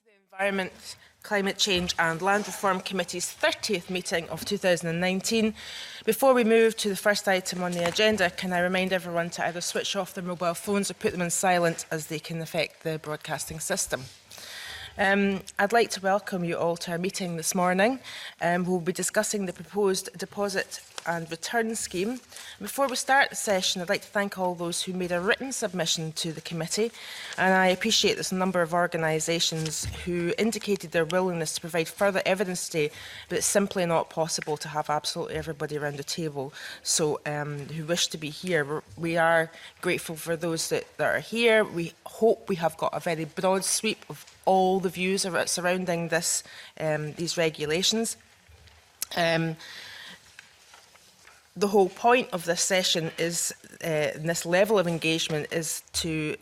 the Environment, Climate Change and Land Reform Committee's 30th meeting of 2019. Before we move to the first item on the agenda, can I remind everyone to either switch off their mobile phones or put them on silent, as they can affect the broadcasting system. I'd like to welcome you all to our meeting this morning. We'll be discussing the proposed deposit and return scheme. Before we start the session, I'd like to thank all those who made a written submission to the committee, and I appreciate there's a number of organisations who indicated their willingness to provide further evidence today, but it's simply not possible to have absolutely everybody around the table who wish to be here. We are grateful for those that are here. We hope we have got a very broad sweep of all the views surrounding these regulations. The whole point of this session is, this level of engagement is to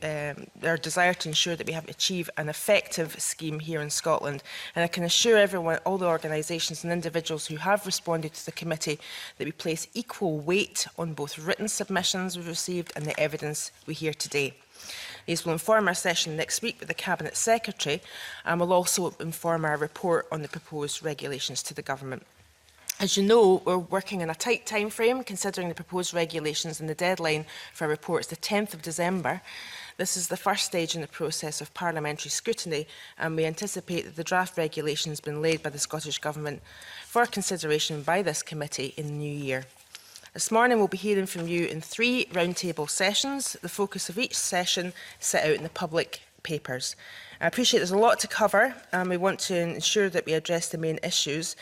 our desire to ensure that we have achieved an effective scheme here in Scotland. And I can assure everyone, all the organisations and individuals who have responded to the committee, that we place equal weight on both written submissions we've received and the evidence we hear today. These will inform our session next week with the Cabinet Secretary, and will also inform our report on the proposed regulations to the Government. As you know, we're working in a tight time frame considering the proposed regulations, and the deadline for our report is the 10th of December. This is the first stage in the process of parliamentary scrutiny, and we anticipate that the draft regulation has been laid by the Scottish Government for consideration by this committee in the new year. This morning we'll be hearing from you in 3 roundtable sessions. The focus of each session set out in the public papers. I appreciate there's a lot to cover, and we want to ensure that we address the main issues.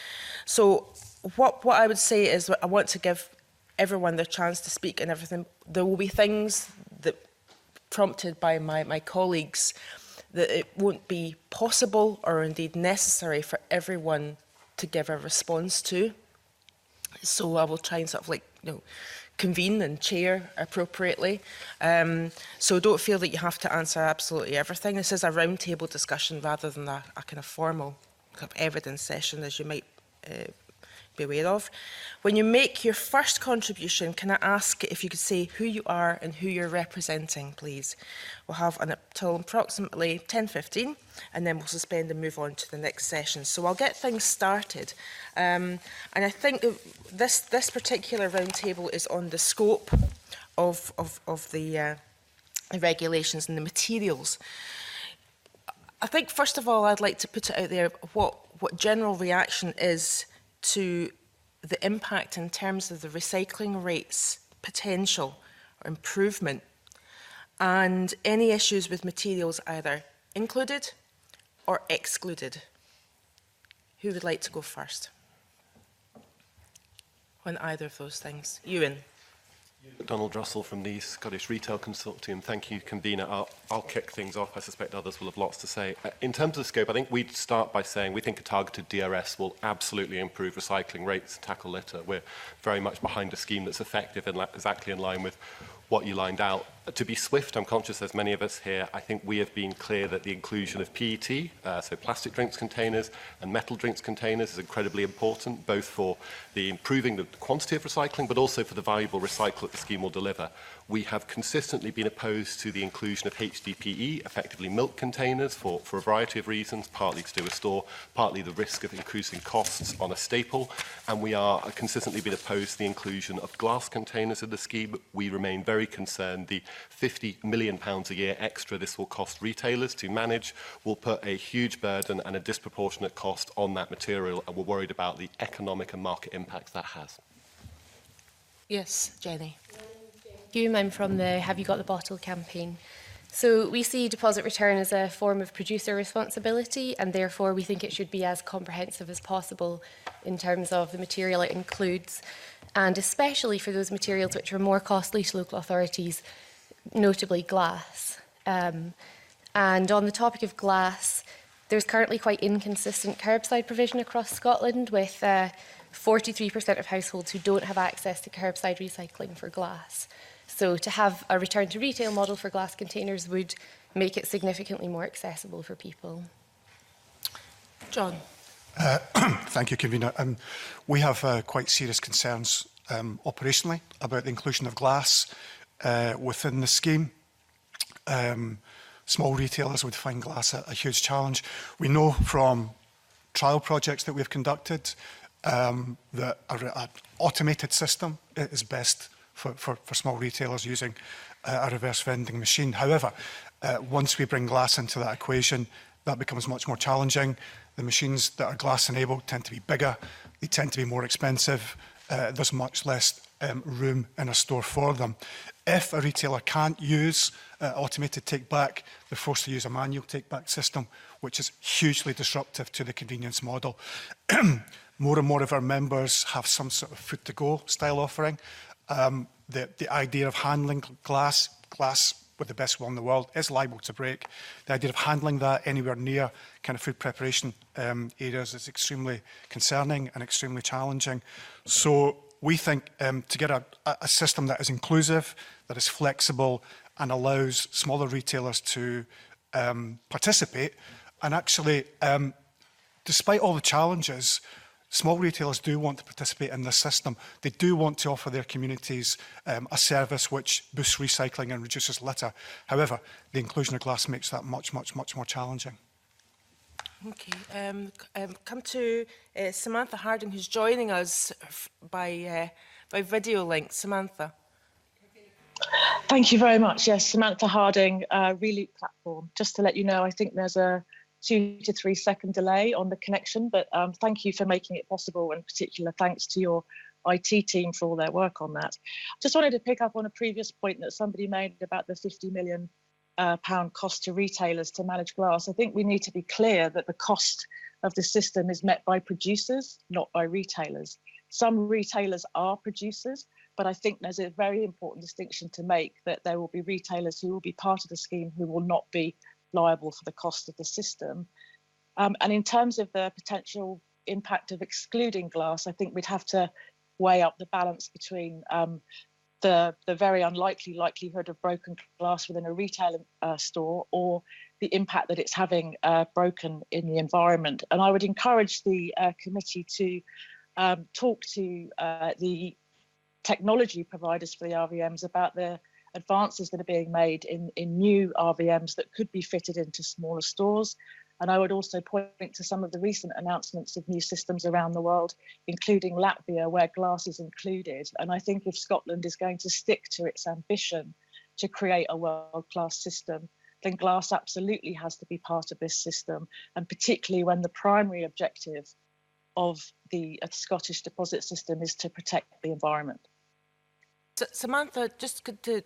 So what I would say is, I want to give everyone their chance to speak and everything. There will be things that, prompted by my colleagues, that it won't be possible or indeed necessary for everyone to give a response to. So I will try and convene and chair appropriately. So don't feel that you have to answer absolutely everything. This is a roundtable discussion rather than a kind of formal evidence session, as you might be aware of. When you make your first contribution, can I ask if you could say who you are and who you're representing, please? We'll have until approximately 10:15, and then we'll suspend and move on to the next session. So I'll get things started. And I think this particular roundtable is on the scope of the regulations and the materials. I think, first of all, I'd like to put it out there what general reaction is to the impact in terms of the recycling rates potential or improvement, and any issues with materials either included or excluded. Who would like to go first on either of those things? Ewan. Donald Russell from the Scottish Retail Consortium. Thank you, convener. I'll kick things off. I suspect others will have lots to say. In terms of scope, I think we'd start by saying we think a targeted DRS will absolutely improve recycling rates and tackle litter. We're very much behind a scheme that's effective and exactly in line with what you lined out. To be swift, I'm conscious there's many of us here. I think we have been clear that the inclusion of PET, so plastic drinks containers, and metal drinks containers is incredibly important, both for the improving the quantity of recycling, but also for the valuable recycle that the scheme will deliver. We have consistently been opposed to the inclusion of HDPE, effectively milk containers, for a variety of reasons, partly to do with store, partly the risk of increasing costs on a staple, and we are consistently been opposed to the inclusion of glass containers in the scheme. We remain very concerned the £50 million a year extra this will cost retailers to manage will put a huge burden and a disproportionate cost on that material, and we're worried about the economic and market impacts that has. Yes, Jenny. I'm from the Have You Got the Bottle campaign. So we see deposit return as a form of producer responsibility, and therefore we think it should be as comprehensive as possible in terms of the material it includes, and especially for those materials which are more costly to local authorities, notably glass. And on the topic of glass, there's currently quite inconsistent curbside provision across Scotland, with 43% of households who don't have access to curbside recycling for glass. So to have a return to retail model for glass containers would make it significantly more accessible for people. John. Thank you, convener. We have quite serious concerns operationally about the inclusion of glass within the scheme. small retailers would find glass a huge challenge. We know from trial projects that we've conducted that an automated system is best for small retailers using a reverse vending machine. However, once we bring glass into that equation, that becomes much more challenging. The machines that are glass enabled tend to be bigger, they tend to be more expensive, there's much less room in a store for them. If a retailer can't use automated take-back, they're forced to use a manual take-back system, which is hugely disruptive to the convenience model. More and more of our members have some sort of food-to-go style offering. The idea of handling glass with the best will in the world is liable to break. The idea of handling that anywhere near kind of food preparation areas is extremely concerning and extremely challenging. So we think to get a system that is inclusive, that is flexible and allows smaller retailers to participate, and actually, despite all the challenges, small retailers do want to participate in this system. They do want to offer their communities a service which boosts recycling and reduces litter. However, the inclusion of glass makes that much more challenging. Okay, come to Samantha Harding, who's joining us by video link. Samantha. Thank you very much. Yes, Samantha Harding, Reloop platform. Just to let you know, I think there's a 2 to 3 second delay on the connection, but thank you for making it possible, and particular thanks to your IT team for all their work on that. Just wanted to pick up on a previous point that somebody made about the £50 million cost to retailers to manage glass. I think we need to be clear that the cost of the system is met by producers, not by retailers. Some retailers are producers, but I think there's a very important distinction to make, that there will be retailers who will be part of the scheme who will not be liable for the cost of the system. And in terms of the potential impact of excluding glass, I think we'd have to weigh up the balance between the very unlikely likelihood of broken glass within a retail store, or the impact that it's having broken in the environment. And I would encourage the committee to talk to the technology providers for the RVMs about the advances that are being made in new RVMs that could be fitted into smaller stores. And I would also point to some of the recent announcements of new systems around the world, including Latvia, where glass is included. And I think if Scotland is going to stick to its ambition to create a world-class system, then glass absolutely has to be part of this system, and particularly when the primary objective of the Scottish deposit system is to protect the environment. Samantha,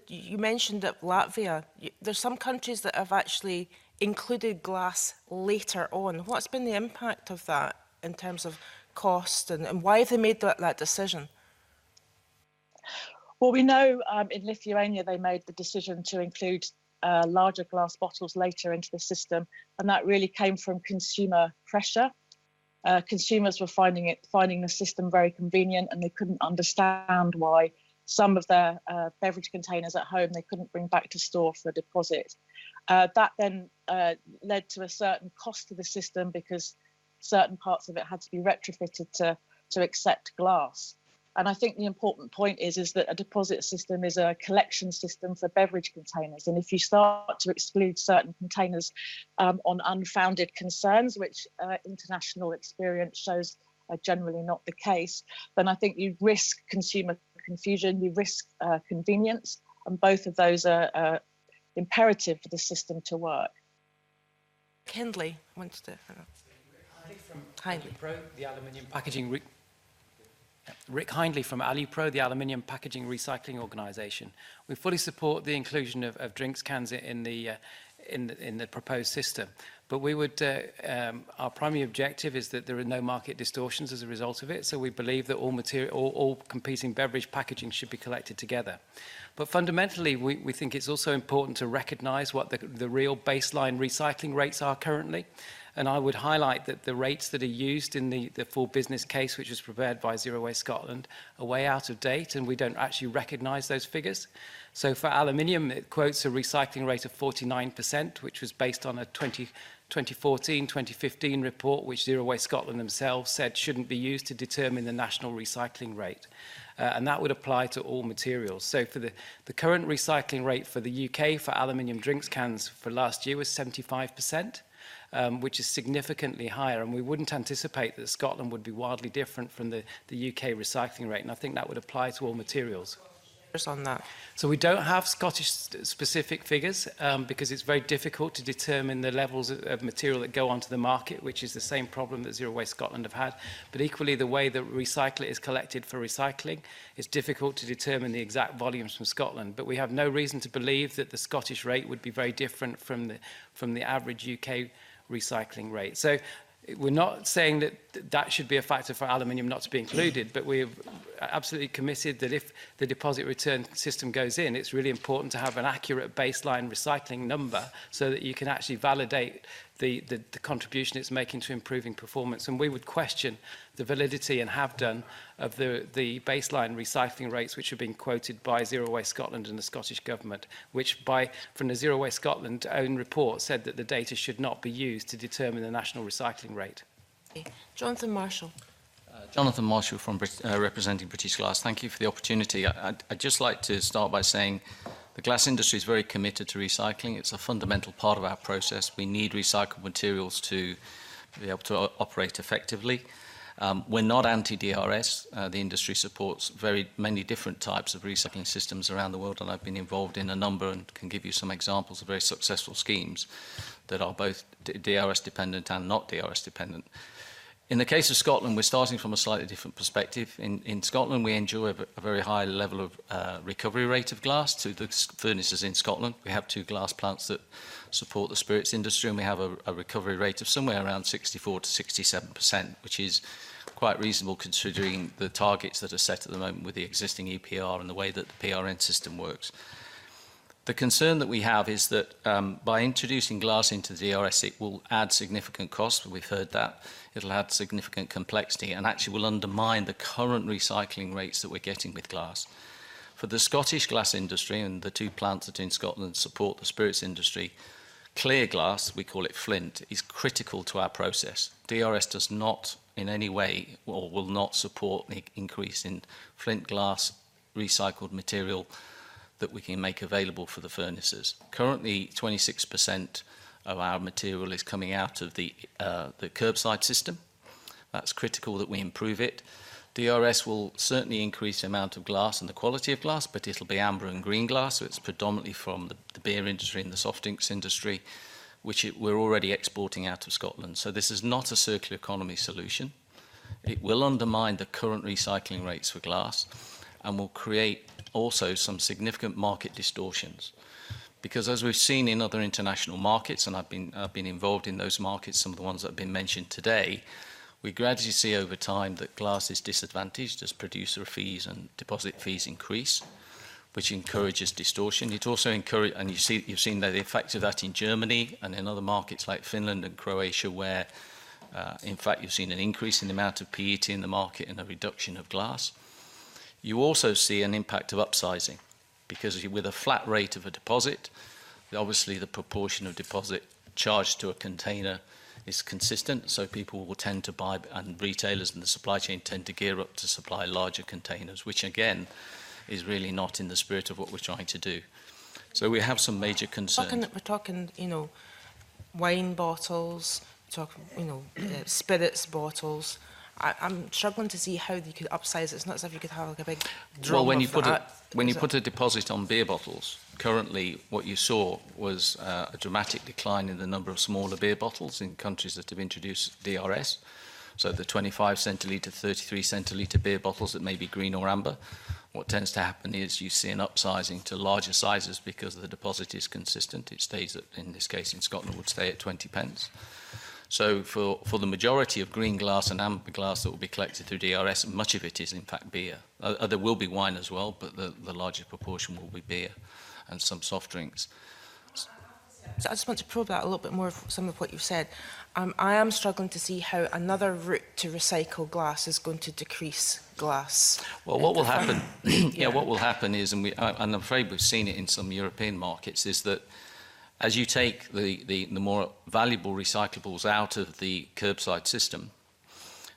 you mentioned that Latvia, there's some countries that have actually included glass later on. What's been the impact of that in terms of cost, and why have they made that decision? Well, we know in Lithuania they made the decision to include larger glass bottles later into the system, and that really came from consumer pressure. Consumers were finding the system very convenient, and they couldn't understand why some of their beverage containers at home they couldn't bring back to store for deposit. That then led to a certain cost to the system, because certain parts of it had to be retrofitted to accept glass. And I think the important point is that a deposit system is a collection system for beverage containers. And if you start to exclude certain containers on unfounded concerns, which international experience shows are generally not the case, then I think you risk consumer confusion, you risk convenience, and both of those are imperative for the system to work. Hindley wants to. Hindley. The aluminium packaging. Rick Hindley from Alupro, the Aluminium Packaging Recycling Organisation. We fully support the inclusion of drinks cans in the proposed system, but we would our primary objective is that there are no market distortions as a result of it. So we believe that all competing beverage packaging should be collected together. But fundamentally, we think it's also important to recognise what the real baseline recycling rates are currently. And I would highlight that the rates that are used in the full business case, which was prepared by Zero Waste Scotland, are way out of date, and we don't actually recognise those figures. So for aluminium, it quotes a recycling rate of 49%, which was based on a 2014, 2015 report, which Zero Waste Scotland themselves said shouldn't be used to determine the national recycling rate. And that would apply to all materials. So for the current recycling rate for the UK for aluminium drinks cans for last year was 75%, which is significantly higher. And we wouldn't anticipate that Scotland would be wildly different from the UK recycling rate. And I think that would apply to all materials. On that. So we don't have Scottish specific figures because it's very difficult to determine the levels of material that go onto the market, which is the same problem that Zero Waste Scotland have had. But equally, the way that recyclate is collected for recycling, it's difficult to determine the exact volumes from Scotland. But we have no reason to believe that the Scottish rate would be very different from the average UK recycling rate. So we're not saying that that should be a factor for aluminium not to be included, but we're absolutely committed that if the deposit return system goes in, it's really important to have an accurate baseline recycling number so that you can actually validate the contribution it's making to improving performance. And we would question the validity, and have done, of the baseline recycling rates which are being quoted by Zero Waste Scotland and the Scottish Government, which from the Zero Waste Scotland own report said that the data should not be used to determine the national recycling rate. Jonathan Marshall. Jonathan Marshall from representing British Glass. Thank you for the opportunity. I'd just like to start by saying the glass industry is very committed to recycling. It's a fundamental part of our process. We need recycled materials to be able to operate effectively. We're not anti-DRS. The industry supports many different types of recycling systems around the world, and I've been involved in a number and can give you some examples of very successful schemes that are both DRS dependent and not DRS dependent. In the case of Scotland, we're starting from a slightly different perspective. In Scotland, we enjoy a very high level of recovery rate of glass to the furnaces in Scotland. We have 2 glass plants that support the spirits industry, and we have a recovery rate of somewhere around 64 to 67%, which is quite reasonable considering the targets that are set at the moment with the existing EPR and the way that the PRN system works. The concern that we have is that by introducing glass into the DRS, it will add significant costs. We've heard that. It'll add significant complexity and actually will undermine the current recycling rates that we're getting with glass. For the Scottish glass industry, and the 2 plants that in Scotland support the spirits industry, clear glass, we call it flint, is critical to our process. DRS does not in any way or will not support the increase in flint glass recycled material that we can make available for the furnaces. Currently, 26% of our material is coming out of the curbside system. That's critical that we improve it. DRS will certainly increase the amount of glass and the quality of glass, but it'll be amber and green glass, so it's predominantly from the beer industry and the soft drinks industry, which we're already exporting out of Scotland. So this is not a circular economy solution. It will undermine the current recycling rates for glass and will create also some significant market distortions. Because as we've seen in other international markets, and I've been involved in those markets, some of the ones that have been mentioned today, we gradually see over time that glass is disadvantaged as producer fees and deposit fees increase, which encourages distortion. It also encourages, and you've seen the effect of that in Germany and in other markets like Finland and Croatia, where in fact you've seen an increase in the amount of PET in the market and a reduction of glass. You also see an impact of upsizing, because with a flat rate of a deposit, obviously the proportion of deposit charged to a container is consistent, so people will tend to buy, and retailers and the supply chain tend to gear up to supply larger containers, which again is really not in the spirit of what we're trying to do. So we have some major concerns. We're talking, wine bottles, spirits bottles. I'm struggling to see how you could upsize it. It's not as if you could have like a big drum. Well, when of you put a deposit on beer bottles, currently what you saw was a dramatic decline in the number of smaller beer bottles in countries that have introduced DRS. So the 25 centilitre, 33 centilitre beer bottles that may be green or amber. What tends to happen is you see an upsizing to larger sizes because the deposit is consistent. It stays at, in this case in Scotland, would stay at 20 pence. So for the majority of green glass and amber glass that will be collected through DRS, much of it is in fact beer. There will be wine as well, but the larger proportion will be beer and some soft drinks. So I just want to probe that a little bit more, some of what you've said. I am struggling to see how another route to recycle glass is going to decrease glass. Well, what will happen? Yeah, what will happen is, and I'm afraid we've seen it in some European markets, is that As you take the more valuable recyclables out of the curbside system,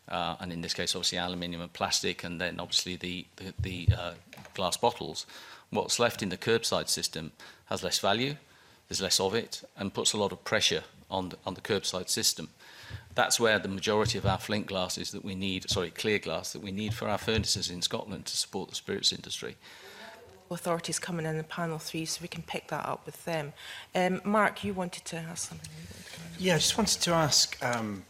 and in this case obviously aluminium and plastic, and then obviously the glass bottles, what's left in the curbside system has less value, there's less of it, and puts a lot of pressure on the curbside system. That's where the majority of our flint glasses that we need, clear glass that we need for our furnaces in Scotland to support the spirits industry. Authorities coming in panel 3, so we can pick that up with them. Mark, you wanted to ask something. Yeah, I just wanted to ask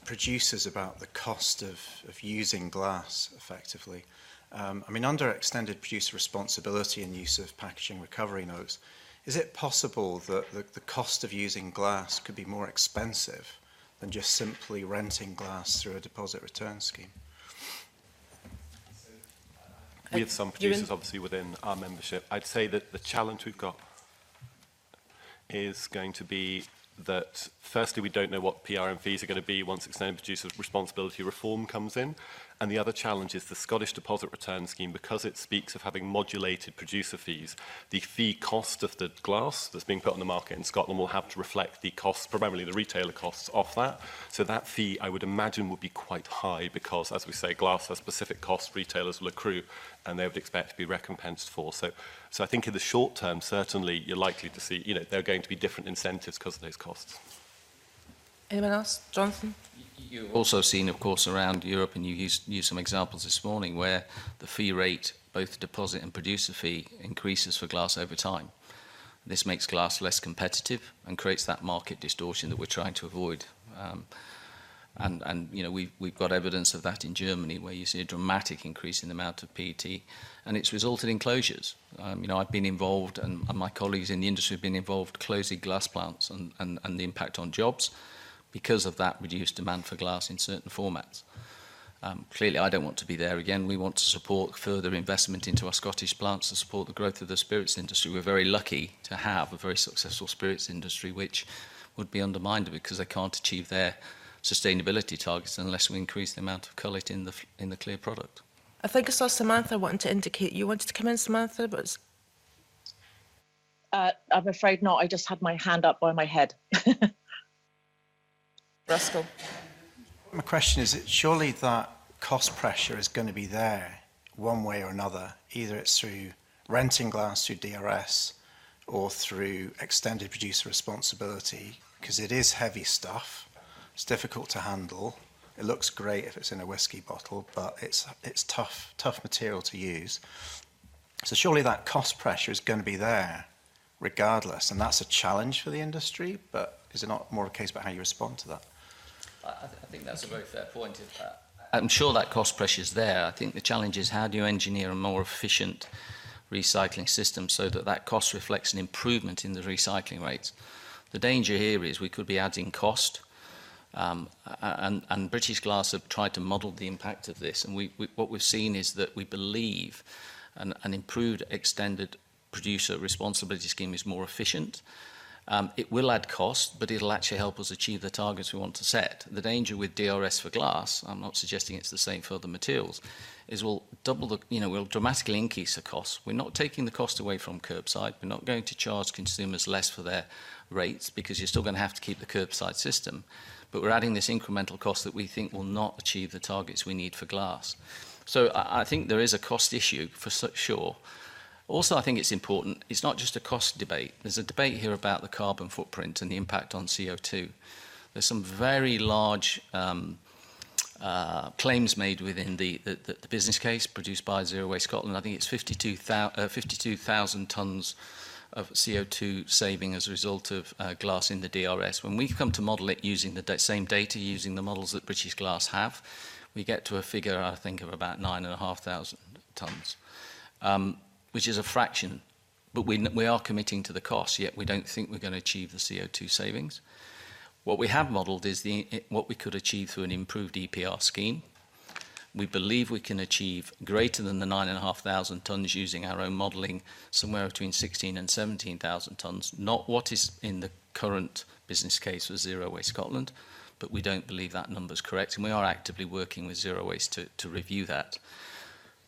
producers about the cost of using glass effectively. I mean, under extended producer responsibility and use of packaging recovery notes, is it possible that the cost of using glass could be more expensive than just simply renting glass through a deposit return scheme? We have some producers, obviously, within our membership. I'd say that the challenge we've got is going to be that, firstly, we don't know what PRM fees are going to be once extended producer responsibility reform comes in. And the other challenge is the Scottish Deposit Return Scheme, because it speaks of having modulated producer fees, the fee cost of the glass that's being put on the market in Scotland will have to reflect the costs, primarily the retailer costs of that. So that fee, I would imagine, would be quite high because, as we say, glass has specific costs retailers will accrue and they would expect to be recompensed for. So I think in the short term, certainly, you're likely to see, there are going to be different incentives because of those costs. Anyone else? Jonathan? You've also seen, of course, around Europe, and you used some examples this morning, where the fee rate, both deposit and producer fee, increases for glass over time. This makes glass less competitive and creates that market distortion that we're trying to avoid. We've got evidence of that in Germany, where you see a dramatic increase in the amount of PET, and it's resulted in closures. I've been involved, and my colleagues in the industry have been involved closing glass plants and the impact on jobs because of that reduced demand for glass in certain formats. Clearly, I don't want to be there again. We want to support further investment into our Scottish plants to support the growth of the spirits industry. We're very lucky to have a very successful spirits industry, which would be undermined because they can't achieve their sustainability targets unless we increase the amount of cullet in the clear product. I think I saw Samantha wanting to indicate. You wanted to come in, Samantha? But I'm afraid not. I just had my hand up by my head. Ruskell. My question is, surely that cost pressure is going to be there one way or another. Either it's through renting glass through DRS or through extended producer responsibility, because it is heavy stuff. It's difficult to handle. It looks great if it's in a whiskey bottle, but it's tough material to use. So surely that cost pressure is going to be there regardless, and that's a challenge for the industry, but is it not more a case about how you respond to that? I think that's a very fair point. I'm sure that cost pressure is there. I think the challenge is how do you engineer a more efficient recycling system so that cost reflects an improvement in the recycling rates. The danger here is we could be adding cost, and British Glass have tried to model the impact of this, and what we've seen is that we believe an improved extended producer responsibility scheme is more efficient. It will add cost, but it'll actually help us achieve the targets we want to set. The danger with DRS for glass, I'm not suggesting it's the same for other materials, is we'll dramatically increase the cost. We're not taking the cost away from curbside. We're not going to charge consumers less for their rates because you're still going to have to keep the curbside system. But we're adding this incremental cost that we think will not achieve the targets we need for glass. So I think there is a cost issue for sure. Also, I think it's important, it's not just a cost debate. There's a debate here about the carbon footprint and the impact on CO2. There's some very large claims made within the business case produced by Zero Waste Scotland. I think it's 52,000 tonnes of CO2 saving as a result of glass in the DRS. When we come to model it using the same data, using the models that British Glass have, we get to a figure, I think, of about 9,500 tonnes. Which is a fraction, but we are committing to the cost, yet we don't think we're going to achieve the CO2 savings. What we have modelled is what we could achieve through an improved EPR scheme. We believe we can achieve greater than the 9,500 tonnes using our own modelling, somewhere between 16 and 17,000 tonnes, not what is in the current business case for Zero Waste Scotland, but we don't believe that number is correct, and we are actively working with Zero Waste to review that.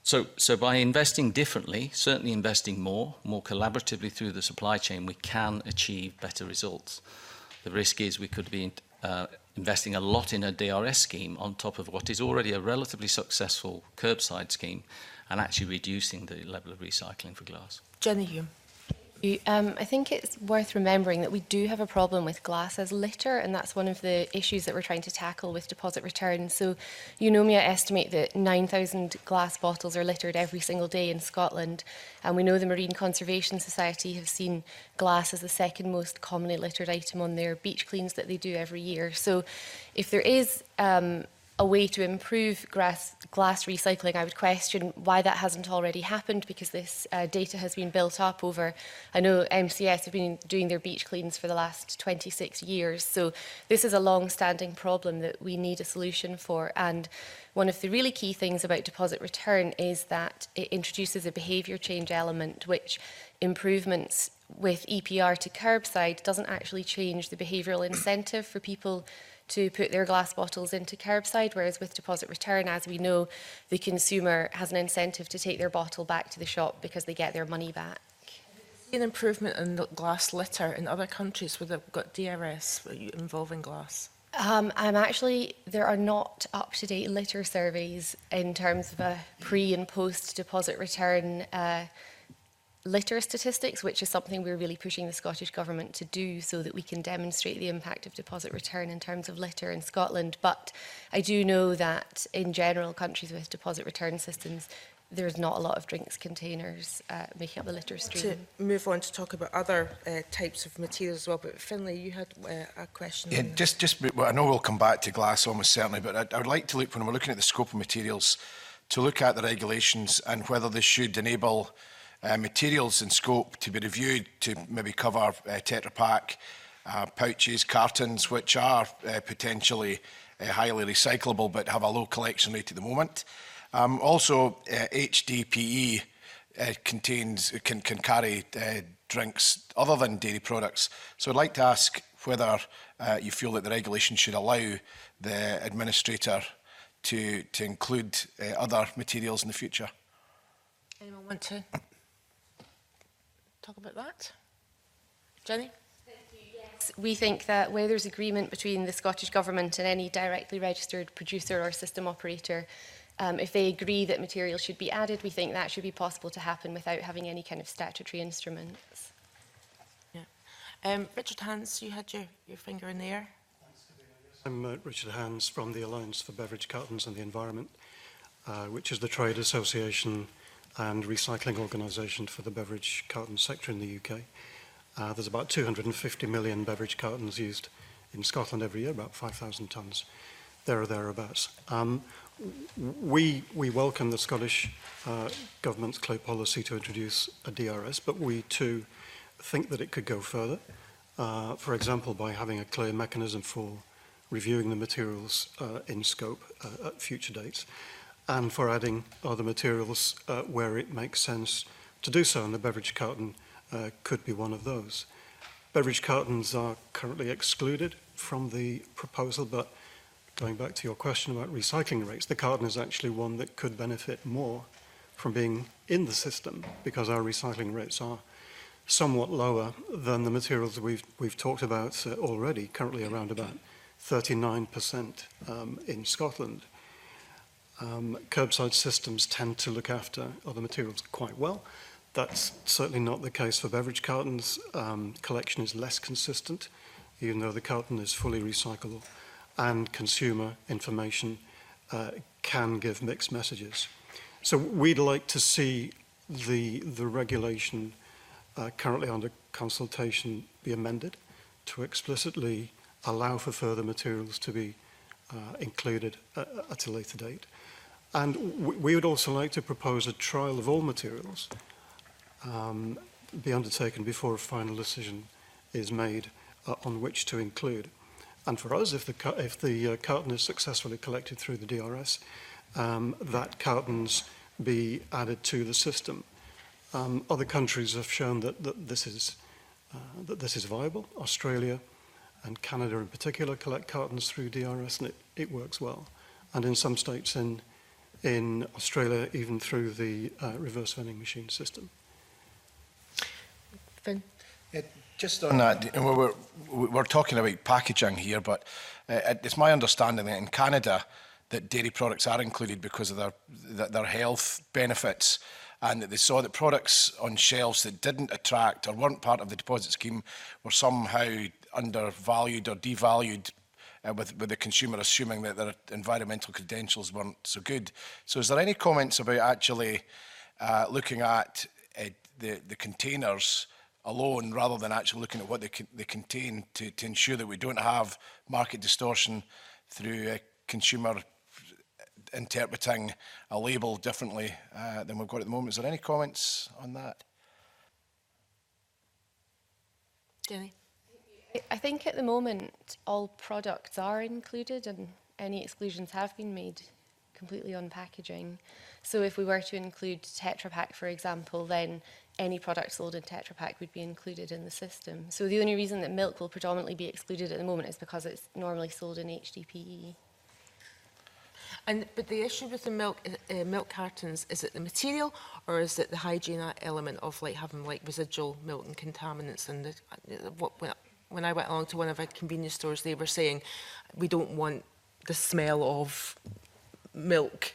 So by investing differently, certainly investing more collaboratively through the supply chain, we can achieve better results. The risk is we could be investing a lot in a DRS scheme on top of what is already a relatively successful curbside scheme and actually reducing the level of recycling for glass. Jenny Hume. I think it's worth remembering that we do have a problem with glass as litter, and that's one of the issues that we're trying to tackle with deposit return. So Eunomia estimate that 9,000 glass bottles are littered every single day in Scotland, and we know the Marine Conservation Society have seen glass as the second most commonly littered item on their beach cleans that they do every year. So if there is a way to improve glass recycling, I would question why that hasn't already happened, because this data has been built up over, I know MCS have been doing their beach cleans for the last 26 years. So this is a long-standing problem that we need a solution for. And one of the really key things about deposit return is that it introduces a behaviour change element, which improvements with EPR to curbside doesn't actually change the behavioural incentive for people to put their glass bottles into curbside, whereas with deposit return, as we know, the consumer has an incentive to take their bottle back to the shop because they get their money back. An improvement in the glass litter in other countries where they've got DRS involving glass? There are not up-to-date litter surveys in terms of a pre- and post-deposit return litter statistics, which is something we're really pushing the Scottish Government to do so that we can demonstrate the impact of deposit return in terms of litter in Scotland. But I do know that in general, countries with deposit return systems, there's not a lot of drinks containers making up the litter stream. To move on to talk about other types of materials as well, but Finlay, you had a question. Yeah, well, I know we'll come back to glass almost certainly, but I would like to look, when we're looking at the scope of materials, to look at the regulations and whether they should enable materials in scope to be reviewed to maybe cover Tetra Pak, pouches, cartons, which are potentially highly recyclable but have a low collection rate at the moment. Also, HDPE can carry drinks other than dairy products. So I'd like to ask whether you feel that the regulation should allow the administrator to include other materials in the future. Anyone want to talk about that? Jenny? We think that where there's agreement between the Scottish Government and any directly registered producer or system operator, if they agree that material should be added, we think that should be possible to happen without having any kind of statutory instruments. Yeah. Richard Hans, you had your finger in the air. I'm Richard Hans from the Alliance for Beverage Cartons and the Environment, which is the trade association and recycling organisation for the beverage carton sector in the UK. There's about 250 million beverage cartons used in Scotland every year, about 5,000 tonnes, there or thereabouts. We welcome the Scottish Government's clear policy to introduce a DRS, but we too think that it could go further. For example, by having a clear mechanism for reviewing the materials in scope at future dates, and for adding other materials where it makes sense to do so, and the beverage carton could be one of those. Beverage cartons are currently excluded from the proposal, but going back to your question about recycling rates, the carton is actually one that could benefit more from being in the system, because our recycling rates are somewhat lower than the materials that we've talked about already, currently around about 39% in Scotland. Curbside systems tend to look after other materials quite well. That's certainly not the case for beverage cartons. Collection is less consistent, even though the carton is fully recyclable, and consumer information can give mixed messages. So we'd like to see the regulation currently under consultation be amended to explicitly allow for further materials to be included at a later date. And we would also like to propose a trial of all materials be undertaken before a final decision is made on which to include. And for us, if the carton is successfully collected through the DRS, that cartons be added to the system. Other countries have shown that this is viable. Australia and Canada in particular collect cartons through DRS, and it works well. And in some states in in Australia, even through the reverse vending machine system. Finn? Just on that, we're talking about packaging here, but it's my understanding that in Canada that dairy products are included because of their health benefits, and that they saw that products on shelves that didn't attract or weren't part of the deposit scheme were somehow undervalued or devalued with the consumer assuming that their environmental credentials weren't so good. So is there any comments about actually looking at the containers alone rather than actually looking at what they contain to ensure that we don't have market distortion through consumer interpreting a label differently than we've got at the moment? Is there any comments on that? Jenny? I think at the moment all products are included and any exclusions have been made completely on packaging. So if we were to include Tetra Pak, for example, then any product sold in Tetra Pak would be included in the system. So the only reason that milk will predominantly be excluded at the moment is because it's normally sold in HDPE. But the issue with the milk cartons, is it the material or is it the hygiene element of like having like residual milk and contaminants? And when I went along to one of our convenience stores, they were saying we don't want the smell of milk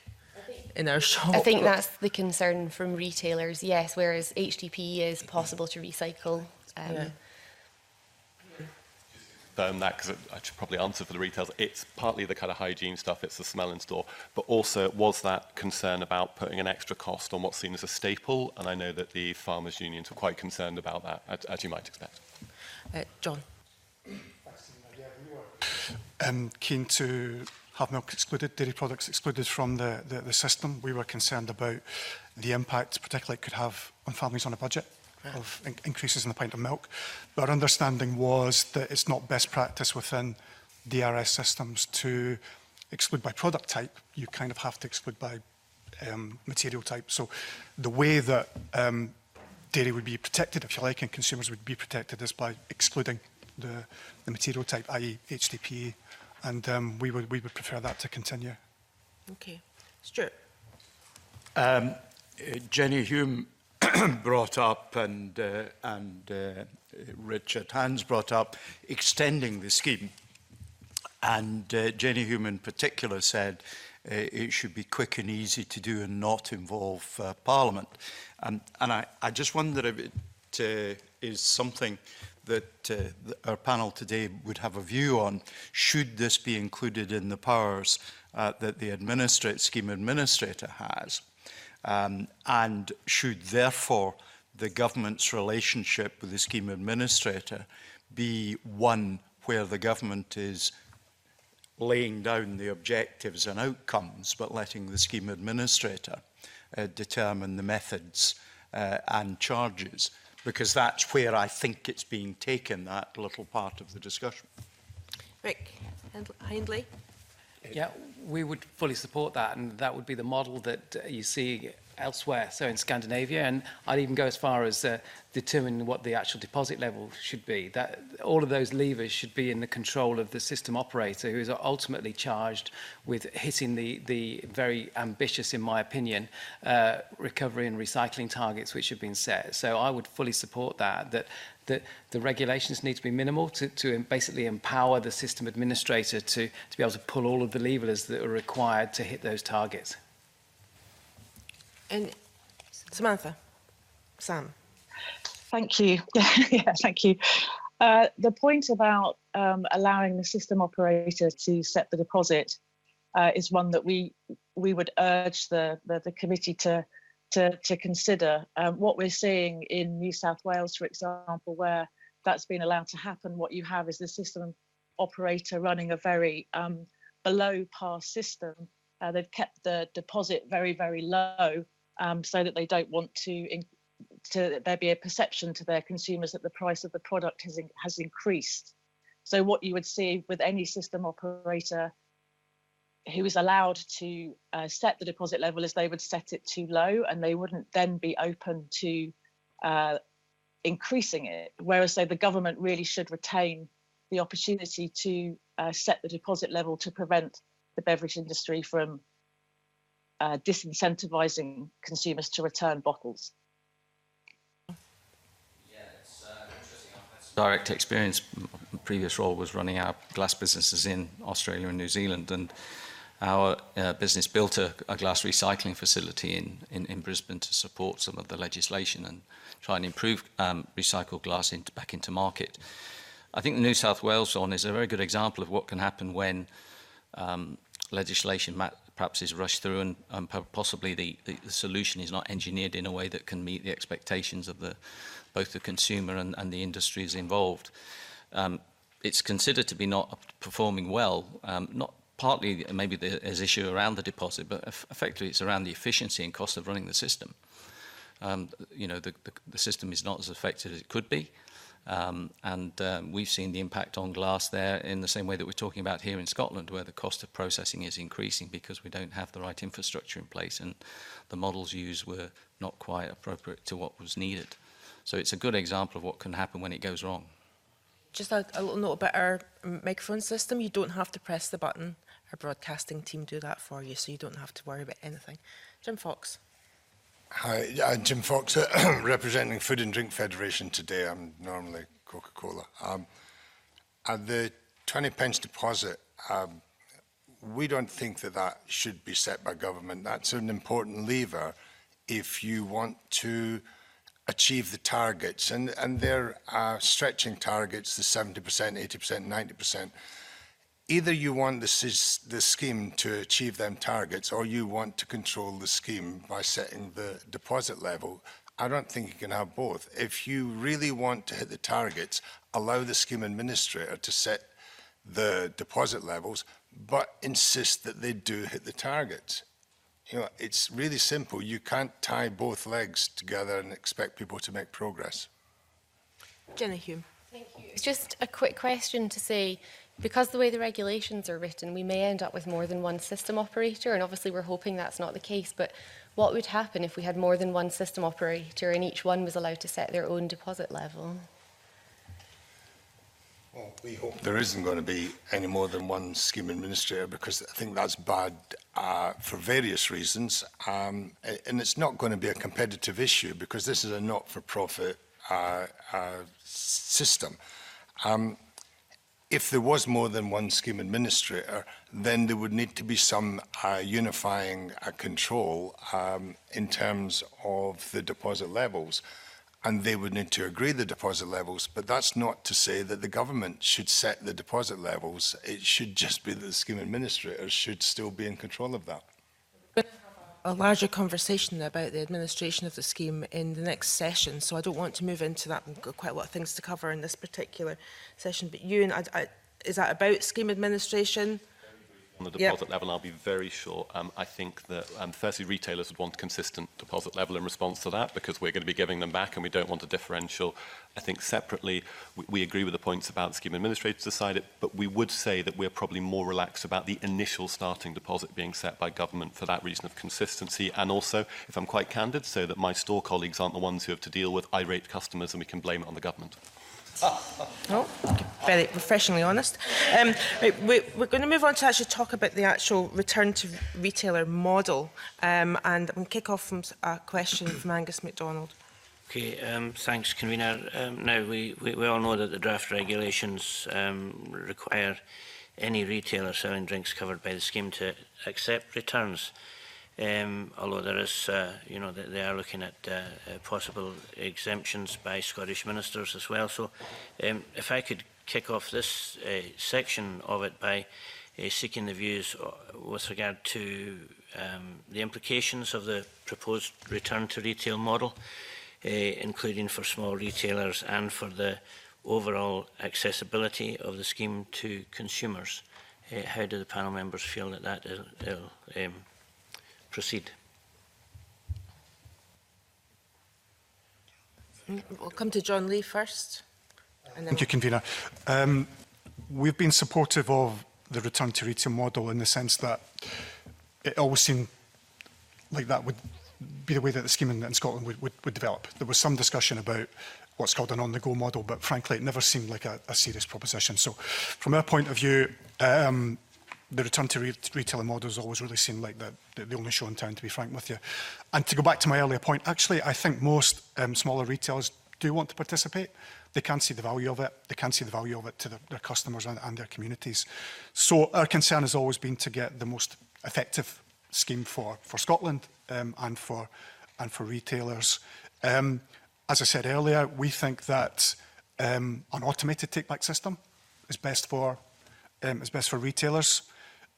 in our shop. I think that's the concern from retailers, yes, whereas HDPE is possible to recycle. Yeah. That, because I should probably answer for the retailers, it's partly the kind of hygiene stuff, it's the smell in store, but also was that concern about putting an extra cost on what's seen as a staple, and I know that the farmers' unions were quite concerned about that, as you might expect. John? Keen to have milk excluded, dairy products excluded from the system. We were concerned about the impact, particularly it could have on families on a budget of increases in the pint of milk. But our understanding was that it's not best practice within DRS systems to exclude by product type. You kind of have to exclude by material type. So the way that dairy would be protected, if you like, and consumers would be protected is by excluding the material type, i.e. HDPE. And we would prefer that to continue. Okay. Stuart? Jenny Hume brought up and Richard Hans brought up extending the scheme. And Jenny Hume in particular said it should be quick and easy to do and not involve Parliament. And I just wonder if it is something that our panel today would have a view on. Should this be included in the powers that the scheme administrator has? And should therefore the government's relationship with the scheme administrator be one where the government is laying down the objectives and outcomes but letting the scheme administrator determine the methods and charges? Because that's where I think it's being taken, that little part of the discussion. Rick Hindley? Yeah, we would fully support that, and that would be the model that you see elsewhere, so in Scandinavia, and I'd even go as far as determining what the actual deposit level should be. That all of those levers should be in the control of the system operator, who is ultimately charged with hitting the very ambitious, in my opinion, recovery and recycling targets which have been set. So I would fully support that the regulations need to be minimal to basically empower the system administrator to be able to pull all of the levers that are required to hit those targets. And Samantha? Sam? Thank you. Yeah, thank you. The point about allowing the system operator to set the deposit is one that we would urge the committee to consider. What we're seeing in New South Wales, for example, where that's been allowed to happen, what you have is the system operator running a very below par system. They've kept the deposit very, very low so that they don't want to there be a perception to their consumers that the price of the product has increased. So what you would see with any system operator who is allowed to set the deposit level is they would set it too low and they wouldn't then be open to increasing it. Whereas say the government really should retain the opportunity to set the deposit level to prevent the beverage industry from disincentivising consumers to return bottles? Direct experience. My previous role was running our glass businesses in Australia and New Zealand, and our business built a glass recycling facility in Brisbane to support some of the legislation and try and improve recycled glass back into market. I think the New South Wales one is a very good example of what can happen when legislation perhaps is rushed through and possibly the solution is not engineered in a way that can meet the expectations of both the consumer and the industries involved. It's considered to be not performing well, not partly maybe there's issue around the deposit, but effectively it's around the efficiency and cost of running the system. You know, the system is not as effective as it could be. We've seen the impact on glass there in the same way that we're talking about here in Scotland, where the cost of processing is increasing because we don't have the right infrastructure in place and the models used were not quite appropriate to what was needed. So it's a good example of what can happen when it goes wrong. Just a little note about our microphone system. You don't have to press the button. Our broadcasting team do that for you, so you don't have to worry about anything. Jim Fox. Hi, Jim Fox, representing Food and Drink Federation today. I'm normally Coca-Cola. The 20 pence deposit, we don't think that should be set by government. That's an important lever if you want to achieve the targets. And they're stretching targets, the 70%, 80%, 90%. Either you want the scheme to achieve them targets or you want to control the scheme by setting the deposit level. I don't think you can have both. If you really want to hit the targets, allow the scheme administrator to set the deposit levels, but insist that they do hit the targets. You know, it's really simple. You can't tie both legs together and expect people to make progress. Jenny Hume. Thank you. It's just a quick question to say, because the way the regulations are written, we may end up with more than one system operator, and obviously we're hoping that's not the case, but what would happen if we had more than one system operator and each one was allowed to set their own deposit level? Well, we hope there isn't going to be any more than one scheme administrator, because I think that's bad for various reasons. And it's not going to be a competitive issue because this is a not-for-profit system. If there was more than one scheme administrator, then there would need to be some unifying control in terms of the deposit levels. And they would need to agree the deposit levels, but that's not to say that the government should set the deposit levels. It should just be that the scheme administrators should still be in control of that. A larger conversation about the administration of the scheme in the next session, so I don't want to move into that. We've got quite a lot of things to cover in this particular session. But Ewan, is that about scheme administration? On the deposit level, I'll be very short. I think that, firstly, retailers would want a consistent deposit level in response to that because we're going to be giving them back and we don't want a differential. I think separately, we agree with the points about scheme administrators decide it, but we would say that we're probably more relaxed about the initial starting deposit being set by government for that reason of consistency, and also, if I'm quite candid, so that my store colleagues aren't the ones who have to deal with irate customers and we can blame it on the government. Oh, very refreshingly honest. Right, we're going to move on to actually talk about the actual return to retailer model, and I'm going to kick off from a question from Angus MacDonald. Okay, thanks, Convener. Now, we all know that the draft regulations require any retailer selling drinks covered by the scheme to accept returns. Although there is, you know, they are looking at possible exemptions by Scottish ministers as well. So if I could kick off this section of it by seeking the views with regard to the implications of the proposed return to retail model, including for small retailers and for the overall accessibility of the scheme to consumers. How do the panel members feel that will proceed? We'll come to John Lee first. Thank you, Convener. We've been supportive of the return to retail model in the sense that it always seemed like that would be the way that the scheme in Scotland would develop. There was some discussion about what's called an on-the-go model, but frankly, it never seemed like a serious proposition. So from our point of view, the return to retailing model has always really seemed like the only show in town, to be frank with you. And to go back to my earlier point, actually, I think most smaller retailers do want to participate. They can see the value of it. They can see the value of it to their customers and their communities. So our concern has always been to get the most effective scheme for Scotland and for retailers. As I said earlier, we think that an automated take-back system is best for retailers.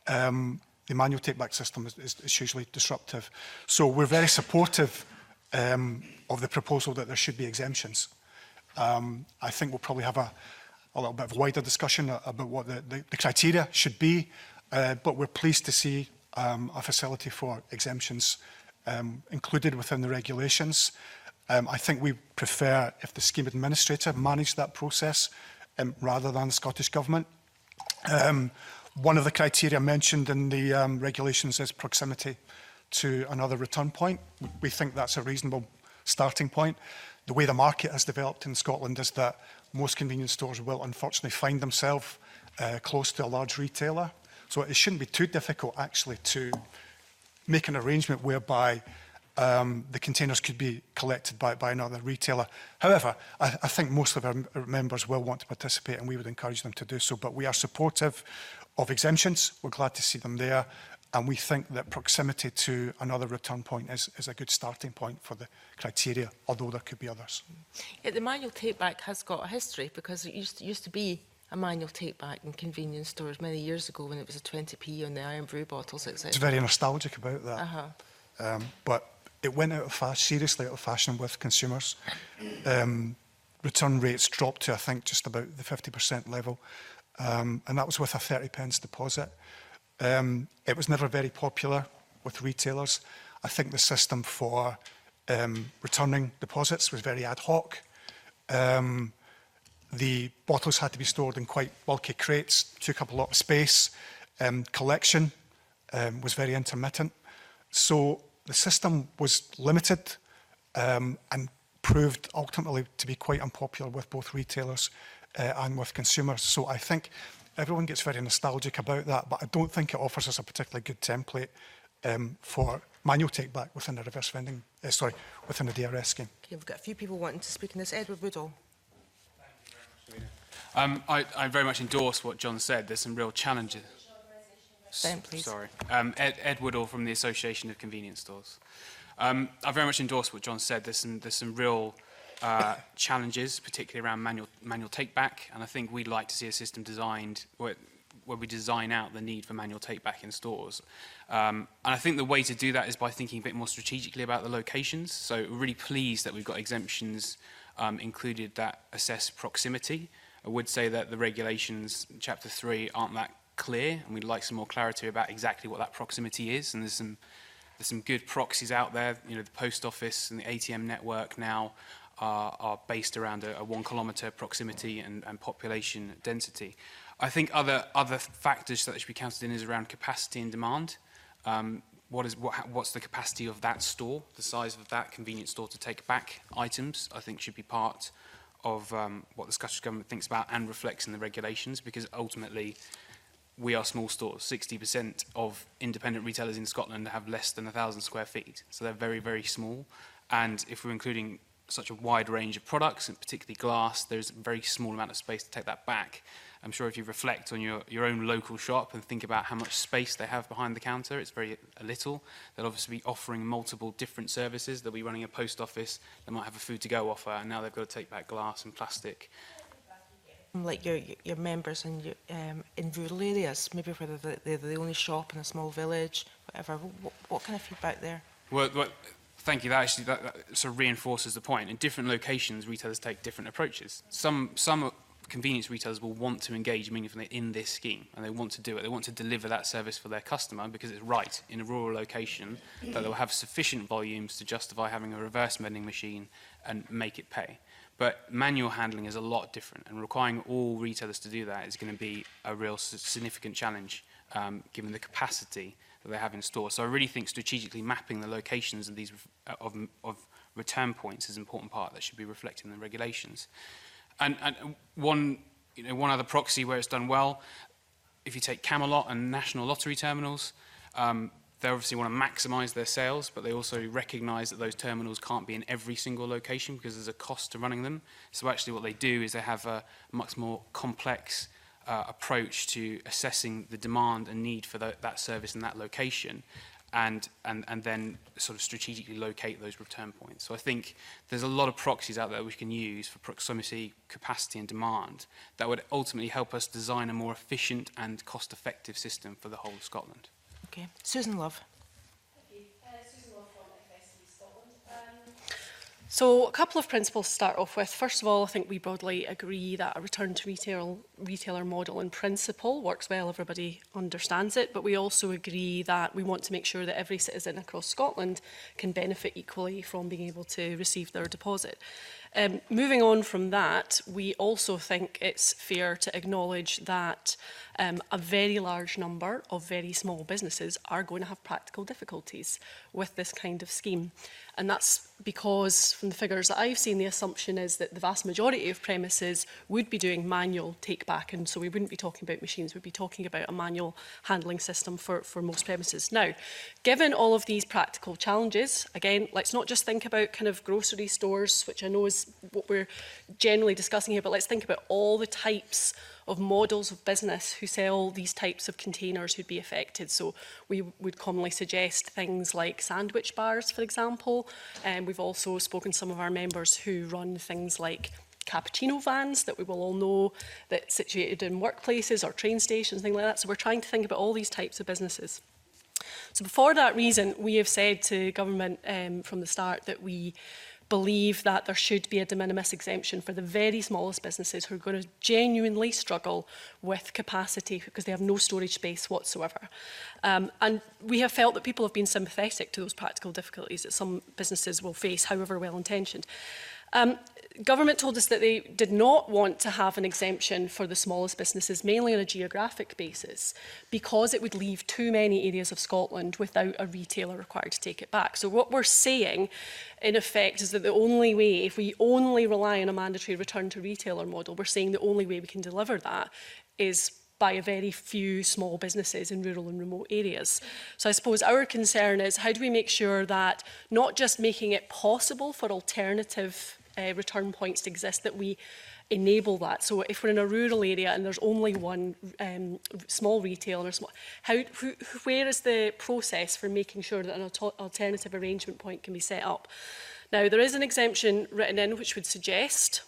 The manual take-back system is hugely disruptive. So we're very supportive of the proposal that there should be exemptions. I think we'll probably have a little bit of a wider discussion about what the criteria should be, but we're pleased to see a facility for exemptions included within the regulations. I think we prefer if the scheme administrator managed that process rather than the Scottish Government. One of the criteria mentioned in the regulations is proximity to another return point. We think that's a reasonable starting point. The way the market has developed in Scotland is that most convenience stores will unfortunately find themselves close to a large retailer. So it shouldn't be too difficult actually to make an arrangement whereby the containers could be collected by another retailer. However, I think most of our members will want to participate and we would encourage them to do so. But we are supportive of exemptions. We're glad to see them there. And we think that proximity to another return point is a good starting point for the criteria, although there could be others. Yeah, the manual take-back has got a history because it used to be a manual take-back in convenience stores many years ago when it was a 20p on the Iron Brew bottles, etc. It's very nostalgic about that. But it went seriously out of fashion with consumers. Return rates dropped to, I think, just about the 50% level. And that was with a 30p deposit. It was never very popular with retailers. I think the system for returning deposits was very ad hoc. The bottles had to be stored in quite bulky crates, took up a lot of space. Collection was very intermittent. So the system was limited and proved ultimately to be quite unpopular with both retailers and with consumers. So I think everyone gets very nostalgic about that, but I don't think it offers us a particularly good template for manual take-back within the reverse vending, within the DRS scheme. Okay, we've got a few people wanting to speak on this. Edward Woodall. I very much endorse what John said. There's some real challenges. Ben, please. Sorry. Ed Woodall from the Association of Convenience Stores. I very much endorse what John said. There's some real challenges, particularly around manual take-back, and I think we'd like to see a system designed where we design out the need for manual take-back in stores. And I think the way to do that is by thinking a bit more strategically about the locations. So we're really pleased that we've got exemptions included that assess proximity. I would say that the regulations, Chapter 3, aren't that clear, and we'd like some more clarity about exactly what that proximity is. And there's some good proxies out there. You know, the post office and the ATM network now are based around a 1 kilometre proximity and population density. I think other factors that should be counted in is around capacity and demand. What's the capacity of that store, the size of that convenience store to take back items, I think should be part of what the Scottish Government thinks about and reflects in the regulations, because ultimately we are small stores. 60% of independent retailers in Scotland have less than 1,000 square feet. So they're very, very small. And if we're including such a wide range of products, and particularly glass, there's a very small amount of space to take that back. I'm sure if you reflect on your own local shop and think about how much space they have behind the counter, it's very little. They'll obviously be offering multiple different services. They'll be running a post office. They might have a food to go offer, and now they've got to take back glass and plastic. Like your members in rural areas, maybe whether they're the only shop in a small village, whatever. What kind of feedback there? Well, thank you. That sort of reinforces the point. In different locations, retailers take different approaches. Some convenience retailers will want to engage meaningfully in this scheme, and they want to do it. They want to deliver that service for their customer because it's right in a rural location that they'll have sufficient volumes to justify having a reverse vending machine and make it pay. But manual handling is a lot different, and requiring all retailers to do that is going to be a real significant challenge given the capacity that they have in store. So I really think strategically mapping the locations of these of return points is an important part that should be reflected in the regulations. And one other proxy where it's done well if you take Camelot and National Lottery terminals, they obviously want to maximise their sales, but they also recognise that those terminals can't be in every single location because there's a cost to running them. So actually what they do is they have a much more complex approach to assessing the demand and need for that service in that location, and then sort of strategically locate those return points. So I think there's a lot of proxies out there we can use for proximity, capacity and demand that would ultimately help us design a more efficient and cost-effective system for the whole of Scotland. Okay, Susan Love. So a couple of principles to start off with. First of all, I think we broadly agree that a return to retailer model in principle works well, everybody understands it, but we also agree that we want to make sure that every citizen across Scotland can benefit equally from being able to receive their deposit. Moving on from that, we also think it's fair to acknowledge that a very large number of very small businesses are going to have practical difficulties with this kind of scheme. And that's because, from the figures that I've seen, the assumption is that the vast majority of premises would be doing manual take-back, and so we wouldn't be talking about machines, we'd be talking about a manual handling system for most premises. Now, given all of these practical challenges, again, let's not just think about kind of grocery stores, which I know is what we're generally discussing here, but let's think about all the types of models of business who sell these types of containers who'd be affected. So we would commonly suggest things like sandwich bars, for example. And we've also spoken to some of our members who run things like cappuccino vans that we will all know that situated in workplaces or train stations, things like that. So we're trying to think about all these types of businesses. So for that reason, we have said to government from the start that we believe that there should be a de minimis exemption for the very smallest businesses who are going to genuinely struggle with capacity because they have no storage space whatsoever. And we have felt that people have been sympathetic to those practical difficulties that some businesses will face, however well-intentioned. Government told us that they did not want to have an exemption for the smallest businesses, mainly on a geographic basis, because it would leave too many areas of Scotland without a retailer required to take it back. So what we're saying, in effect, is that the only way, if we only rely on a mandatory return to retailer model, we're saying the only way we can deliver that is by a very few small businesses in rural and remote areas. So I suppose our concern is how do we make sure that not just making it possible for alternative return points to exist, that we enable that. So if we're in a rural area and there's only one small retailer, where is the process for making sure that an alternative arrangement point can be set up? Now, there is an exemption written in which would suggest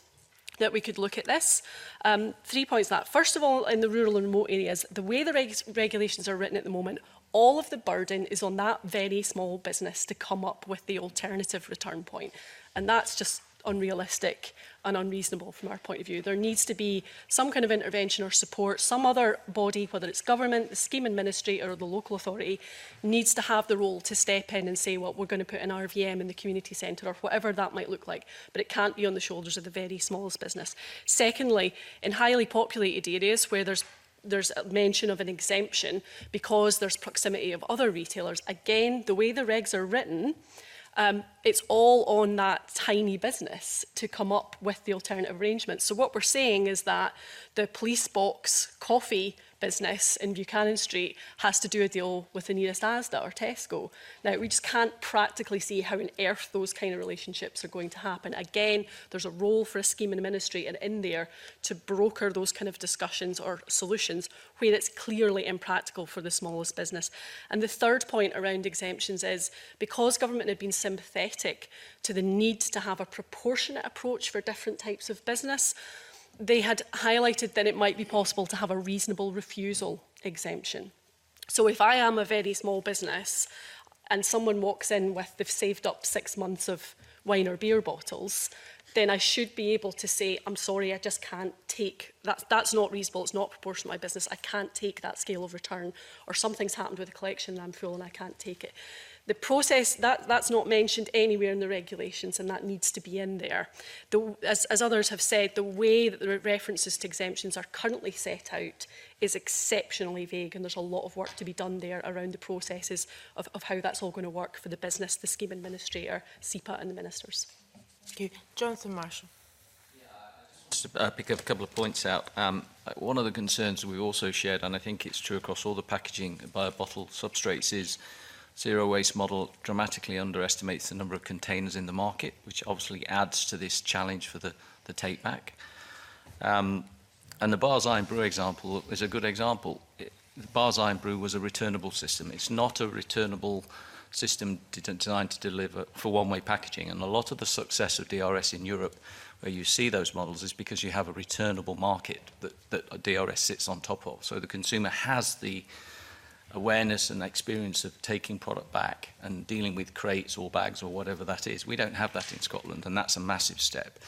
that we could look at this. 3 points to that. First of all, in the rural and remote areas, the way the regulations are written at the moment, all of the burden is on that very small business to come up with the alternative return point. And that's just unrealistic and unreasonable from our point of view. There needs to be some kind of intervention or support. Some other body, whether it's government, the scheme administrator or the local authority, needs to have the role to step in and say, well, we're going to put an RVM in the community centre or whatever that might look like. But it can't be on the shoulders of the very smallest business. Secondly, in highly populated areas where there's a mention of an exemption because there's proximity of other retailers, again, the way the regs are written, it's all on that tiny business to come up with the alternative arrangements. So what we're saying is that the police box coffee business in Buchanan Street has to do a deal with the nearest Asda or Tesco. Now, we just can't practically see how on earth those kind of relationships are going to happen. Again, there's a role for a scheme administrator in there to broker those kind of discussions or solutions where it's clearly impractical for the smallest business. And the third point around exemptions is because government had been sympathetic to the need to have a proportionate approach for different types of business, they had highlighted that it might be possible to have a reasonable refusal exemption. So if I am a very small business and someone walks in with, they've saved up 6 months of wine or beer bottles, then I should be able to say, I'm sorry, I just can't take, that's not reasonable, it's not proportional to my business, I can't take that scale of return, or something's happened with the collection and I'm full and I can't take it. The process, that's not mentioned anywhere in the regulations, and that needs to be in there. As others have said, the way that the references to exemptions are currently set out is exceptionally vague, and there's a lot of work to be done there around the processes of how that's all going to work for the business, the scheme administrator, SEPA and the ministers. Thank you. Jonathan Marshall. Yeah, I just just pick up a couple of points out. One of the concerns we've also shared, and I think it's true across all the packaging by bottle substrates, is zero waste model dramatically underestimates the number of containers in the market, which obviously adds to this challenge for the take back. And the Bars Iron Brew example is a good example. The Bars Iron Brew was a returnable system. It's not a returnable system designed to deliver for one-way packaging. And a lot of the success of DRS in Europe, where you see those models, is because you have a returnable market that DRS sits on top of. So the consumer has the awareness and experience of taking product back and dealing with crates or bags or whatever that is. We don't have that in Scotland, and that's a massive step.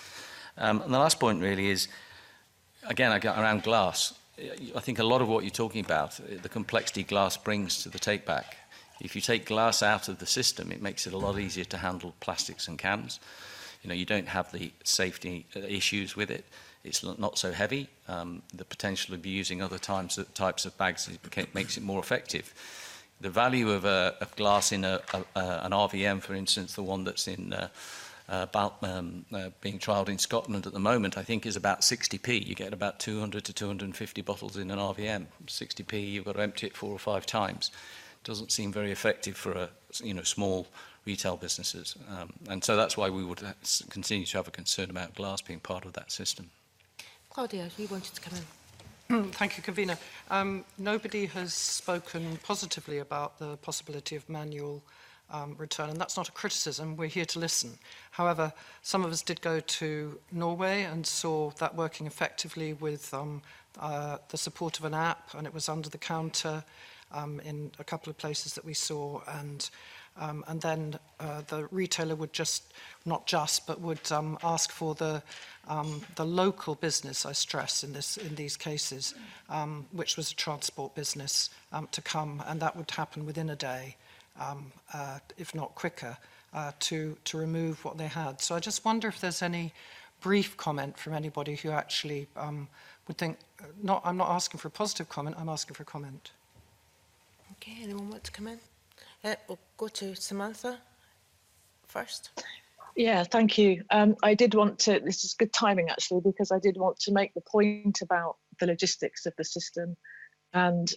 And the last point really is, again, around glass. I think a lot of what you're talking about, the complexity glass brings to the take back. If you take glass out of the system, it makes it a lot easier to handle plastics and cans. You know, you don't have the safety issues with it. It's not so heavy. The potential of using other types of bags makes it more effective. The value of glass in an RVM, for instance, the one that's in being trialled in Scotland at the moment, I think is about 60p. You get about 200 to 250 bottles in an RVM. 60p, you've got to empty it 4 or 5 times. Doesn't seem very effective for small retail businesses. And so that's why we would continue to have a concern about glass being part of that system. Claudia, you wanted to come in. Thank you, Convener. Nobody has spoken positively about the possibility of manual return, and that's not a criticism. We're here to listen. However, some of us did go to Norway and saw that working effectively with the support of an app, and it was under the counter in a couple of places that we saw, and then the retailer would would ask for the local business, I stress in these cases, which was a transport business, to come, and that would happen within a day, if not quicker, to remove what they had. So I just wonder if there's any brief comment from anybody who actually would think, I'm not asking for a positive comment, I'm asking for a comment. Okay, anyone want to come in? We'll go to Samantha first. Yeah, thank you. I did want to, this is good timing actually, because I did want to make the point about the logistics of the system. And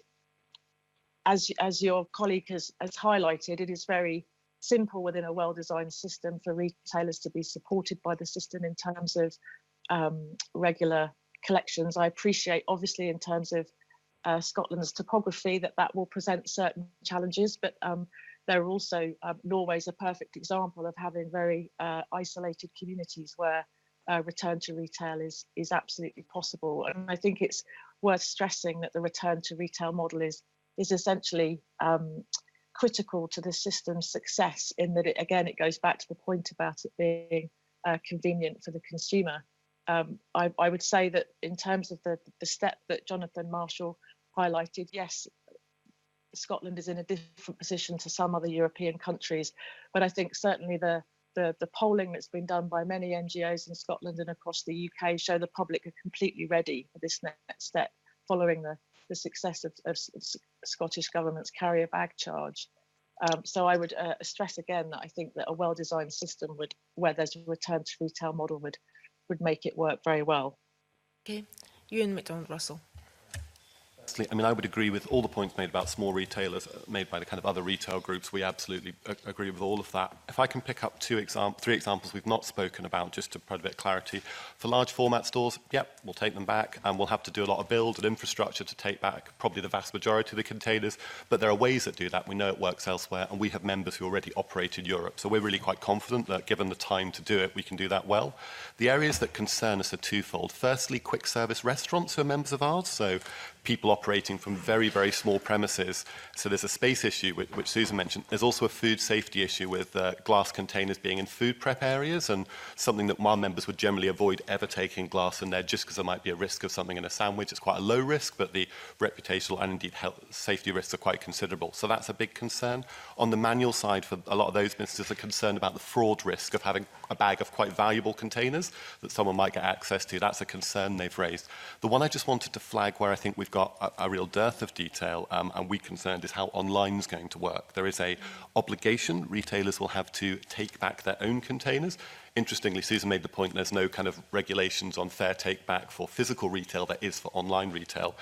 as your colleague has highlighted, it is very simple within a well-designed system for retailers to be supported by the system in terms of regular collections. I appreciate, obviously, in terms of Scotland's topography, that will present certain challenges, but there are also, Norway's a perfect example of having very isolated communities where return to retail is absolutely possible. And I think it's worth stressing that the return to retail model is essentially critical to the system's success, in that it goes back to the point about it being convenient for the consumer. I would say that in terms of the step that Jonathan Marshall highlighted, yes, Scotland is in a different position to some other European countries, but I think certainly the polling that's been done by many NGOs in Scotland and across the UK show the public are completely ready for this next step, following the success of Scottish Government's carrier bag charge. So I would stress again that I think that a well-designed system where there's a return to retail model would make it work very well. Okay, Ewan McDonald-Russell. I mean, I would agree with all the points made about small retailers, made by the kind of other retail groups. We absolutely agree with all of that. If I can pick up three examples we've not spoken about, just to provide a bit of clarity. For large format stores, yep, we'll take them back, and we'll have to do a lot of build and infrastructure to take back probably the vast majority of the containers. But there are ways that do that. We know it works elsewhere, and we have members who already operate in Europe. So we're really quite confident that given the time to do it, we can do that well. The areas that concern us are twofold. Firstly, quick service restaurants who are members of ours. So people operating from very, very small premises. So there's a space issue, which Susan mentioned. There's also a food safety issue with glass containers being in food prep areas, and something that our members would generally avoid ever taking glass in there, just because there might be a risk of something in a sandwich. It's quite a low risk, but the reputational and indeed health safety risks are quite considerable. So that's a big concern. On the manual side, for a lot of those businesses are concerned about the fraud risk of having a bag of quite valuable containers that someone might get access to. That's a concern they've raised. The one I just wanted to flag where I think we've got a real dearth of detail and we're concerned is how online is going to work. There is a obligation. Retailers will have to take back their own containers. Interestingly, Susan made the point there's no kind of regulations on fair take back for physical retail, there is for online retail.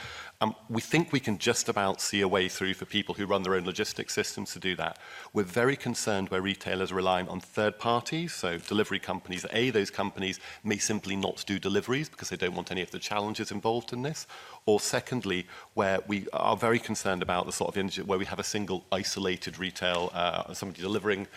We think we can just about see a way through for people who run their own logistics systems to do that. We're very concerned where retailers are relying on third parties, so delivery companies. Those companies may simply not do deliveries because they don't want any of the challenges involved in this. Or secondly, where we are very concerned about the sort of where we have a single isolated retail, somebody delivering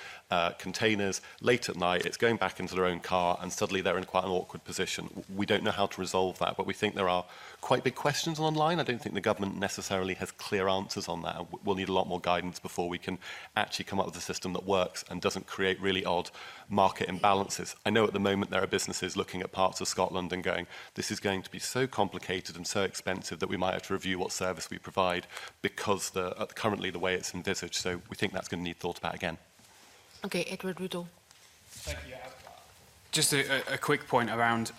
containers late at night, it's going back into their own car, and suddenly they're in quite an awkward position. We don't know how to resolve that, but we think there are quite big questions online. I don't think the government necessarily has clear answers on that. We'll need a lot more guidance before we can actually come up with a system that works and doesn't create really odd market imbalances. I know at the moment there are businesses looking at parts of Scotland and going, this is going to be so complicated and so expensive that we might have to review what service we provide because currently the way it's envisaged. So we think that's going to need thought about again. Okay, Edward Riddle. Thank you. Just a quick point around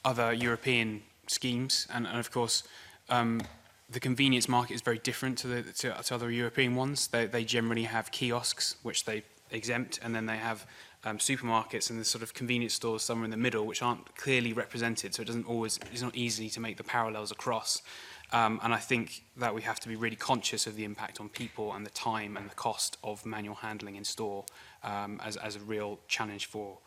other European schemes, and of course, the convenience market is very different to other European ones. They generally have kiosks, which they exempt, and then they have supermarkets and the sort of convenience stores somewhere in the middle, which aren't clearly represented. So it's not easy to make the parallels across. And I think that we have to be really conscious of the impact on people and the time and the cost of manual handling in store as a real challenge for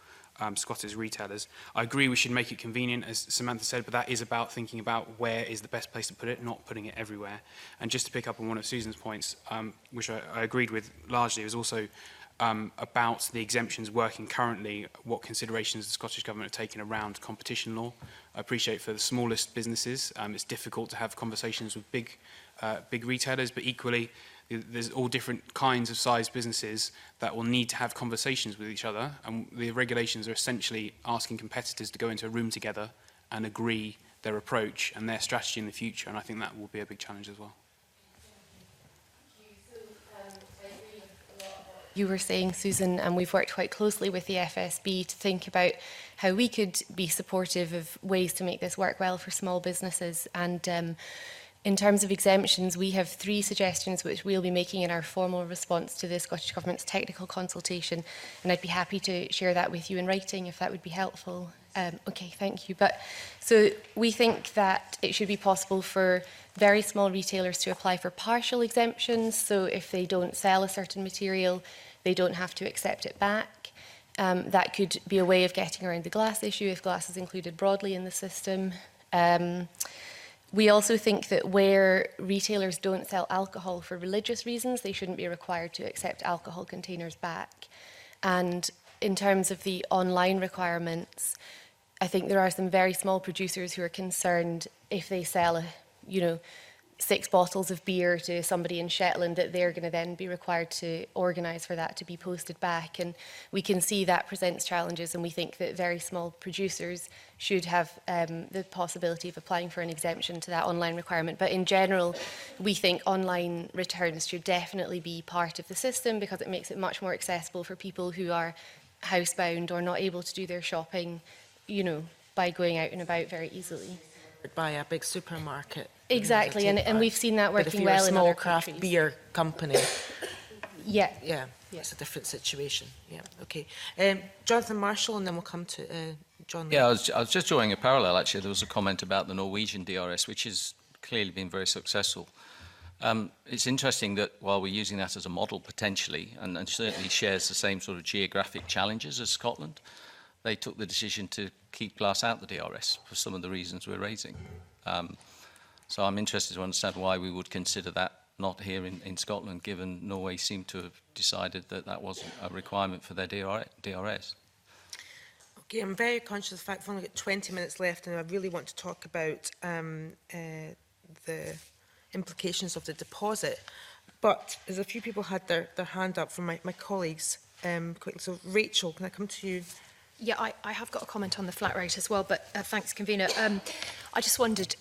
Scottish retailers. I agree we should make it convenient, as Samantha said, but that is about thinking about where is the best place to put it, not putting it everywhere. And just to pick up on one of Susan's points, which I agreed with largely, it was also about the exemptions working currently, what considerations the Scottish Government have taken around competition law. I appreciate for the smallest businesses, it's difficult to have conversations with big retailers, but equally, there's all different kinds of size businesses that will need to have conversations with each other, and the regulations are essentially asking competitors to go into a room together and agree their approach and their strategy in the future, and I think that will be a big challenge as well. You were saying, Susan, and we've worked quite closely with the FSB to think about how we could be supportive of ways to make this work well for small businesses. And in terms of exemptions, we have 3 suggestions which we'll be making in our formal response to the Scottish Government's technical consultation. And I'd be happy to share that with you in writing if that would be helpful. Okay, thank you. But so we think that it should be possible for very small retailers to apply for partial exemptions. So if they don't sell a certain material, they don't have to accept it back. That could be a way of getting around the glass issue if glass is included broadly in the system. We also think that where retailers don't sell alcohol for religious reasons, they shouldn't be required to accept alcohol containers back. And in terms of the online requirements, I think there are some very small producers who are concerned if they sell, 6 bottles of beer to somebody in Shetland, that they're going to then be required to organise for that to be posted back. And we can see that presents challenges, and we think that very small producers should have the possibility of applying for an exemption to that online requirement. But in general, we think online returns should definitely be part of the system because it makes it much more accessible for people who are housebound or not able to do their shopping, by going out and about very easily. By a big supermarket. Exactly, and we've seen that working well in other countries. But if you're a small craft beer company, yeah, it's a different situation. Yeah, okay. Jonathan Marshall, and then we'll come to John. Yeah, I was just drawing a parallel. Actually, there was a comment about the Norwegian DRS, which has clearly been very successful. It's interesting that while we're using that as a model potentially, and certainly shares the same sort of geographic challenges as Scotland, they took the decision to keep glass out the DRS for some of the reasons we're raising. So I'm interested to understand why we would consider that not here in Scotland, given Norway seemed to have decided that that wasn't a requirement for their DRS. Okay, I'm very conscious of the fact we've only got 20 minutes left, and I really want to talk about the implications of the deposit. But there's a few people had their hand up from my colleagues quickly. So Rachel, can I come to you? Yeah, I have got a comment on the flat rate as well, but thanks, Convener. I just wondered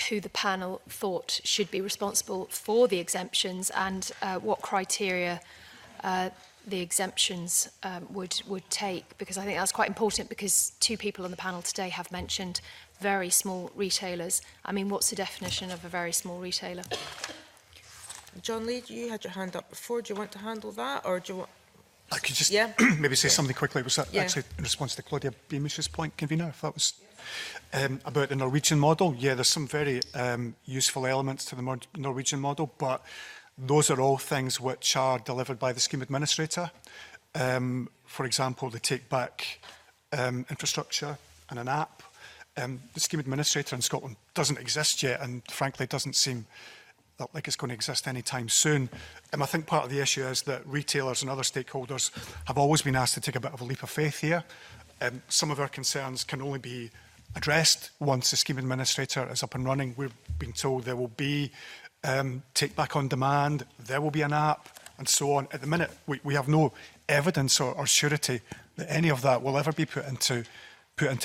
who the panel thought should be responsible for the exemptions and what criteria the exemptions would take, because I think that's quite important, because 2 people on the panel today have mentioned very small retailers. I mean, what's the definition of a very small retailer? John Lee, you had your hand up before. Do you want to handle that, or do you want... I could just Yeah. maybe say something quickly. It was Yeah. actually in response to Claudia Beamish's point, convener, if that was about the Norwegian model. Yeah, there's some very useful elements to the Norwegian model, but those are all things which are delivered by the scheme administrator. For example, the take-back infrastructure and an app. The scheme administrator in Scotland doesn't exist yet, and frankly doesn't seem like it's going to exist anytime soon. I think part of the issue is that retailers and other stakeholders have always been asked to take a bit of a leap of faith here. Some of our concerns can only be addressed once the scheme administrator is up and running. We're being told there will be take back on demand, there will be an app, and so on. At the minute, we have no evidence or surety that any of that will ever be put into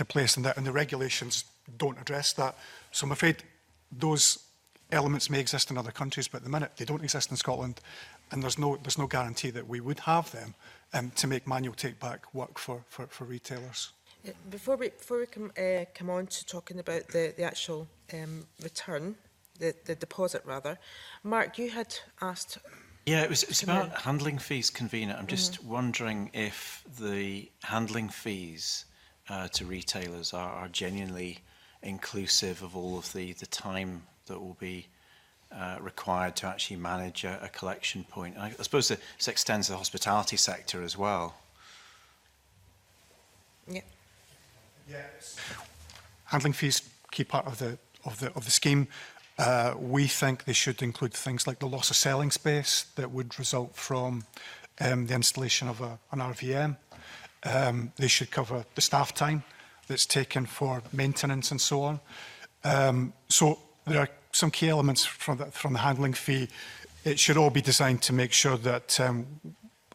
place, and the regulations don't address that. So I'm afraid those elements may exist in other countries, but at the minute they don't exist in Scotland, and there's no guarantee that we would have them to make manual take-back work for retailers. Before we come on to talking about the actual return, the deposit rather, Mark, you had asked. Yeah, it was about handling fees, convener. I'm just wondering if the handling fees to retailers are genuinely inclusive of all of the time that will be required to actually manage a collection point. I suppose this extends to the hospitality sector as well. Yeah. Yes. Handling fees, key part of the scheme. We think they should include things like the loss of selling space that would result from the installation of an RVM. They should cover the staff time that's taken for maintenance and so on. So there are some key elements from the handling fee. It should all be designed to make sure that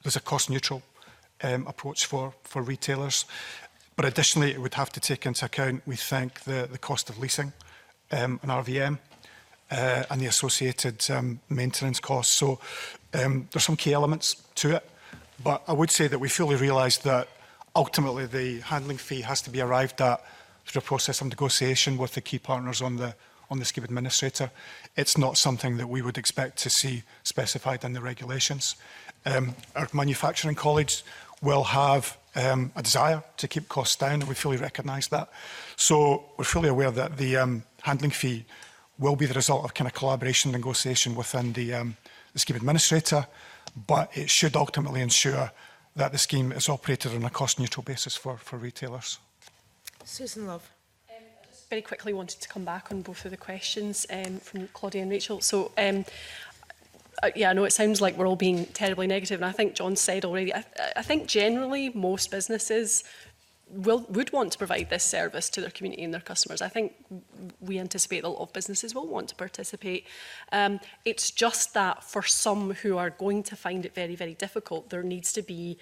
there's a cost-neutral approach for retailers. But additionally, it would have to take into account, we think, the cost of leasing an RVM and the associated maintenance costs. So there's some key elements to it. But I would say that we fully realise that ultimately the handling fee has to be arrived at through a process of negotiation with the key partners on the scheme administrator. It's not something that we would expect to see specified in the regulations. Our manufacturing college will have a desire to keep costs down, and we fully recognise that. So we're fully aware that the handling fee will be the result of kind of collaboration and negotiation within the scheme administrator, but it should ultimately ensure that the scheme is operated on a cost-neutral basis for retailers. Susan Love. Very quickly wanted to come back on both of the questions from Claudia and Rachel. So, yeah, I know it sounds like we're all being terribly negative, and I think John said already, I think generally most businesses would want to provide this service to their community and their customers. I think we anticipate that a lot of businesses will want to participate. It's just that for some who are going to find it very, very difficult, there needs to be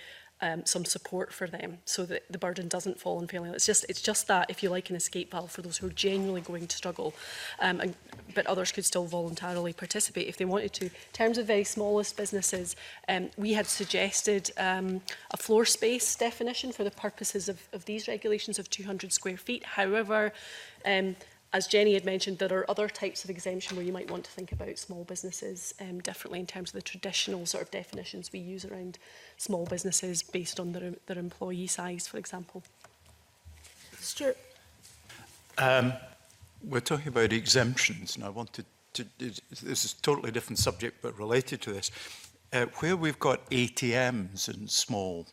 some support for them so that the burden doesn't fall on family. It's just that, if you like, an escape valve for those who are genuinely going to struggle, but others could still voluntarily participate if they wanted to. In terms of very smallest businesses, we had suggested a floor space definition for the purposes of these regulations of 200 square feet. However, as Jenny had mentioned, there are other types of exemption where you might want to think about small businesses differently in terms of the traditional sort of definitions we use around small businesses based on their employee size, for example. Stuart. We're talking about exemptions, and I wanted to, this is a totally different subject, but related to this. Where we've got ATMs in small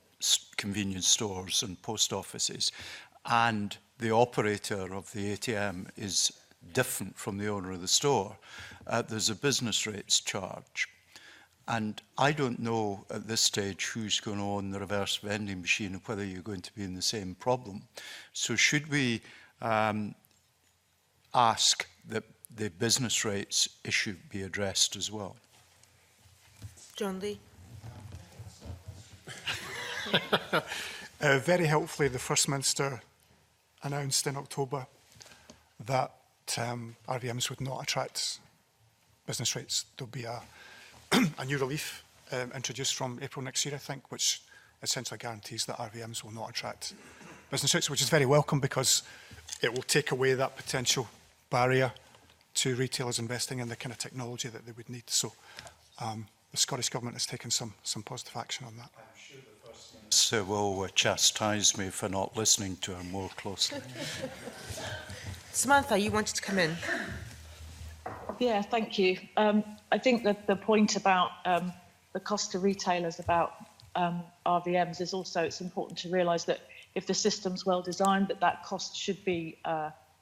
convenience stores and post offices, and the operator of the ATM is different from the owner of the store, there's a business rates charge. And I don't know at this stage who's going to own the reverse vending machine and whether you're going to be in the same problem. So should we ask that the business rates issue be addressed as well? John Lee. Very helpfully, the First Minister announced in October that RVMs would not attract business rates. There'll be a new relief introduced from April next year, I think, which essentially guarantees that RVMs will not attract business rates, which is very welcome because it will take away that potential barrier to retailers investing in the kind of technology that they would need. So the Scottish Government has taken some positive action on that. I'm sure the Melissa will chastise me for not listening to her more closely. Samantha, you wanted to come in. Yeah, thank you. I think that the point about the cost to retailers about RVMs is also, it's important to realise that if the system's well designed, that cost should be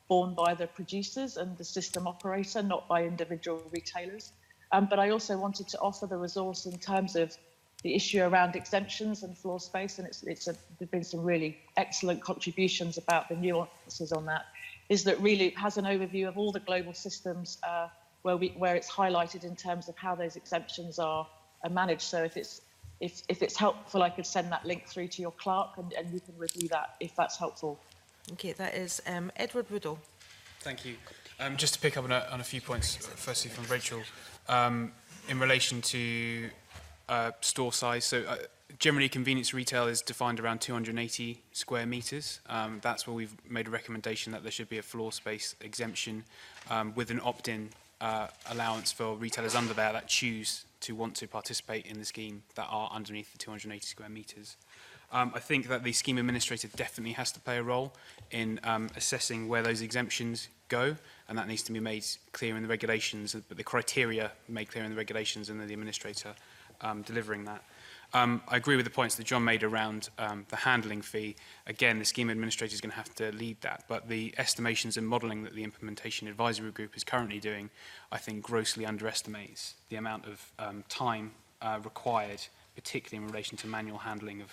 borne by the producers and the system operator, not by individual retailers. But I also wanted to offer the resource in terms of the issue around exemptions and floor space, and there've been some really excellent contributions about the nuances on that, is that really it has an overview of all the global systems where it's highlighted in terms of how those exemptions are managed. So if it's helpful, I could send that link through to your clerk and you can review that if that's helpful. Okay, that is Edward Woodall. Thank you. Just to pick up on a few points, firstly from Rachel, in relation to store size. So generally convenience retail is defined around 280 square metres. That's where we've made a recommendation that there should be a floor space exemption with an opt-in allowance for retailers under there that choose to want to participate in the scheme that are underneath the 280 square metres. I think that the scheme administrator definitely has to play a role in assessing where those exemptions go, and that needs to be made clear in the regulations, but the criteria made clear in the regulations, and then the administrator delivering that. I agree with the points that John made around the handling fee. Again, the scheme administrator is going to have to lead that, but the estimations and modelling that the implementation advisory group is currently doing, I think, grossly underestimates the amount of time required, particularly in relation to manual handling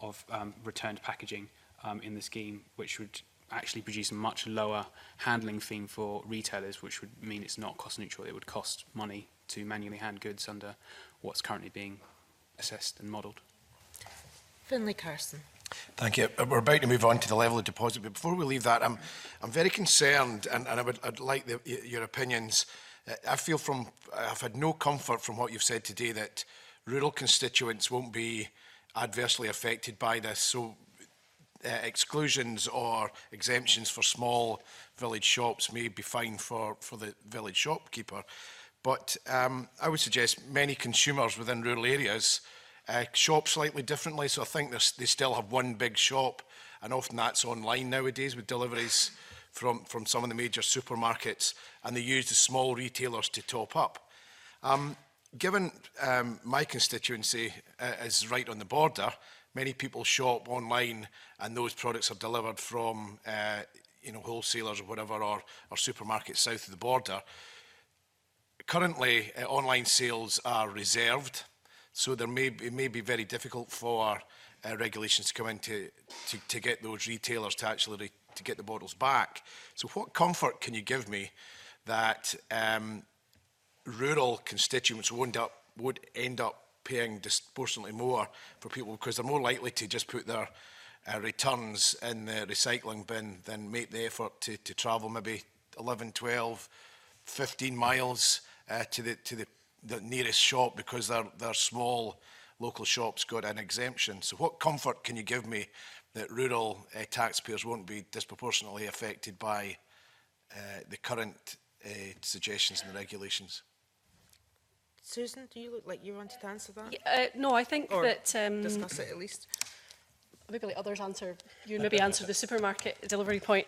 of returned packaging in the scheme, which would actually produce a much lower handling fee for retailers, which would mean it's not cost neutral. It would cost money to manually hand goods under what's currently being assessed and modelled. Finlay Carson. Thank you. We're about to move on to the level of deposit, but before we leave that, I'm very concerned, and I'd like your opinions. I've had no comfort from what you've said today that rural constituents won't be adversely affected by this. So exclusions or exemptions for small village shops may be fine for the village shopkeeper. But I would suggest many consumers within rural areas shop slightly differently. So I think they still have one big shop, and often that's online nowadays with deliveries from some of the major supermarkets, and they use the small retailers to top up. Given my constituency is right on the border, many people shop online and those products are delivered from wholesalers or whatever, or supermarkets south of the border. Currently, online sales are reserved, so it may be very difficult for regulations to come in to get those retailers to actually to get the bottles back. So what comfort can you give me that rural constituents would end up paying disproportionately more for people, because they're more likely to just put their returns in the recycling bin than make the effort to travel maybe 11, 12, 15 miles to the nearest shop because their small local shops got an exemption. So what comfort can you give me that rural taxpayers won't be disproportionately affected by the current suggestions and the regulations? Susan, do you look like you wanted to answer that? No, I think or that... discuss it at least. Maybe let others answer. You maybe answer the supermarket delivery point.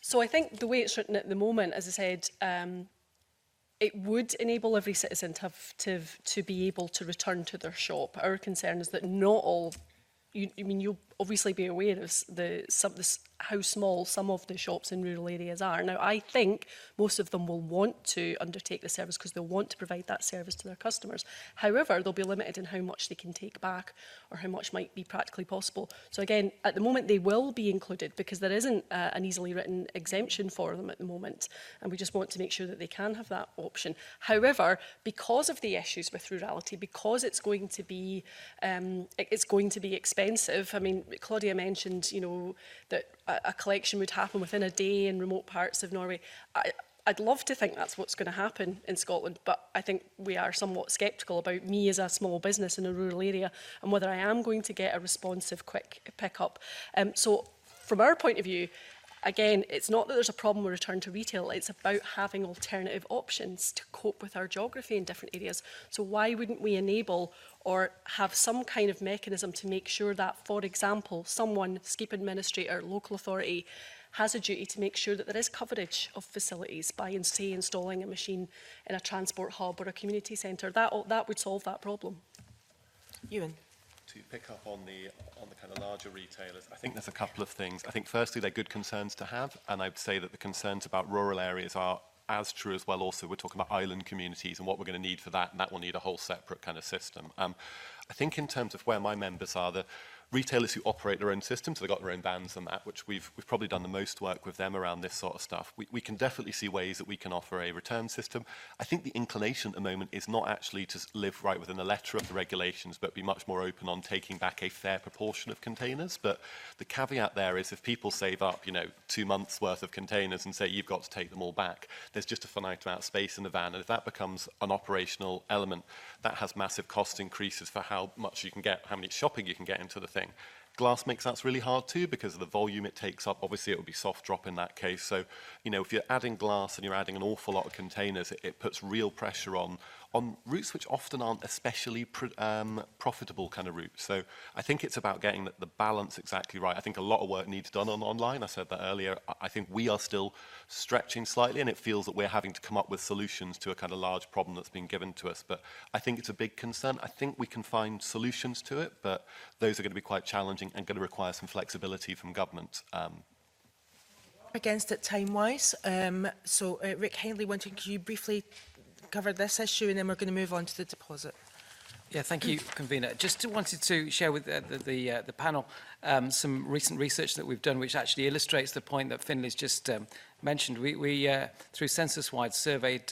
So I think the way it's written at the moment, as I said, it would enable every citizen to be able to return to their shop. Our concern is that not all... you'll obviously be aware of how small some of the shops in rural areas are. Now, I think most of them will want to undertake the service because they'll want to provide that service to their customers. However, they'll be limited in how much they can take back or how much might be practically possible. So again, at the moment, they will be included because there isn't an easily written exemption for them at the moment. And we just want to make sure that they can have that option. However, because of the issues with rurality, because it's going to be expensive. I mean, Claudia mentioned, that a collection would happen within a day in remote parts of Norway. I'd love to think that's what's going to happen in Scotland, but I think we are somewhat sceptical about me as a small business in a rural area and whether I am going to get a responsive, quick pickup. So from our point of view, again, it's not that there's a problem with return to retail, it's about having alternative options to cope with our geography in different areas. So why wouldn't we enable or have some kind of mechanism to make sure that, for example, someone, scheme administrator, local authority, has a duty to make sure that there is coverage of facilities by, say, installing a machine in a transport hub or a community centre. That would solve that problem. Ewan. To pick up on the kind of larger retailers, I think there's a couple of things. I think firstly, they're good concerns to have, and I'd say that the concerns about rural areas are as true as well. Also, we're talking about island communities and what we're going to need for that, and that will need a whole separate kind of system. I think in terms of where my members are, the retailers who operate their own systems, they've got their own bans and that, which we've probably done the most work with them around this sort of stuff. We can definitely see ways that we can offer a return system. I think the inclination at the moment is not actually to live right within the letter of the regulations, but be much more open on taking back a fair proportion of containers. But the caveat there is if people save up, 2 months worth of containers and say you've got to take them all back, there's just a finite amount of space in the van. And if that becomes an operational element, that has massive cost increases for how much you can get, how many shopping you can get into the thing. Glass makes that really hard too because of the volume it takes up. Obviously, it would be soft drop in that case. So, if you're adding glass and you're adding an awful lot of containers, it puts real pressure on routes which often aren't especially profitable kind of routes. So I think it's about getting the balance exactly right. I think a lot of work needs done on online. I said that earlier. I think we are still stretching slightly, and it feels that we're having to come up with solutions to a kind of large problem that's been given to us. But I think it's a big concern. I think we can find solutions to it, but those are going to be quite challenging and going to require some flexibility from government. Against it time-wise. So Rick Hindley, could you briefly cover this issue, and then we're going to move on to the deposit. Yeah, thank you, Convener. Just wanted to share with the panel some recent research that we've done, which actually illustrates the point that Finley's just mentioned. We through Census-wide, surveyed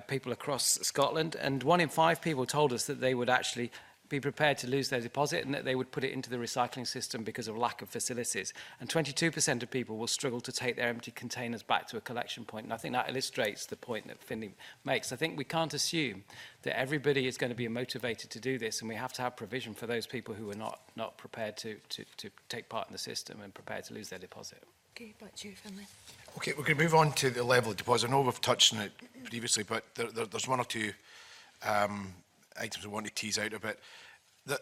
people across Scotland, and 1 in 5 people told us that they would actually be prepared to lose their deposit and that they would put it into the recycling system because of lack of facilities. And 22% of people will struggle to take their empty containers back to a collection point. And I think that illustrates the point that Finley makes. I think we can't assume that everybody is going to be motivated to do this, and we have to have provision for those people who are not prepared to take part in the system and prepared to lose their deposit. Okay, back to you, Finley. Okay, we're going to move on to the level of deposit. I know we've touched on it previously, but there's 1 or 2 items we want to tease out a bit.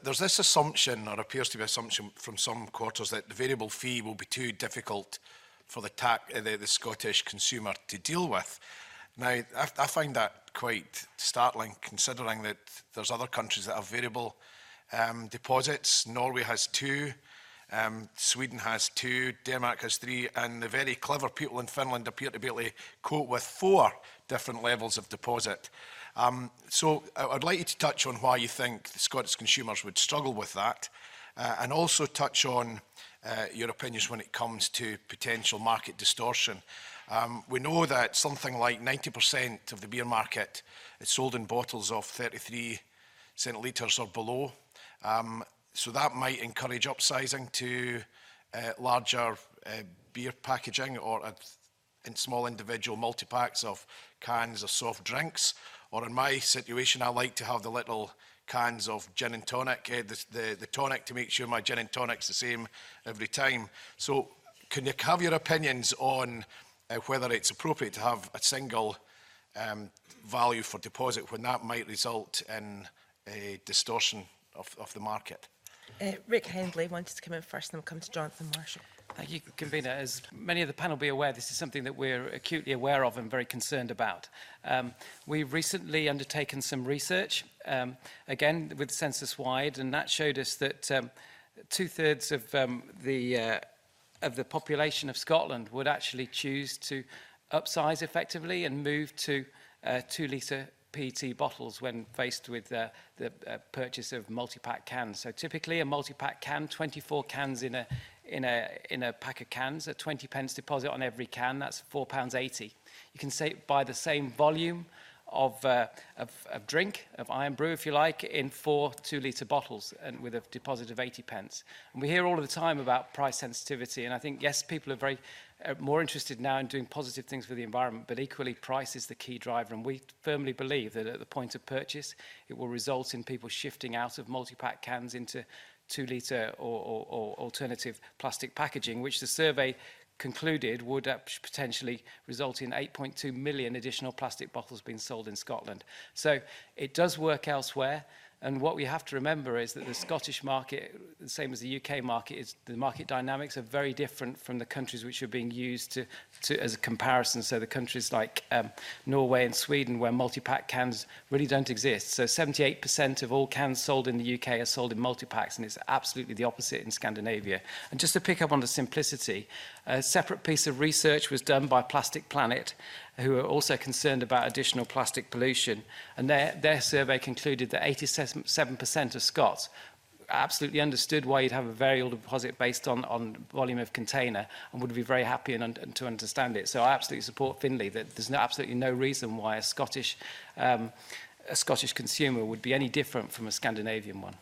There's this assumption, or appears to be an assumption from some quarters, that the variable fee will be too difficult for the Scottish consumer to deal with. Now, I find that quite startling, considering that there's other countries that have variable deposits. Norway has 2, Sweden has 2, Denmark has 3, and the very clever people in Finland appear to be able to cope with 4 different levels of deposit. So I'd like you to touch on why you think the Scottish consumers would struggle with that, and also touch on your opinions when it comes to potential market distortion. We know that something like 90% of the beer market is sold in bottles of 33 centilitres or below. So that might encourage upsizing to larger beer packaging or in small individual multi-packs of cans of soft drinks. Or in my situation, I like to have the little cans of gin and tonic, the tonic to make sure my gin and tonic's the same every time. So can you have your opinions on whether it's appropriate to have a single value for deposit when that might result in a distortion of the market? Rick Hindley wanted to come in first, and then we'll come to Jonathan Marshall. Thank you, Convener. As many of the panel be aware, this is something that we're acutely aware of and very concerned about. We've recently undertaken some research, again with Census-wide, and that showed us that 2/3 of the population of Scotland would actually choose to upsize effectively and move to 2-litre PET bottles when faced with the purchase of multi-pack cans. So typically a multi-pack can, 24 cans in a pack of cans, a 20 pence deposit on every can, that's £4.80. You can buy the same volume of drink, of Iron Brew, if you like, in 4 2-litre bottles and with a deposit of 80 pence. And we hear all the time about price sensitivity, and I think, yes, people are very more interested now in doing positive things for the environment, but equally price is the key driver, and we firmly believe that at the point of purchase, it will result in people shifting out of multi-pack cans into 2-litre or alternative plastic packaging, which the survey concluded would potentially result in 8.2 million additional plastic bottles being sold in Scotland. So it does work elsewhere. And what we have to remember is that the Scottish market, the same as the UK market, is the market dynamics are very different from the countries which are being used as a comparison. So the countries like Norway and Sweden, where multi-pack cans really don't exist. So 78% of all cans sold in the UK are sold in multi-packs, and it's absolutely the opposite in Scandinavia. And just to pick up on the simplicity, a separate piece of research was done by Plastic Planet, who are also concerned about additional plastic pollution. And their survey concluded that 87% of Scots absolutely understood why you'd have a variable deposit based on volume of container and would be very happy and to understand it. So I absolutely support Finlay that there's absolutely no reason why a Scottish consumer would be any different from a Scandinavian one.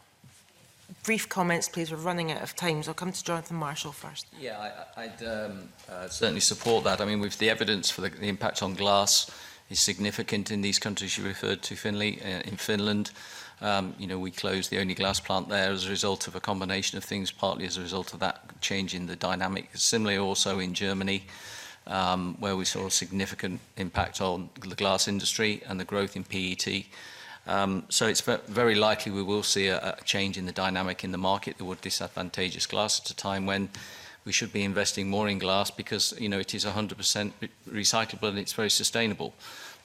Brief comments, please. We're running out of time, so I'll come to Jonathan Marshall first. Yeah, I'd certainly support that. I mean, with the evidence for the impact on glass is significant in these countries you referred to, Finlay. In Finland, you know, we closed the only glass plant there as a result of a combination of things, partly as a result of that change in the dynamic. Similarly, also in Germany, where we saw a significant impact on the glass industry and the growth in PET. So it's very likely we will see a change in the dynamic in the market that would disadvantageous glass at a time when we should be investing more in glass because, you know, it is 100% recyclable and it's very sustainable.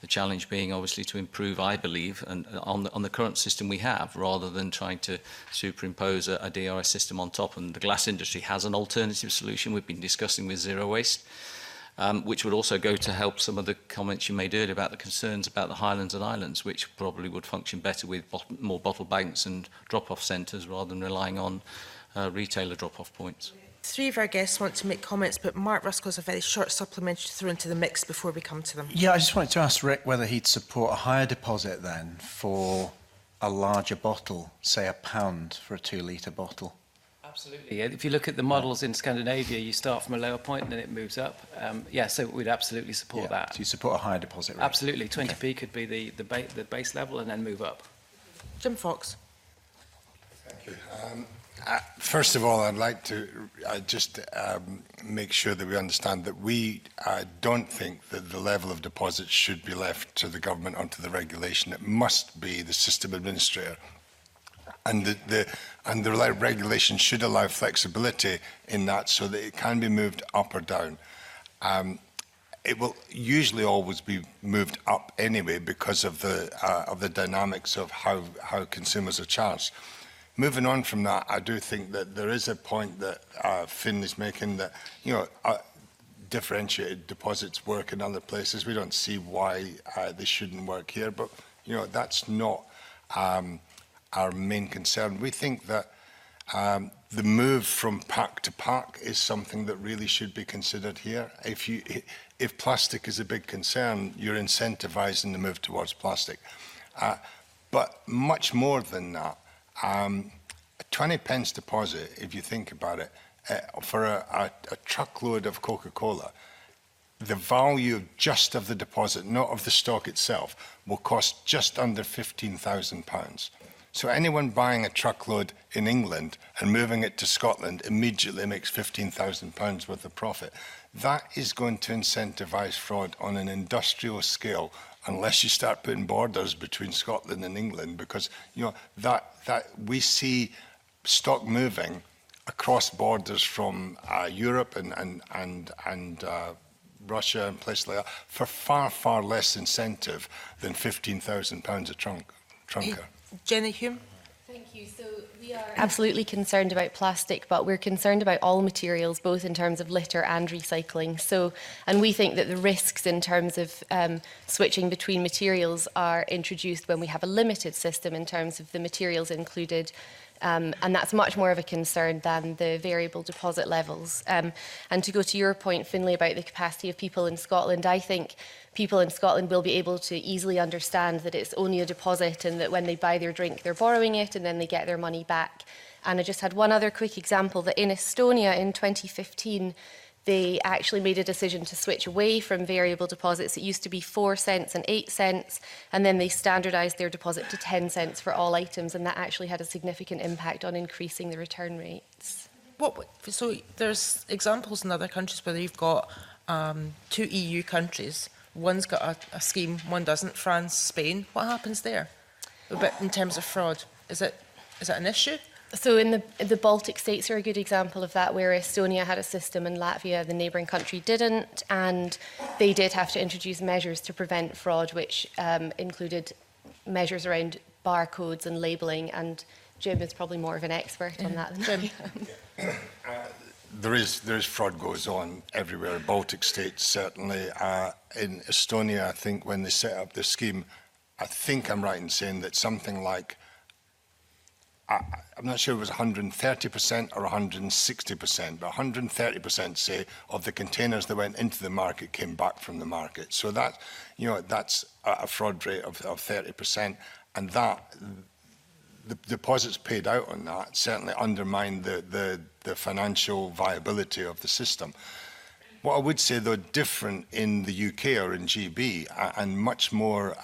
The challenge being obviously to improve, I believe, and on the current system we have, rather than trying to superimpose a DRS system on top. And the glass industry has an alternative solution we've been discussing with Zero Waste. Which would also go to help some of the comments you made earlier about the concerns about the Highlands and Islands, which probably would function better with more bottle banks and drop-off centres rather than relying on retailer drop-off points. Three of our guests want to make comments, but Mark Ruskell has a very short supplementary to throw into the mix before we come to them. Yeah, I just wanted to ask Rick whether he'd support a higher deposit then for a larger bottle, say £1 for a 2-litre bottle. Absolutely. If you look at the models in Scandinavia, you start from a lower point and then it moves up. Yeah, so we'd absolutely support that. So you support a higher deposit rate? Absolutely. 20p could be the base level and then move up. Jim Fox. Thank you. First of all, I'd like to just make sure that we understand that we don't think that the level of deposits should be left to the government or to the regulation. It must be the system administrator. And the regulation should allow flexibility in that so that it can be moved up or down. It will usually always be moved up anyway because of the dynamics of how consumers are charged. Moving on from that, I do think that there is a point that Finn is making that, you know, differentiated deposits work in other places. We don't see why they shouldn't work here, but, you know, that's not our main concern. We think that the move from pack to pack is something that really should be considered here. If plastic is a big concern, you're incentivizing the move towards plastic. But much more than that, a 20 pence deposit, if you think about it, for a truckload of Coca-Cola, the value just of the deposit, not of the stock itself, will cost just under £15,000. So anyone buying a truckload in England and moving it to Scotland immediately makes £15,000 worth of profit. That is going to incentivise fraud on an industrial scale unless you start putting borders between Scotland and England, because, you know, that we see stock moving across borders from Europe and Russia and places like that for far less incentive than £15,000 a trunker. Jenny Hume. Thank you. So we are absolutely concerned about plastic, but we're concerned about all materials, both in terms of litter and recycling. So, and we think that the risks in terms of switching between materials are introduced when we have a limited system in terms of the materials included. And that's much more of a concern than the variable deposit levels. And to go to your point, Finlay, about the capacity of people in Scotland, I think people in Scotland will be able to easily understand that it's only a deposit and that when they buy their drink, they're borrowing it and then they get their money back. And I just had one other quick example that in Estonia in 2015, they actually made a decision to switch away from variable deposits. It used to be 4 cents and 8 cents, and then they standardised their deposit to 10 cents for all items, and that actually had a significant impact on increasing the return rates. So there's examples in other countries where you've got 2 EU countries. One's got a scheme, one doesn't. France, Spain. What happens there? But in terms of fraud, is that an issue? So in the Baltic states are a good example of that, where Estonia had a system and Latvia, the neighbouring country, didn't, and they did have to introduce measures to prevent fraud, which included measures around barcodes and labelling, and Jim is probably more of an expert on that than Jim. There is fraud goes on everywhere. Baltic states certainly. In Estonia, I think when they set up the scheme, I think I'm right in saying that something like, I'm not sure it was 130% or 160%, but 130% say of the containers that went into the market came back from the market. So that, that's a fraud rate of 30%, and that the deposits paid out on that certainly undermine the financial viability of the system. What I would say, though, different in the UK or in GB, and much more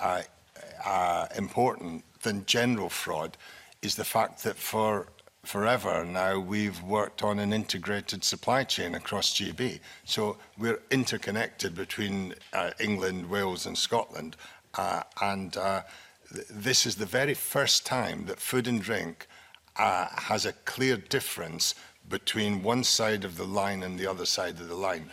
important than general fraud, is the fact that for forever now we've worked on an integrated supply chain across GB. So we're interconnected between England, Wales and Scotland, and this is the very first time that food and drink has a clear difference between one side of the line and the other side of the line.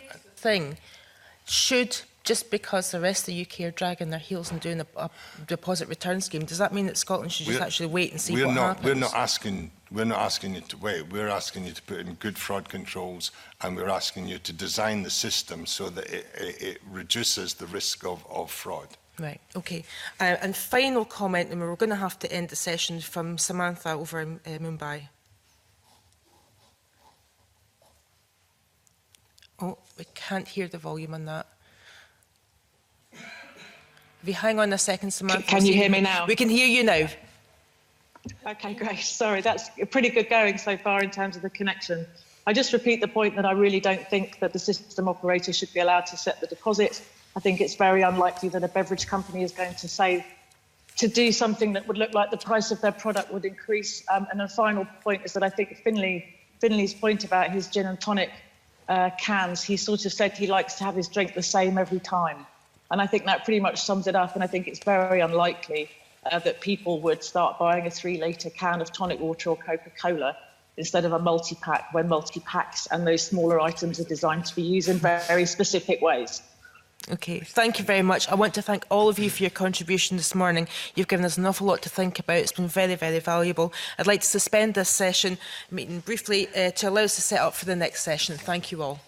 Just because the rest of the UK are dragging their heels and doing a deposit return scheme, does that mean that Scotland should just actually wait and see what happens? We're not asking you to wait. We're asking you to put in good fraud controls, and we're asking you to design the system so that it reduces the risk of fraud. Right, okay. And final comment, and we're going to have to end the session, from Samantha over in Mumbai. Oh, we can't hear the volume on that. If you hang on a second, Samantha. Can you hear me now? We can hear you now. Okay, great. Sorry, that's pretty good going so far in terms of the connection. I just repeat the point that I really don't think that the system operator should be allowed to set the deposit. I think it's very unlikely that a beverage company is going to do something that would look like the price of their product would increase. And a final point is that I think Finley's point about his gin and tonic cans, he sort of said he likes to have his drink the same every time. And I think that pretty much sums it up. And I think it's very unlikely that people would start buying a 3-litre can of tonic water or Coca-Cola instead of a multi-pack, when multi-packs and those smaller items are designed to be used in very specific ways. Okay, thank you very much. I want to thank all of you for your contribution this morning. You've given us an awful lot to think about. It's been very, very valuable. I'd like to suspend this session meeting briefly to allow us to set up for the next session. Thank you all.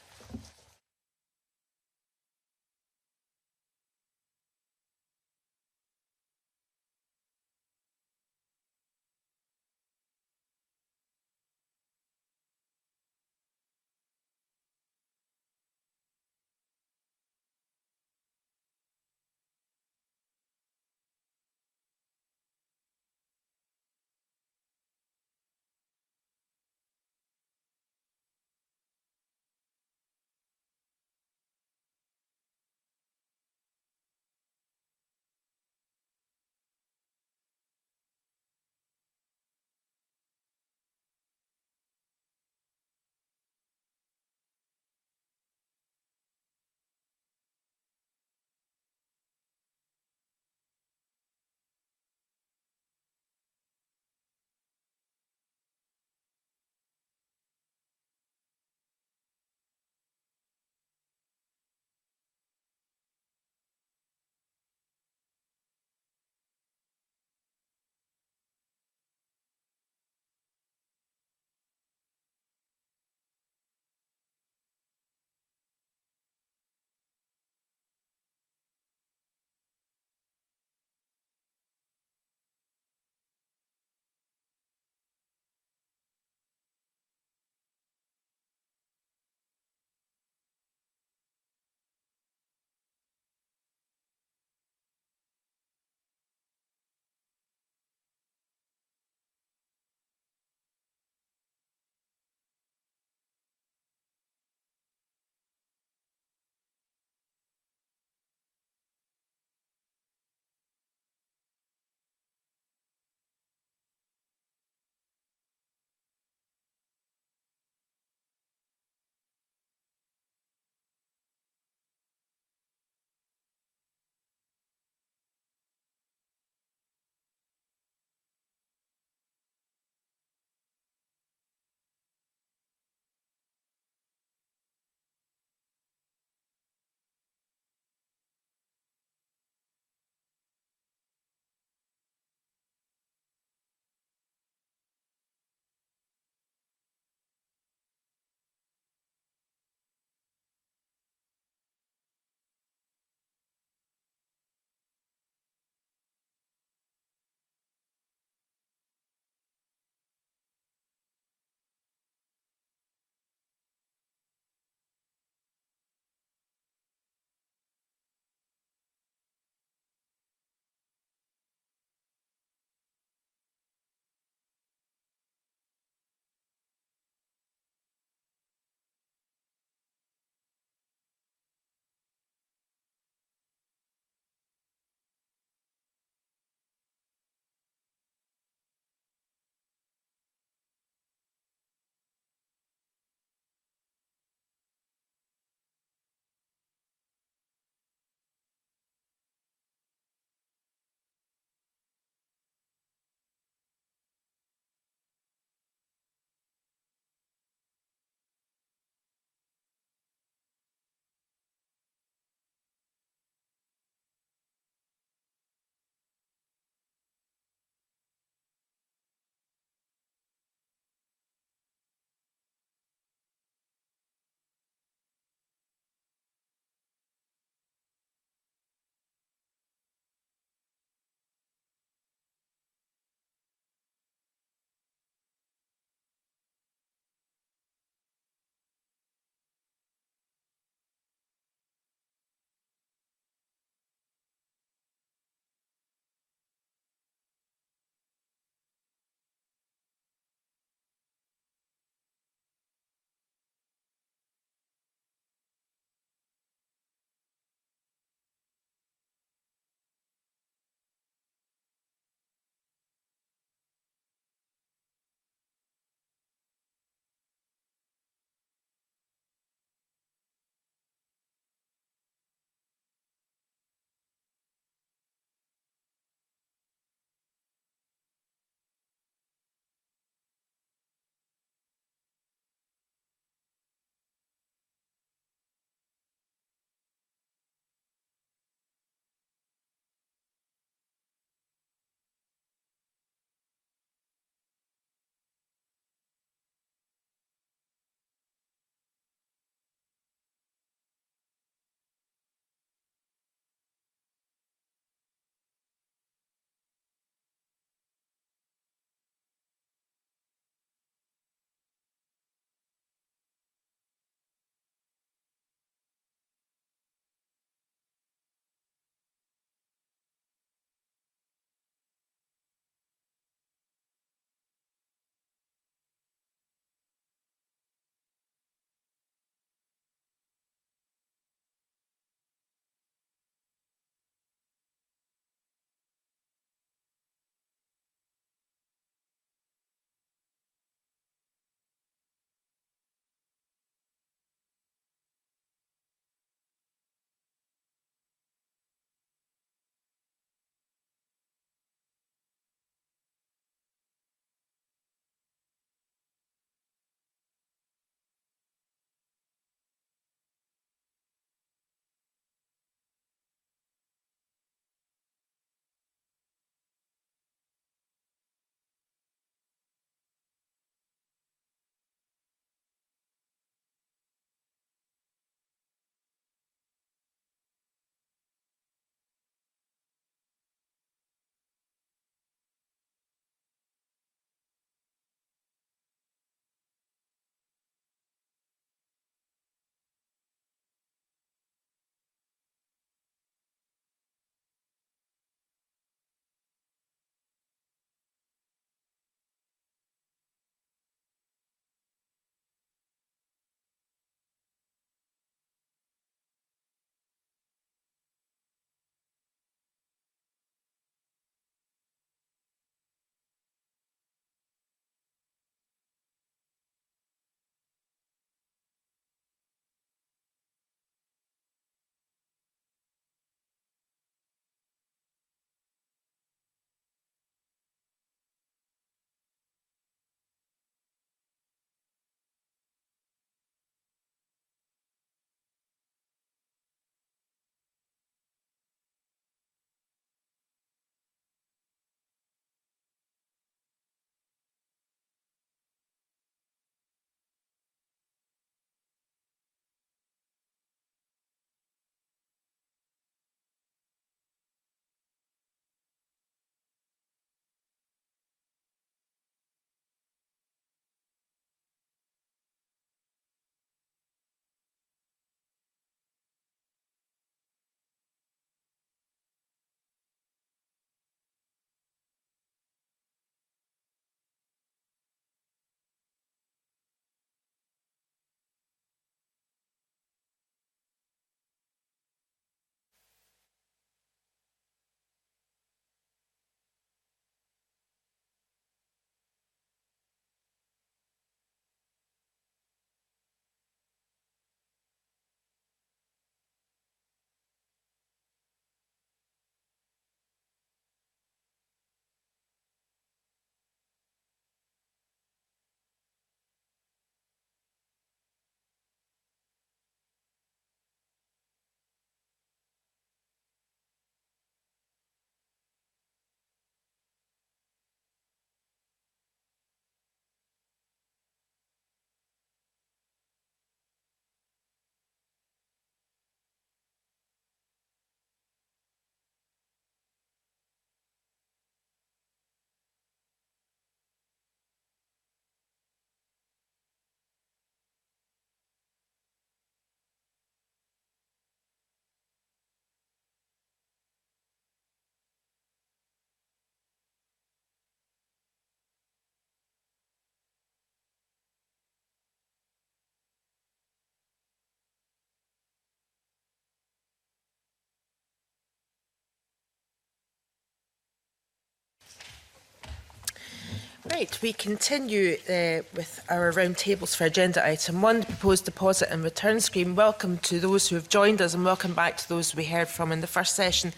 Right, we continue with our round tables for agenda item 1, proposed deposit and return scheme. Welcome to those who have joined us and welcome back to those we heard from in the first session.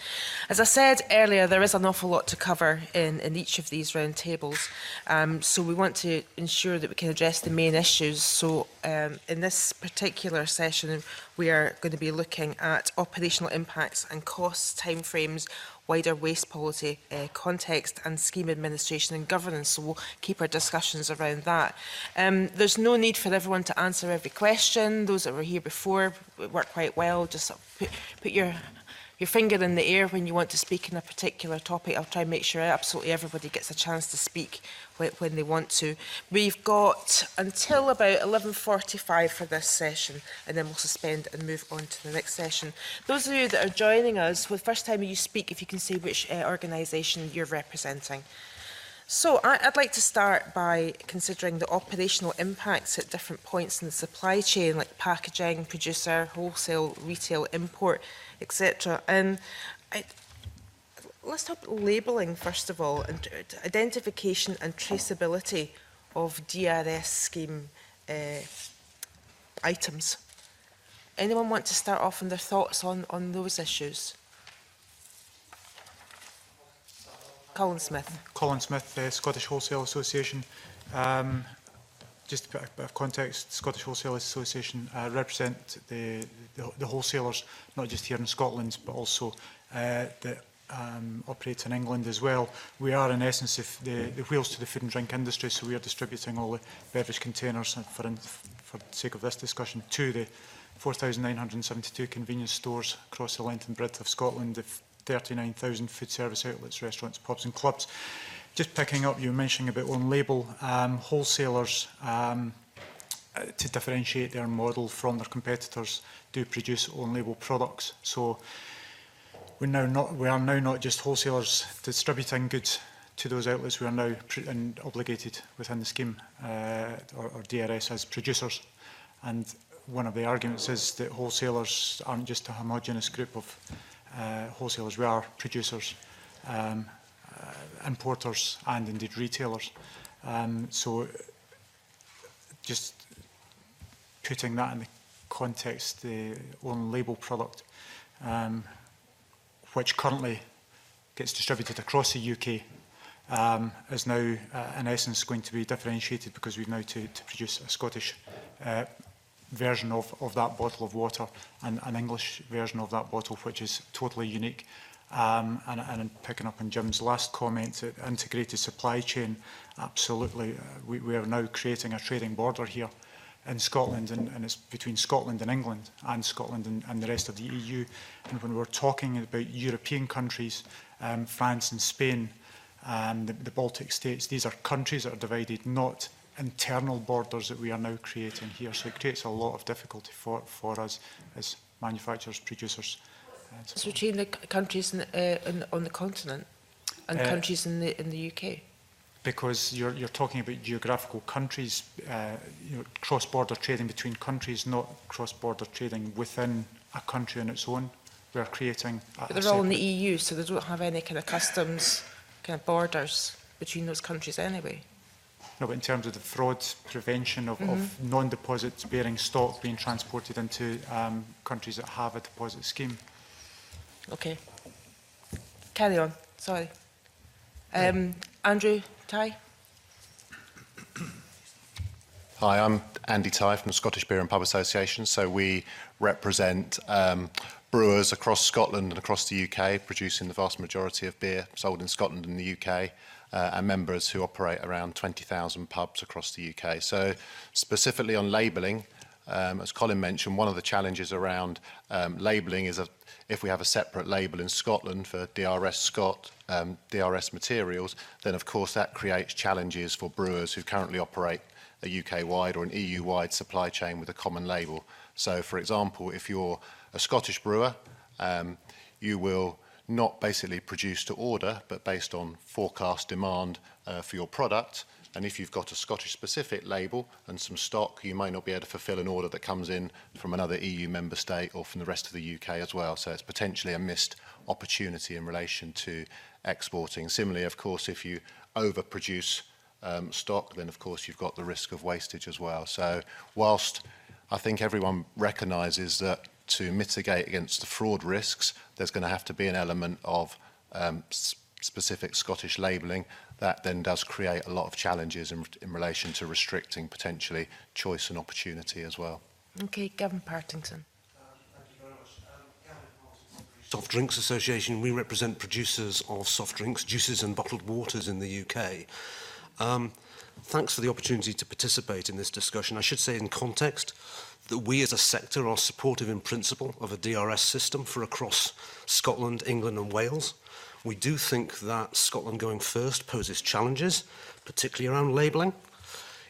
As I said earlier, there is an awful lot to cover in each of these round tables, so we want to ensure that we can address the main issues. So in this particular session, we are going to be looking at operational impacts and costs, timeframes, wider waste policy context and scheme administration and governance. So we'll keep our discussions around that. There's no need for everyone to answer every question. Those that were here before work quite well. Just put your finger in the air when you want to speak in a particular topic. I'll try and make sure absolutely everybody gets a chance to speak when they want to. We've got until about 11:45 for this session, and then we'll suspend and move on to the next session. Those of you that are joining us, for the first time you speak, if you can say which organisation you're representing. So I'd like to start by considering the operational impacts at different points in the supply chain, like packaging, producer, wholesale, retail, import, etc. And let's talk about labelling first of all, and identification and traceability of DRS scheme items. Anyone want to start off on their thoughts on those issues? Colin Smith. Colin Smith, Scottish Wholesale Association. Just to put a bit of context, Scottish Wholesale Association represent the wholesalers, not just here in Scotland, but also that operate in England as well. We are, in essence, the wheels to the food and drink industry, so we are distributing all the beverage containers, for the sake of this discussion, to the 4,972 convenience stores across the length and breadth of Scotland, the 39,000 food service outlets, restaurants, pubs and clubs. Just picking up, you were mentioning about own label, wholesalers, to differentiate their model from their competitors, do produce own label products. So we are now not just wholesalers distributing goods to those outlets, we are now obligated within the scheme, or DRS, as producers. And one of the arguments is that wholesalers aren't just a homogenous group of wholesalers. We are producers, importers and indeed retailers. So just putting that in the context, the own label product, which currently gets distributed across the UK, is now in essence going to be differentiated because we've now to produce a Scottish version of that bottle of water and an English version of that bottle, which is totally unique. And picking up on Jim's last comment, integrated supply chain, absolutely. We are now creating a trading border here in Scotland, and it's between Scotland and England and Scotland and the rest of the EU. And when we're talking about European countries, France and Spain, the Baltic states, these are countries that are divided, not internal borders that we are now creating here. So it creates a lot of difficulty for us as manufacturers, producers. So between the countries on the continent and countries in the UK? Because you're talking about geographical countries, cross-border trading between countries, not cross-border trading within a country on its own. We're creating but they're all in the EU, so they don't have any kind of customs kind of borders between those countries anyway. No, but in terms of the fraud prevention of non-deposit bearing stock being transported into countries that have a deposit scheme. Okay. Carry on. Sorry. Andrew Ty. Hi, I'm Andy Ty from the Scottish Beer and Pub Association. So we represent brewers across Scotland and across the UK, producing the vast majority of beer sold in Scotland and the UK, and members who operate around 20,000 pubs across the UK. So specifically on labelling, as Colin mentioned, one of the challenges around labelling is if we have a separate label in Scotland for DRS Scott, DRS materials, then of course that creates challenges for brewers who currently operate a UK-wide or an EU-wide supply chain with a common label. So, for example, if you're a Scottish brewer, you will not basically produce to order, but based on forecast demand for your product. And if you've got a Scottish-specific label and some stock, you may not be able to fulfil an order that comes in from another EU member state or from the rest of the UK as well. So it's potentially a missed opportunity in relation to exporting. Similarly, of course, if you overproduce stock, then of course you've got the risk of wastage as well. So whilst I think everyone recognises that to mitigate against the fraud risks, there's going to have to be an element of specific Scottish labelling. That then does create a lot of challenges in relation to restricting potentially choice and opportunity as well. Okay, Gavin Partington. Soft Drinks Association, we represent producers of soft drinks, juices and bottled waters in the UK. Thanks for the opportunity to participate in this discussion. I should say in context that we as a sector are supportive in principle of a DRS system for across Scotland, England and Wales. We do think that Scotland going first poses challenges, particularly around labelling.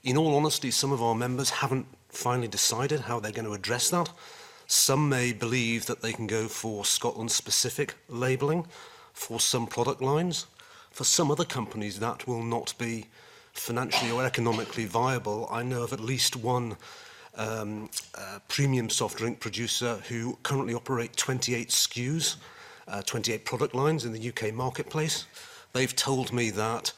In all honesty, some of our members haven't finally decided how they're going to address that. Some may believe that they can go for Scotland-specific labelling for some product lines. For some other companies, that will not be financially or economically viable. I know of at least one premium soft drink producer who currently operate 28 SKUs, 28 product lines in the UK marketplace. They've told me that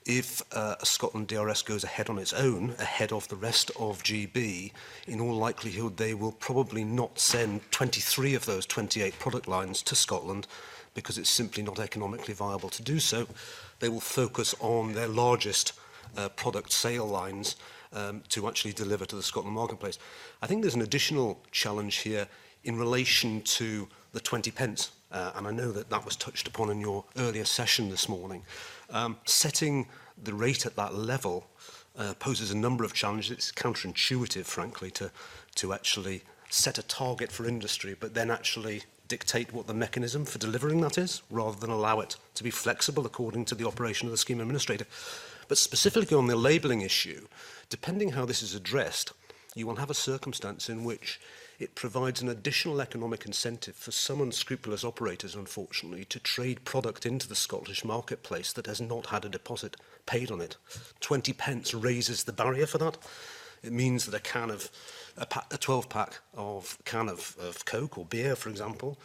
if a Scotland DRS goes ahead on its own, ahead of the rest of GB, in all likelihood they will probably not send 23 of those 28 product lines to Scotland because it's simply not economically viable to do so. They will focus on their largest product sale lines to actually deliver to the Scotland marketplace. I think there's an additional challenge here in relation to the 20 pence, and I know that that was touched upon in your earlier session this morning. Setting the rate at that level poses a number of challenges. It's counterintuitive, frankly, to actually set a target for industry, but then actually dictate what the mechanism for delivering that is, rather than allow it to be flexible according to the operation of the scheme administrator. But specifically on the labelling issue, depending how this is addressed, you will have a circumstance in which it provides an additional economic incentive for some unscrupulous operators, unfortunately, to trade product into the Scottish marketplace that has not had a deposit paid on it. 20 pence raises the barrier for that. It means that a 12-pack of can of Coke or beer, for example,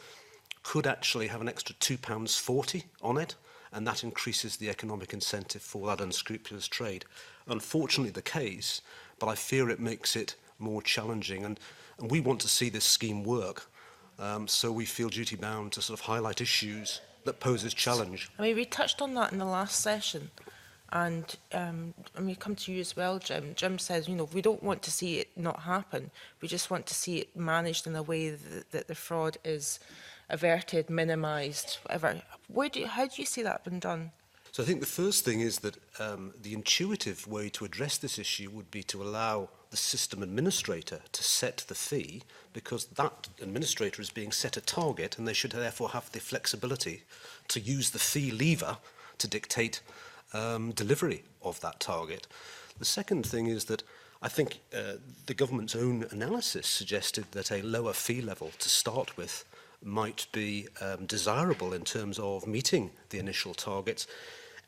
could actually have an extra £2.40 on it, and that increases the economic incentive for that unscrupulous trade. Unfortunately the case, but I fear it makes it more challenging, and we want to see this scheme work, so we feel duty-bound to sort of highlight issues that poses challenge. I mean, we touched on that in the last session, and we come to you as well, Jim. Jim says, you know, we don't want to see it not happen. We just want to see it managed in a way that the fraud is averted, minimised, whatever. How do you see that been done? So I think the first thing is that the intuitive way to address this issue would be to allow the system administrator to set the fee, because that administrator is being set a target and they should therefore have the flexibility to use the fee lever to dictate delivery of that target. The second thing is that I think the government's own analysis suggested that a lower fee level to start with might be desirable in terms of meeting the initial targets.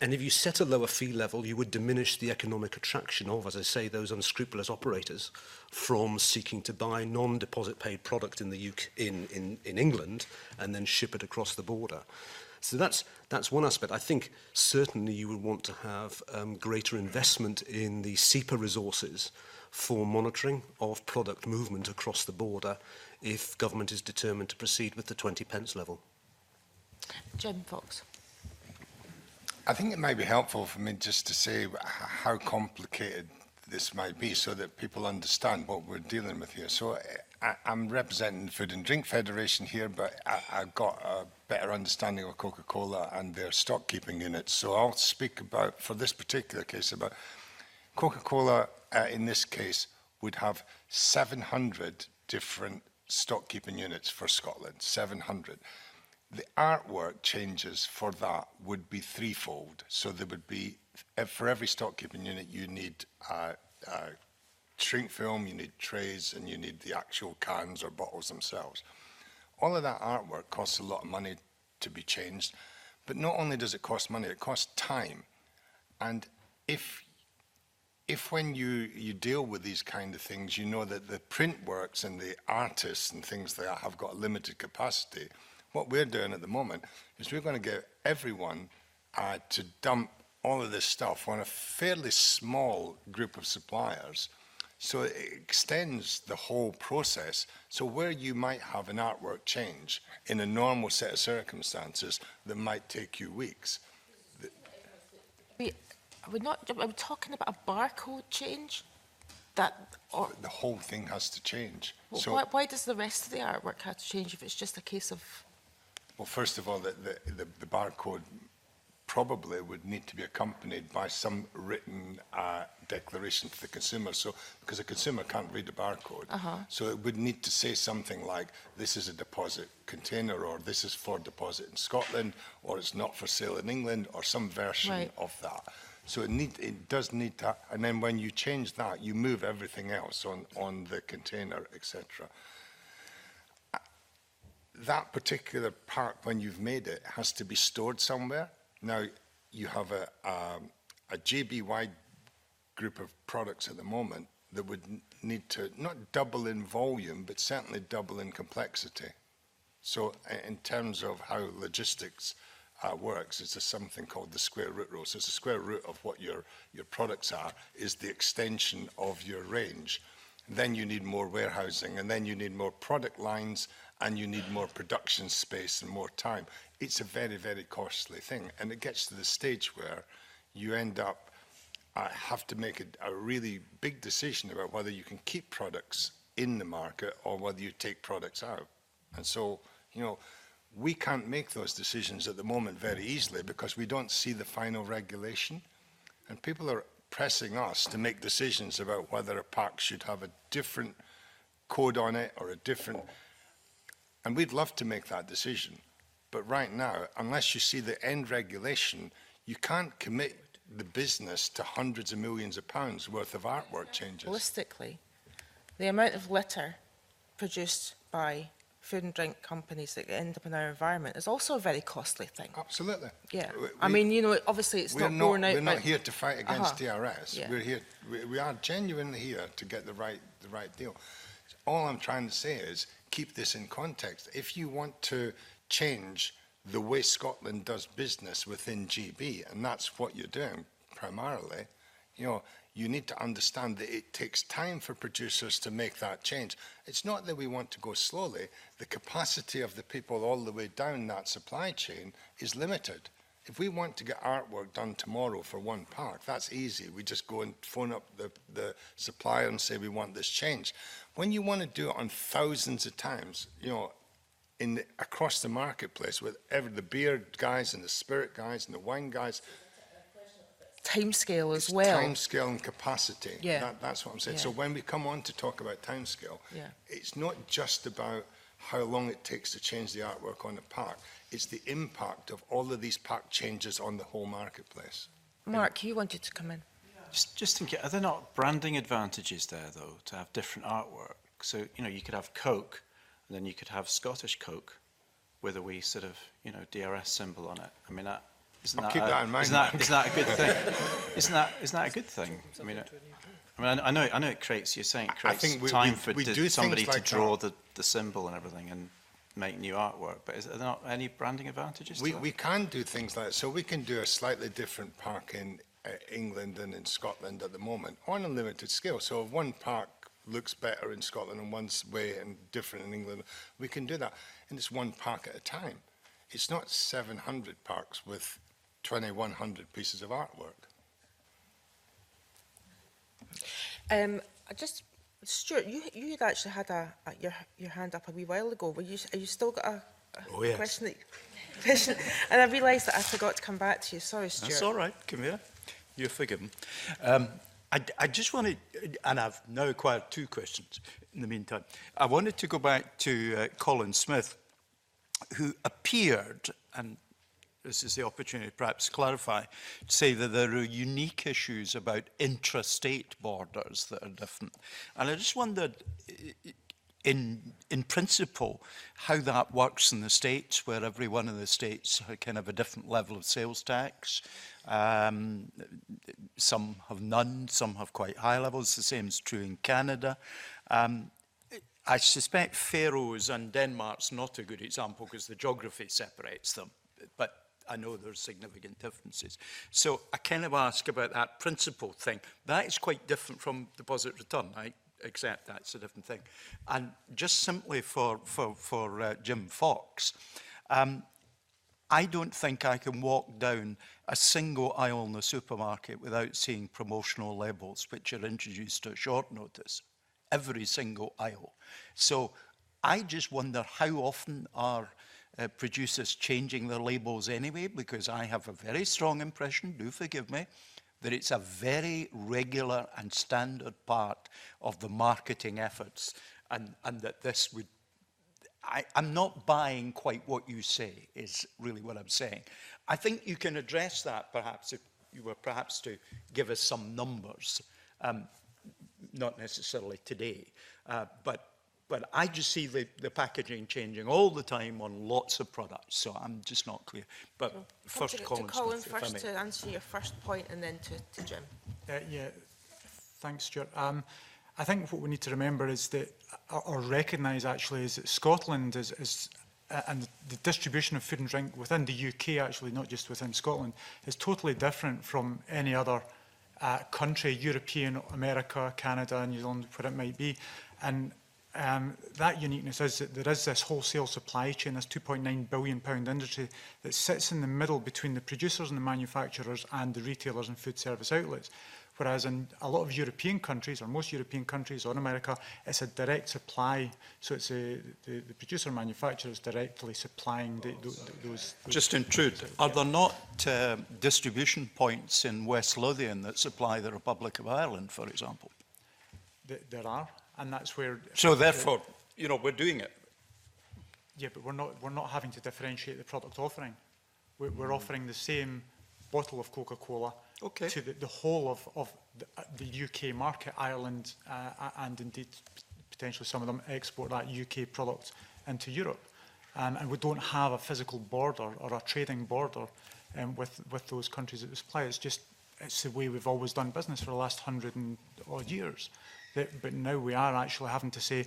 And if you set a lower fee level, you would diminish the economic attraction of, as I say, those unscrupulous operators from seeking to buy non-deposit paid product in the UK, in England, and then ship it across the border. So that's one aspect. I think certainly you would want to have greater investment in the SEPA resources for monitoring of product movement across the border if government is determined to proceed with the 20 pence level. Jim Fox. I think it might be helpful for me just to say how complicated this might be so that people understand what we're dealing with here. So I'm representing the Food and Drink Federation here, but I've got a better understanding of Coca-Cola and their stock keeping units. So I'll speak about, for this particular case, about Coca-Cola in this case would have 700 different stock keeping units for Scotland, 700. The artwork changes for that would be threefold. So there would be, for every stock keeping unit, you need shrink film, you need trays, and you need the actual cans or bottles themselves. All of that artwork costs a lot of money to be changed, but not only does it cost money, it costs time. And if when you deal with these kind of things, you know that the print works and the artists and things like that have got limited capacity, what we're doing at the moment is we're going to get everyone to dump all of this stuff on a fairly small group of suppliers. So it extends the whole process. So where you might have an artwork change in a normal set of circumstances that might take you weeks. Are we talking about a barcode change? Or the whole thing has to change. well, So, why does the rest of the artwork have to change if it's just a case of... well, first of all, the barcode probably would need to be accompanied by some written declaration to the consumer. So, because a consumer can't read a barcode, so it would need to say something like, "This is a deposit container," or "This is for deposit in Scotland," or "It's not for sale in England," or some version of that. So it does need to, and then when you change that, you move everything else on the container, etc. That particular part, when you've made it, has to be stored somewhere. Now, you have a JB-wide group of products at the moment that would need to not double in volume, but certainly double in complexity. So in terms of how logistics works, it's something called the square root rule. So it's the square root of what your products are, is the extension of your range. Then you need more warehousing, and then you need more product lines, and you need more production space and more time. It's a very, very costly thing. And it gets to the stage where you end up have to make a really big decision about whether you can keep products in the market or whether you take products out. And so, you know, we can't make those decisions at the moment very easily because we don't see the final regulation. And people are pressing us to make decisions about whether a pack should have a different code on it or a different... And we'd love to make that decision. But right now, unless you see the end regulation, you can't commit the business to hundreds of millions of pounds worth of artwork changes. Realistically, the amount of litter produced by food and drink companies that end up in our environment is also a very costly thing. Absolutely. Yeah. I mean, you know, obviously it's not borne out. We're not here to fight against DRS. Yeah. We're here. We are genuinely here to get the right deal. All I'm trying to say is keep this in context. If you want to change the way Scotland does business within GB, and that's what you're doing primarily, you know, you need to understand that it takes time for producers to make that change. It's not that we want to go slowly. The capacity of the people all the way down that supply chain is limited. If we want to get artwork done tomorrow for one park, that's easy. We just go and phone up the supplier and say we want this change. When you want to do it on thousands of times, you know, across the marketplace with the beer guys and the spirit guys and the wine guys. Timescale as well. Timescale and capacity. Yeah. That's what I'm saying. Yeah. So when we come on to talk about timescale, it's not just about how long it takes to change the artwork on the park. It's the impact of all of these park changes on the whole marketplace. Mark, you wanted to come in. Just thinking, are there not branding advantages there, though, to have different artwork? So, you know, you could have Coke, and then you could have Scottish Coke with a wee sort of, you know, DRS symbol on it. I mean, isn't that a good thing? Isn't that a good thing? I mean, I know it creates. You're saying it creates time for somebody to draw the symbol and everything and make new artwork. But are there not any branding advantages? We can do things like that. So we can do a slightly different park in England and in Scotland at the moment on a limited scale. So if one park looks better in Scotland in one way and different in England, we can do that. And it's one park at a time. It's not 700 parks with 2,100 pieces of artwork. Stuart, you had actually had your hand up a wee while ago. Are you still got a question? And I realised that I forgot to come back to you. Sorry, Stuart. That's all right. Come here. You're forgiven. I just wanted, and I've now acquired two questions in the meantime. I wanted to go back to Colin Smith, who appeared, and this is the opportunity to perhaps clarify, to say that there are unique issues about intrastate borders that are different. And I just wondered, in principle, how that works in the States, where every one of the states kind of a different level of sales tax. Some have none, some have quite high levels. The same is true in Canada. I suspect Faroes and Denmark's not a good example because the geography separates them. But I know there's significant differences. So I kind of ask about that principle thing. That is quite different from deposit return. I accept that's a different thing. And just simply for Jim Fox, I don't think I can walk down a single aisle in the supermarket without seeing promotional labels which are introduced at short notice. Every single aisle. So I just wonder how often are producers changing their labels anyway, because I have a very strong impression, do forgive me, that it's a very regular and standard part of the marketing efforts, and that this would... I'm not buying quite what you say, is really what I'm saying. I think you can address that, perhaps, if you were perhaps to give us some numbers, not necessarily today, but I just see the packaging changing all the time on lots of products, so I'm just not clear. But first, Colin Smith, if I first may. to answer your first point, and then to Jim. Yeah, thanks, Stuart. I think what we need to remember is that, or recognise actually, is that Scotland and the distribution of food and drink within the UK, actually, not just within Scotland, is totally different from any other country, European, America, Canada, New Zealand, where it might be. And that uniqueness is that there is this wholesale supply chain, this £2.9 billion industry that sits in the middle between the producers and the manufacturers and the retailers and food service outlets. Whereas in a lot of European countries, or most European countries, or in America, it's a direct supply. So it's the producer manufacturers directly supplying those. Just intrude. Are there not distribution points in West Lothian that supply the Republic of Ireland, for example? There are, and that's where. So therefore, you know, we're doing it. Yeah, but we're not having to differentiate the product offering. We're offering the same bottle of Coca-Cola to the whole of the UK market, Ireland, and indeed potentially some of them export that UK product into Europe. And we don't have a physical border or a trading border with those countries that we supply. It's the way we've always done business for the last 100 and odd years. But now we are actually having to say,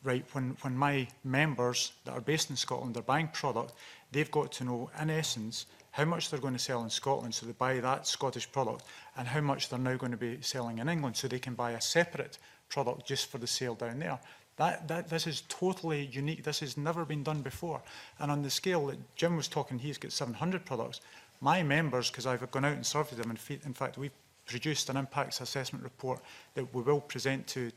right, when my members that are based in Scotland are buying product, they've got to know, in essence, how much they're going to sell in Scotland, so they buy that Scottish product, and how much they're now going to be selling in England, so they can buy a separate product just for the sale down there. This is totally unique. This has never been done before. And on the scale that Jim was talking, he's got 700 products. My members, because I've gone out and surveyed them, in fact, we've produced an impacts assessment report that we will present to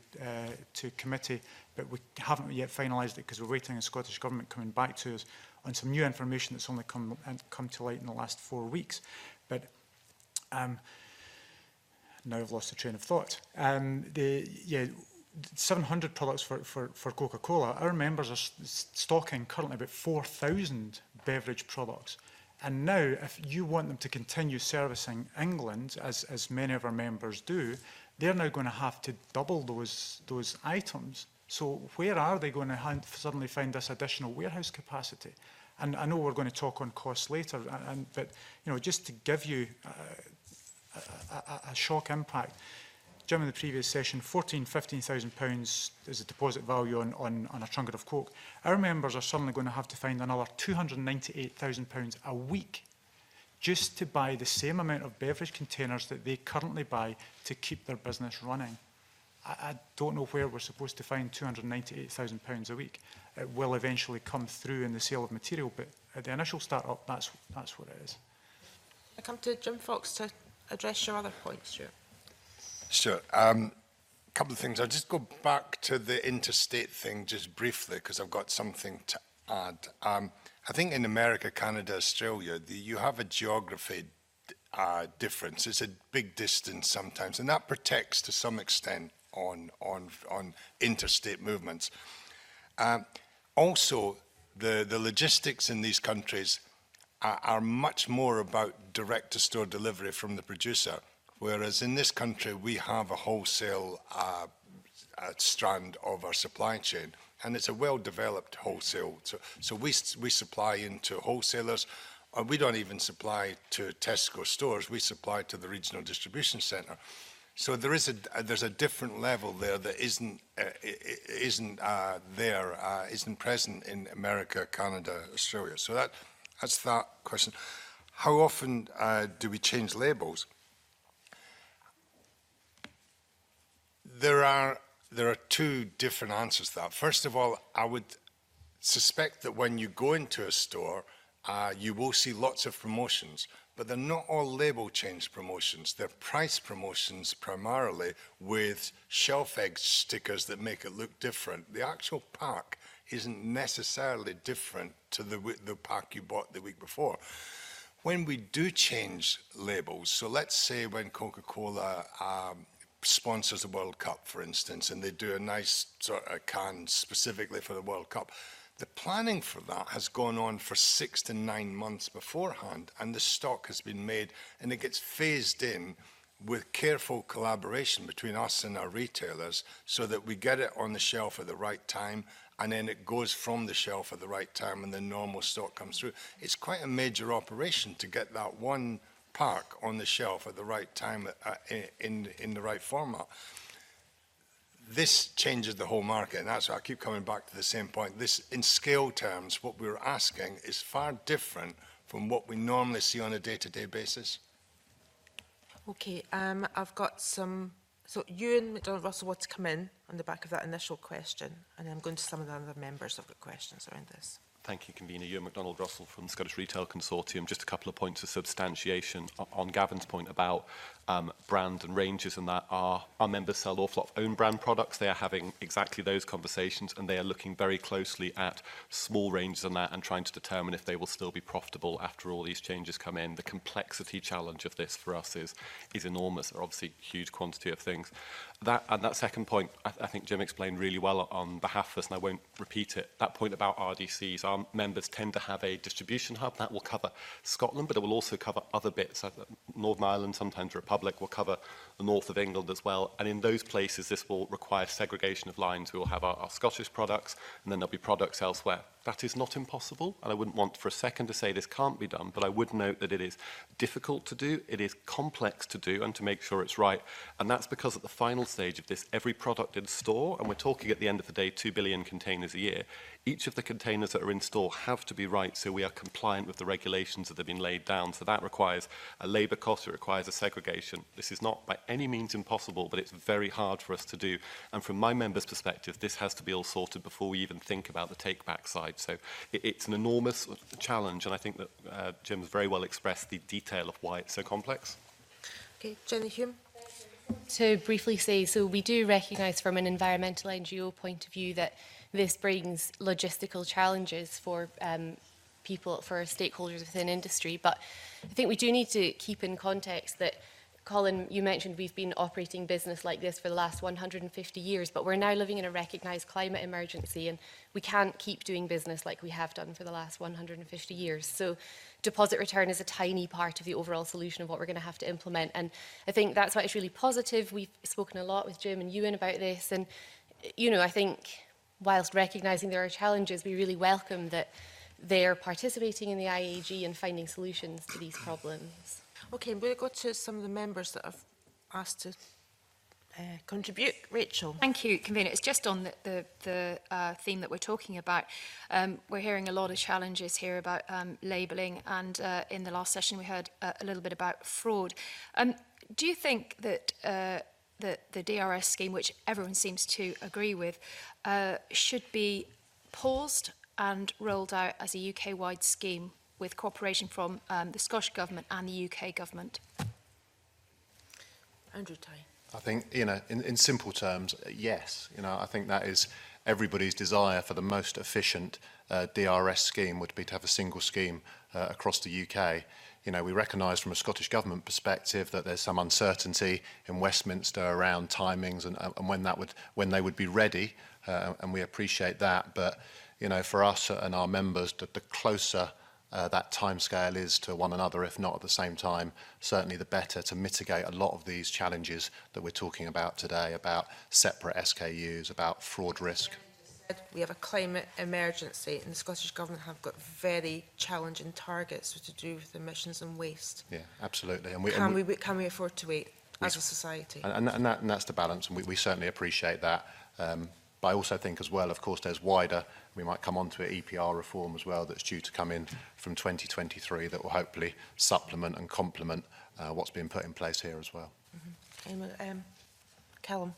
committee, but we haven't yet finalised it because we're waiting on the Scottish Government coming back to us on some new information that's only come to light in the last 4 weeks. But now I've lost the train of thought. 700 products for Coca-Cola. Our members are stocking currently about 4,000 beverage products. And now, if you want them to continue servicing England, as many of our members do, they're now going to have to double those items. So where are they going to suddenly find this additional warehouse capacity? And I know we're going to talk on costs later, but you know, just to give you a shock impact, Jim in the previous session, £15,000 is a deposit value on a trunket of Coke. Our members are suddenly going to have to find another £298,000 a week just to buy the same amount of beverage containers that they currently buy to keep their business running. I don't know where we're supposed to find £298,000 a week. It will eventually come through in the sale of material, but at the initial start-up, that's what it is. I come to Jim Fox to address your other points, Stuart. Sure. A couple of things. I'll just go back to the interstate thing just briefly because I've got something to add. I think in America, Canada, Australia, you have a geography difference. It's a big distance sometimes, and that protects to some extent on interstate movements. Also, the logistics in these countries are much more about direct-to-store delivery from the producer, whereas in this country we have a wholesale strand of our supply chain, and it's a well-developed wholesale. So we supply into wholesalers. We don't even supply to Tesco stores. We supply to the regional distribution centre. So there's a different level there that isn't present in America, Canada, Australia. So that's that question. how often do we change labels? There are two different answers to that. First of all, I would suspect that when you go into a store, you will see lots of promotions, but they're not all label change promotions. They're price promotions primarily with shelf edge stickers that make it look different. The actual pack isn't necessarily different to the pack you bought the week before. When we do change labels, so let's say when Coca-Cola sponsors the World Cup, for instance, and they do a nice sort of can specifically for the World Cup, the planning for that has gone on for 6 to 9 months beforehand, and the stock has been made, and it gets phased in with careful collaboration between us and our retailers so that we get it on the shelf at the right time, and then it goes from the shelf at the right time and the normal stock comes through. It's quite a major operation to get that one pack on the shelf at the right time in the right format. This changes the whole market, and that's why I keep coming back to the same point. This, in scale terms, what we're asking is far different from what we normally see on a day-to-day basis. Okay, I've got some. So Ewan McDonald-Russell wants to come in on the back of that initial question, and then I'm going to some of the other members who've got questions around this. Thank you, Convener. Ewan McDonald-Russell from the Scottish Retail Consortium. Just a couple of points of substantiation on Gavin's point about brand and ranges, and that our members sell an awful lot of own brand products. They are having exactly those conversations, and they are looking very closely at small ranges on that and trying to determine if they will still be profitable after all these changes come in. The complexity challenge of this for us is enormous. There are obviously a huge quantity of things. That second point, I think Jim explained really well on behalf of us, and I won't repeat it. That point about RDCs, our members tend to have a distribution hub that will cover Scotland, but it will also cover other bits. Northern Ireland, sometimes Republic, will cover the north of England as well. And in those places, this will require segregation of lines. We will have our Scottish products, and then there'll be products elsewhere. That is not impossible, and I wouldn't want for a second to say this can't be done, but I would note that it is difficult to do, it is complex to do, and to make sure it's right. And that's because at the final stage of this, every product in store, and we're talking at the end of the day 2 billion containers a year, each of the containers that are in store have to be right so we are compliant with the regulations that have been laid down. So that requires a labour cost, it requires a segregation. This is not by any means impossible, but it's very hard for us to do. And from my members' perspective, this has to be all sorted before we even think about the take-back side. So it's an enormous challenge, and I think that Jim's very well expressed the detail of why it's so complex. Okay, Jenny Hume. To briefly say, so we do recognise from an environmental NGO point of view that this brings logistical challenges for people, for stakeholders within industry, but I think we do need to keep in context that, Colin, you mentioned we've been operating business like this for the last 150 years, but we're now living in a recognised climate emergency, and we can't keep doing business like we have done for the last 150 years. So deposit return is a tiny part of the overall solution of what we're going to have to implement, and I think that's why it's really positive. We've spoken a lot with Jim and Ewan about this, and I think whilst recognising there are challenges, we really welcome that they're participating in the IAG and finding solutions to these problems. Okay, we'll go to some of the members that have asked to contribute. Rachel. Thank you, Convener. It's just on the theme that we're talking about. We're hearing a lot of challenges here about labelling, and in the last session we heard a little bit about fraud. Do you think that the DRS scheme, which everyone seems to agree with, should be paused and rolled out as a UK-wide scheme with cooperation from the Scottish Government and the UK Government? Andrew Tyne. I think, in simple terms, yes. I think that is everybody's desire for the most efficient DRS scheme would be to have a single scheme across the UK. We recognise from a Scottish Government perspective that there's some uncertainty in Westminster around timings and when they would be ready, and we appreciate that. But for us and our members, the closer that timescale is to one another, if not at the same time, certainly the better to mitigate a lot of these challenges that we're talking about today, about separate SKUs, about fraud risk. We have a climate emergency, and the Scottish Government have got very challenging targets to do with emissions and waste. Yeah, absolutely. And can we afford to wait as a society? And that's the balance, and we certainly appreciate that. But I also think as well, of course, there's wider, we might come on to it, EPR reform as well that's due to come in from 2023 that will hopefully supplement and complement what's being put in place here as well. Callum.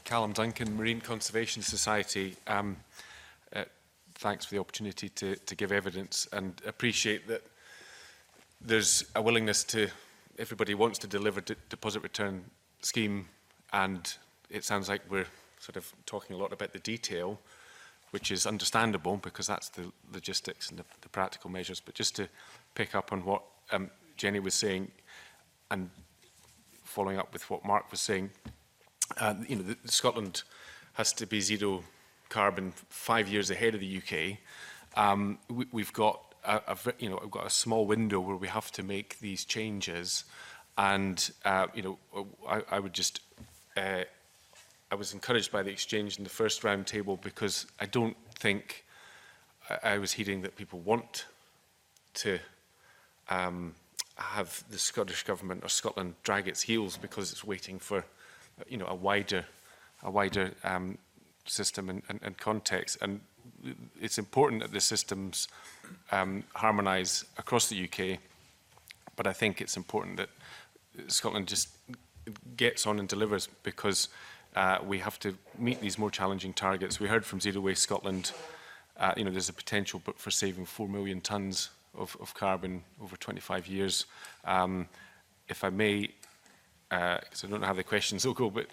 Callum Duncan, Marine Conservation Society. Thanks for the opportunity to give evidence, and appreciate that there's a willingness to, everybody wants to deliver deposit return scheme, and it sounds like we're sort of talking a lot about the detail, which is understandable because that's the logistics and the practical measures. But just to pick up on what Jenny was saying, and following up with what Mark was saying, you know, Scotland has to be zero carbon 5 years ahead of the UK. We've got we've got a small window where we have to make these changes, and you know, I would just I was encouraged by the exchange in the first round table, because I don't think I was hearing that people want to have the Scottish Government or Scotland drag its heels because it's waiting for, you know, a wider system and context. And it's important that the systems harmonise across the UK, but I think it's important that Scotland just gets on and delivers, because we have to meet these more challenging targets. We heard from Zero Waste Scotland, you know, there's a potential for saving 4 million tonnes of carbon over 25 years. If I may, because I don't know how the questions will go, but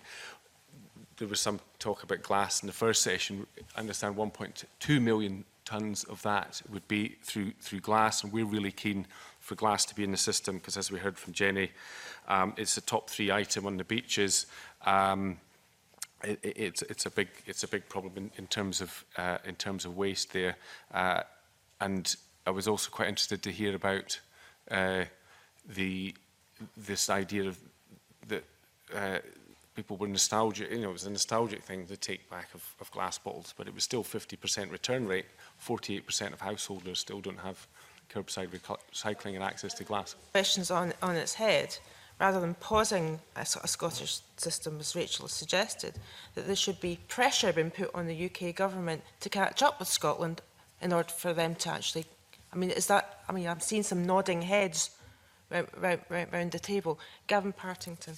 there was some talk about glass in the first session. I understand 1.2 million tonnes of that would be through glass, and we're really keen for glass to be in the system, because as we heard from Jenny, it's a top 3 item on the beaches. It's a big problem in terms of waste there, and I was also quite interested to hear about this idea of that people were nostalgic. You know, it was a nostalgic thing, the take back of glass bottles, but it was still 50% return rate. 48% of householders still don't have curbside recycling and access to glass. Questions on its head, rather than pausing a sort of Scottish system, as Rachel has suggested, that there should be pressure being put on the UK government to catch up with Scotland in order for them to actually, I mean, is that, I mean, I'm seeing some nodding heads round the table. Gavin Partington.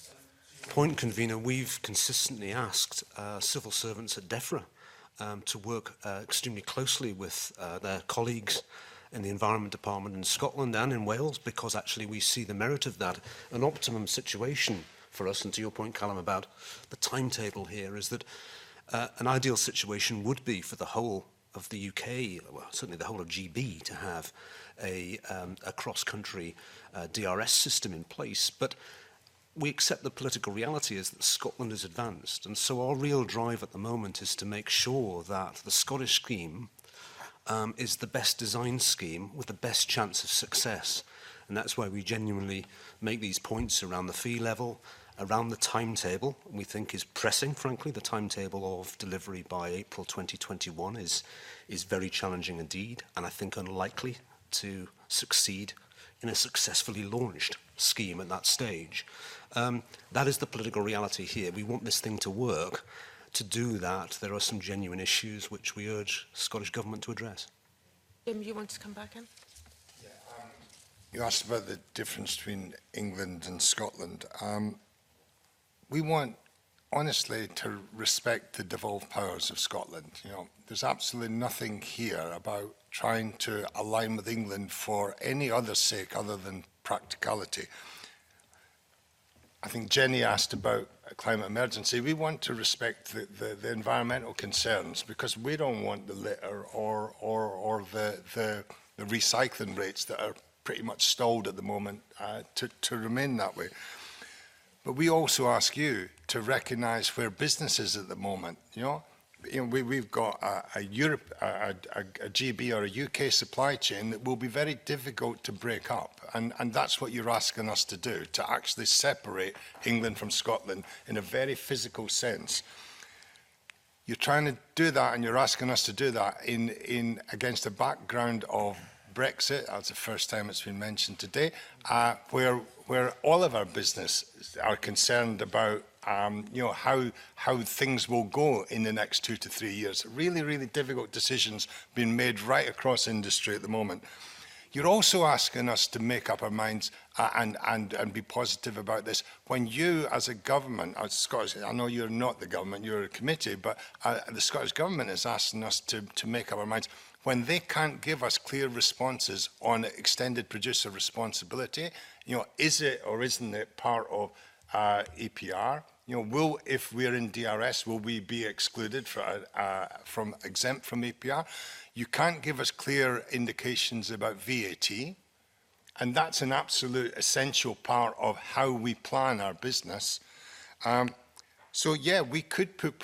Point, Convener, we've consistently asked civil servants at DEFRA to work extremely closely with their colleagues in the Environment Department in Scotland and in Wales, because actually we see the merit of that. An optimum situation for us, and to your point, Callum, about the timetable here, is that an ideal situation would be for the whole of the UK, well, certainly the whole of GB, to have a cross-country DRS system in place. But we accept the political reality is that Scotland is advanced, and so our real drive at the moment is to make sure that the Scottish scheme is the best designed scheme with the best chance of success. And that's why we genuinely make these points around the fee level, around the timetable. We think is pressing, frankly. The timetable of delivery by April 2021 is very challenging indeed, and I think unlikely to succeed in a successfully launched scheme at that stage. That is the political reality here. We want this thing to work. To do that, there are some genuine issues which we urge Scottish Government to address. Jim, you want to come back in? You asked about the difference between England and Scotland. We want, honestly, to respect the devolved powers of Scotland. You know, there's absolutely nothing here about trying to align with England for any other sake other than practicality. I think Jenny asked about a climate emergency. We want to respect the environmental concerns, because we don't want the litter or the recycling rates that are pretty much stalled at the moment to remain that way. But we also ask you to recognise where business is at the moment. You know, we've got a GB or a UK supply chain that will be very difficult to break up, and that's what you're asking us to do, to actually separate England from Scotland in a very physical sense. You're trying to do that, and you're asking us to do that in against the background of Brexit. That's the first time it's been mentioned today, where all of our business are concerned about you know, how things will go in the next 2 to 3 years. Really difficult decisions being made right across industry at the moment. You're also asking us to make up our minds and be positive about this. When you, as a government, as Scottish, I know you're not the government, you're a committee, but the Scottish Government is asking us to make up our minds. When they can't give us clear responses on extended producer responsibility, you know, is it or isn't it part of APR? You know, if we're in DRS, will we be excluded from exempt from APR? You can't give us clear indications about VAT, and that's an absolute essential part of how we plan our business. So yeah, we could put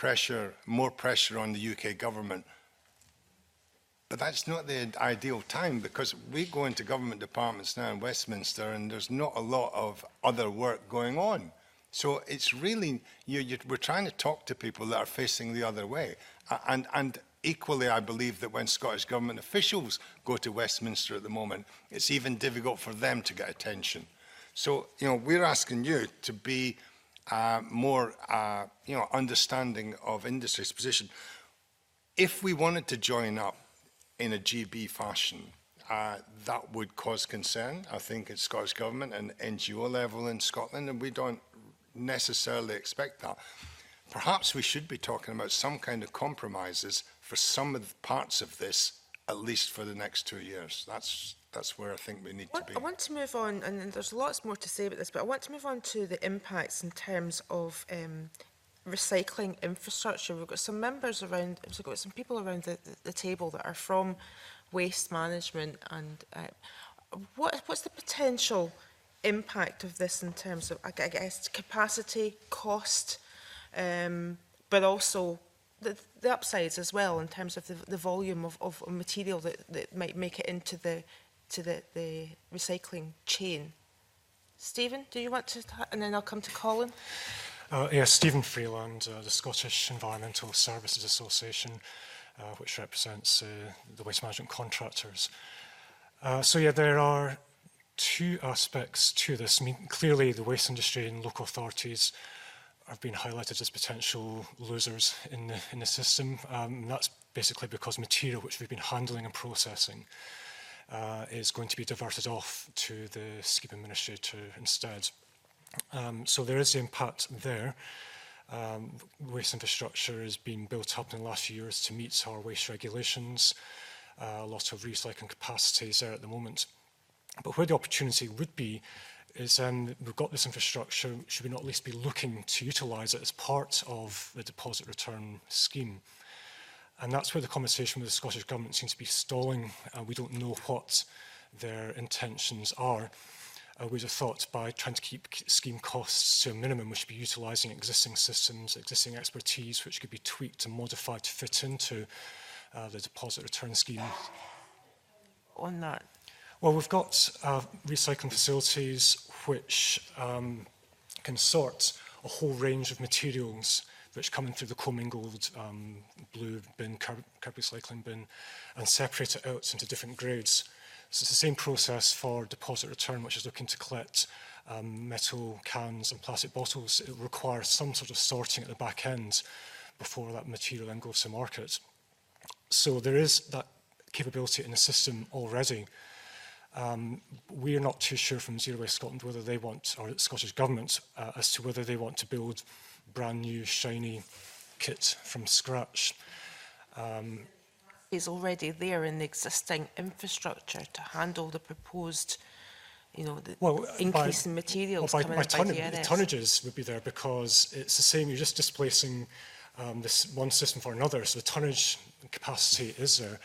more pressure on the UK government, but that's not the ideal time, because we go into government departments now in Westminster and there's not a lot of other work going on. So it's really, we're trying to talk to people that are facing the other way. And equally, I believe that when Scottish Government officials go to Westminster at the moment, it's even difficult for them to get attention. So, you know, we're asking you to be more, you know, understanding of industry's position. If we wanted to join up in a GB fashion, that would cause concern, I think, at Scottish Government and NGO level in Scotland, and we don't necessarily expect that. Perhaps we should be talking about some kind of compromises for some of the parts of this, at least for the next 2 years. That's where I think we need to be. I want to move on, and there's lots more to say about this, but I want to move on to the impacts in terms of recycling infrastructure. We've got some members around, we've got some people around the table that are from waste management, and what's the potential impact of this in terms of, I guess, capacity, cost, but also the upsides as well in terms of the volume of material that might make it into the recycling chain. Stephen, do you want to, and then I'll come to Colin. Yes, Stephen Freeland, the Scottish Environmental Services Association, which represents the waste management contractors. So yeah, there are two aspects to this. I mean, clearly the waste industry and local authorities have been highlighted as potential losers in the system. That's basically because material which we've been handling and processing is going to be diverted off to the scheme administrator instead. So there is the impact there. Waste infrastructure has been built up in the last few years to meet our waste regulations. A lot of recycling capacity is there at the moment. But where the opportunity would be is we've got this infrastructure, should we not at least be looking to utilise it as part of the deposit return scheme? And that's where the conversation with the Scottish Government seems to be stalling. We don't know what their intentions are. We'd have thought by trying to keep scheme costs to a minimum, we should be utilising existing systems, existing expertise, which could be tweaked and modified to fit into the deposit return scheme. On that? Well, we've got recycling facilities which can sort a whole range of materials which come in through the commingled blue bin, curb recycling bin, and separate it out into different grades. So it's the same process for deposit return, which is looking to collect metal cans and plastic bottles. It requires some sort of sorting at the back end before that material then goes to market. So there is that capability in the system already. We're not too sure from Zero Waste Scotland whether they want, or the Scottish Government, as to whether they want to build brand new, shiny kit from scratch. Is already there in the existing infrastructure to handle the proposed, you know, increase in materials coming in by DRS. Tonnages would be there because it's the same, you're just displacing this one system for another, so the tonnage capacity is there.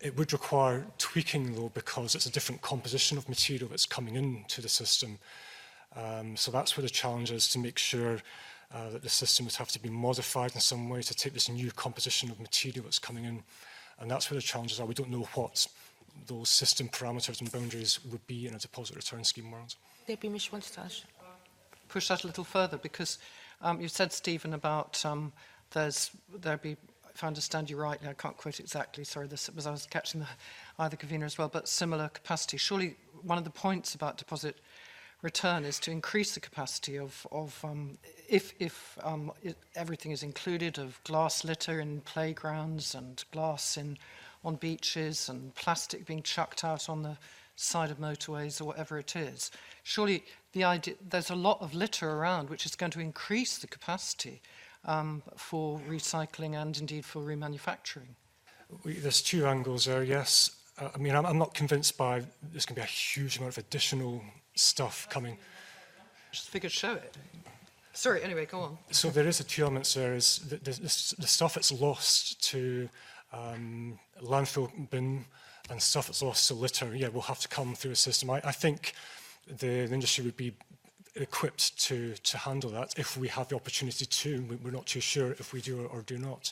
It would require tweaking, though, because it's a different composition of material that's coming into the system. So that's where the challenge is, to make sure that the system would have to be modified in some way to take this new composition of material that's coming in. And that's where the challenges are. We don't know what those system parameters and boundaries would be in a deposit return scheme world. Debbie Mish wanted to ask. Push that a little further, because you said, Stephen, about there'd be, if I understand you rightly, I can't quote exactly, sorry, this was, I was catching the convener as well, but similar capacity. Surely one of the points about deposit return is to increase the capacity of if everything is included, of glass litter in playgrounds and glass on beaches and plastic being chucked out on the side of motorways or whatever it is. Surely the idea, there's a lot of litter around which is going to increase the capacity for recycling and indeed for remanufacturing. There's two angles there, yes. I mean, I'm not convinced by there's going to be a huge amount of additional stuff coming. Just figures show it. Sorry, anyway, go on. So there is two elements there. Is the stuff that's lost to landfill bin and stuff that's lost to litter, yeah, will have to come through a system. I think the industry would be equipped to handle that if we have the opportunity to. We're not too sure if we do or do not.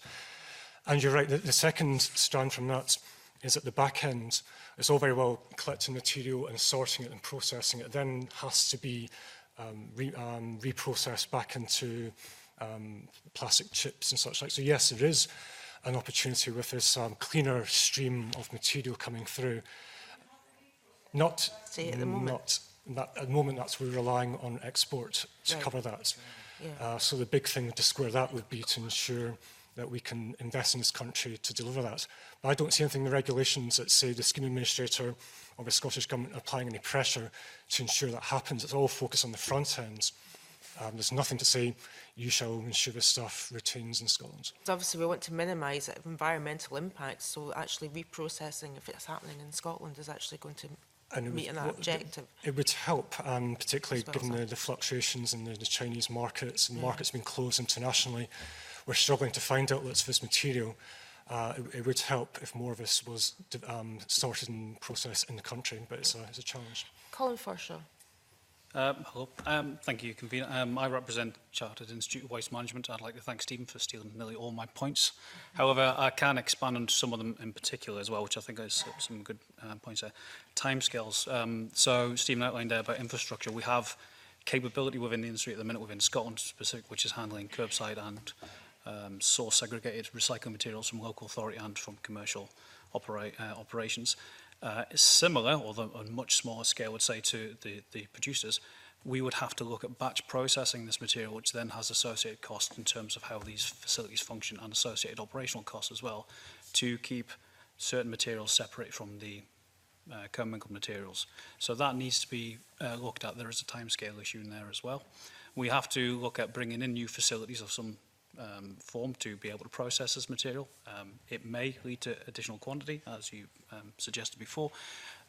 And you're right, the second strand from that is at the back end. It's all very well collecting material and sorting it and processing it. It then has to be reprocessed back into plastic chips and such like. So yes, there is an opportunity with this cleaner stream of material coming through. Not at the moment. At the moment, that's we're relying on export to cover that. Yeah. So the big thing to square that would be to ensure that we can invest in this country to deliver that. But I don't see anything in the regulations that say the scheme administrator or the Scottish Government applying any pressure to ensure that happens. It's all focused on the front end. There's nothing to say you shall ensure this stuff retains in Scotland. So obviously we want to minimise environmental impacts, so actually reprocessing, if it's happening in Scotland, is actually going to meet that objective. It would help, particularly given the fluctuations in the Chinese markets, and markets being closed internationally. We're struggling to find outlets for this material. It would help if more of this was sorted and processed in the country, but it's a challenge. Colin Forshaw. Hello. Thank you, Convener. I represent Chartered Institute of Waste Management. I'd like to thank Stephen for stealing nearly all my points. However, I can expand on some of them in particular as well, which I think is some good points there. Timescales. So Stephen outlined there about infrastructure. We have capability within the industry at the minute within Scotland specific, which is handling curbside and source segregated recycling materials from local authority and from commercial operations. Similar, although on a much smaller scale, I would say, to the producers, we would have to look at batch processing this material, which then has associated costs in terms of how these facilities function and associated operational costs as well, to keep certain materials separate from the commingled materials. So that needs to be looked at. There is a timescale issue in there as well. We have to look at bringing in new facilities of some form to be able to process this material. It may lead to additional quantity, as you suggested before,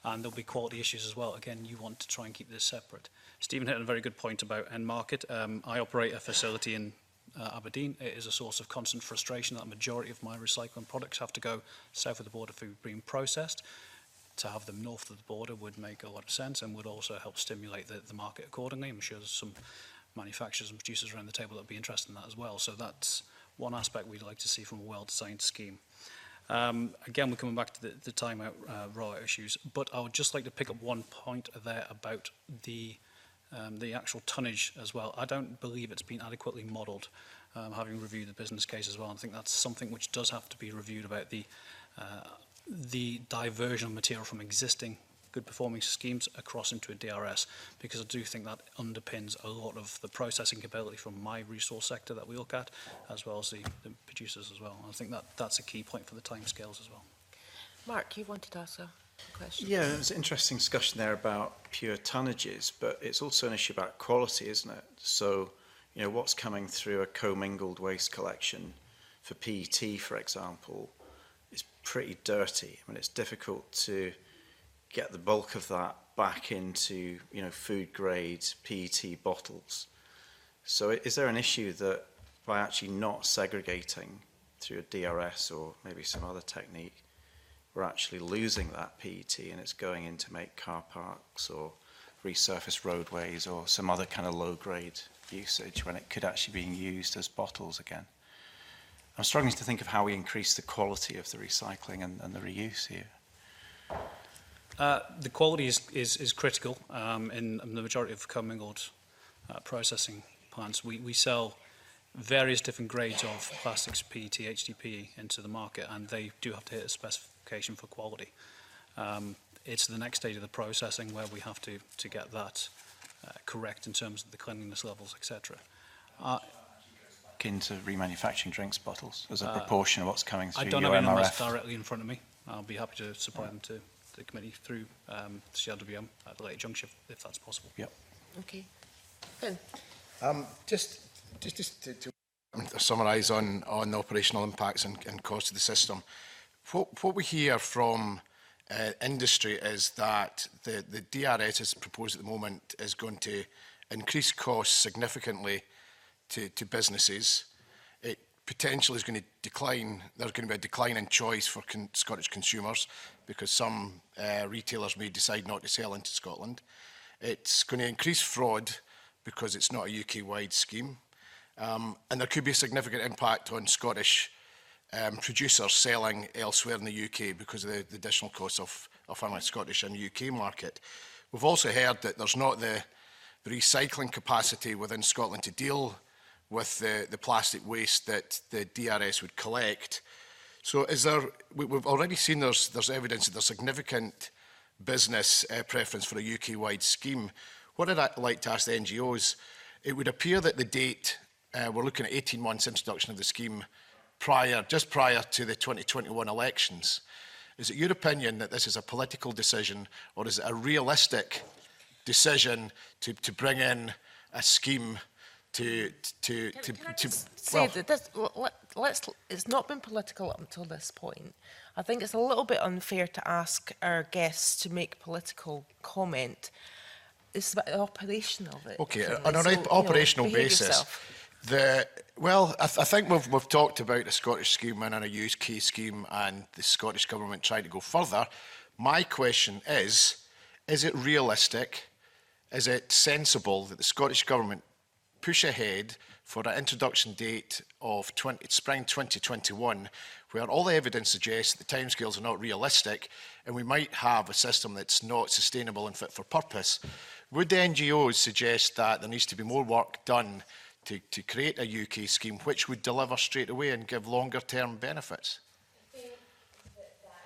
and there'll be quality issues as well. Again, you want to try and keep this separate. Stephen hit a very good point about end market. I operate a facility in Aberdeen. It is a source of constant frustration that a majority of my recycling products have to go south of the border for being processed. To have them north of the border would make a lot of sense and would also help stimulate the market accordingly. I'm sure there's some manufacturers and producers around the table that would be interested in that as well. So that's one aspect we'd like to see from a well-designed scheme. Again, we're coming back to the timeout rollout issues, but I would just like to pick up one point there about the actual tonnage as well. I don't believe it's been adequately modelled, having reviewed the business case as well. I think that's something which does have to be reviewed about the diversion of material from existing good performing schemes across into a DRS, because I do think that underpins a lot of the processing capability from my resource sector that we look at, as well as the producers as well. I think that's a key point for the timescales as well. Mark, you wanted to ask a question. Yeah, there's an interesting discussion there about pure tonnages, but it's also an issue about quality, isn't it? So, you know, what's coming through a commingled waste collection for PET, for example, is pretty dirty. I mean, it's difficult to get the bulk of that back into, you know, food grade PET bottles. So is there an issue that by actually not segregating through a DRS or maybe some other technique, we're actually losing that PET and it's going in to make car parks or resurface roadways or some other kind of low grade usage when it could actually be used as bottles again? I'm struggling to think of how we increase the quality of the recycling and the reuse here. The quality is critical in the majority of commingled processing plants. We sell various different grades of plastics, PET, HDPE into the market, and they do have to hit a specification for quality. It's the next stage of the processing where we have to get that correct in terms of the cleanliness levels, etc. Into remanufacturing drinks bottles as a proportion of what's coming through I don't your have any numbers MRF? directly in front of me. I'll be happy to supply them to the committee through CRWM at a later juncture, if that's possible. Yep. Okay. Ben. Just to summarise on operational impacts and cost of the system, what we hear from industry is that the DRS as proposed at the moment is going to increase costs significantly to businesses. It potentially is going to decline. There's going to be a decline in choice for Scottish consumers because some retailers may decide not to sell into Scotland. It's going to increase fraud because it's not a UK-wide scheme. And there could be a significant impact on Scottish producers selling elsewhere in the UK because of the additional costs of having a Scottish and UK market. We've also heard that there's not the recycling capacity within Scotland to deal with the plastic waste that the DRS would collect. So is there, we've already seen there's evidence that there's significant business preference for a UK-wide scheme. What I'd like to ask the NGOs, it would appear that the date, we're looking at 18 months introduction of the scheme just prior to the 2021 elections. Is it your opinion that this is a political decision or is it a realistic decision to bring in a scheme it's not been political up until this point. I think it's a little bit unfair to ask our guests to make political comment. It's about the operation of it. Okay, really. on an operational basis, I think we've talked about the Scottish scheme and a UK scheme and the Scottish Government trying to go further. My question is it realistic, is it sensible that the Scottish Government push ahead for an introduction date of spring 2021, where all the evidence suggests that the timescales are not realistic and we might have a system that's not sustainable and fit for purpose? Would the NGOs suggest that there needs to be more work done to create a UK scheme which would deliver straight away and give longer term benefits?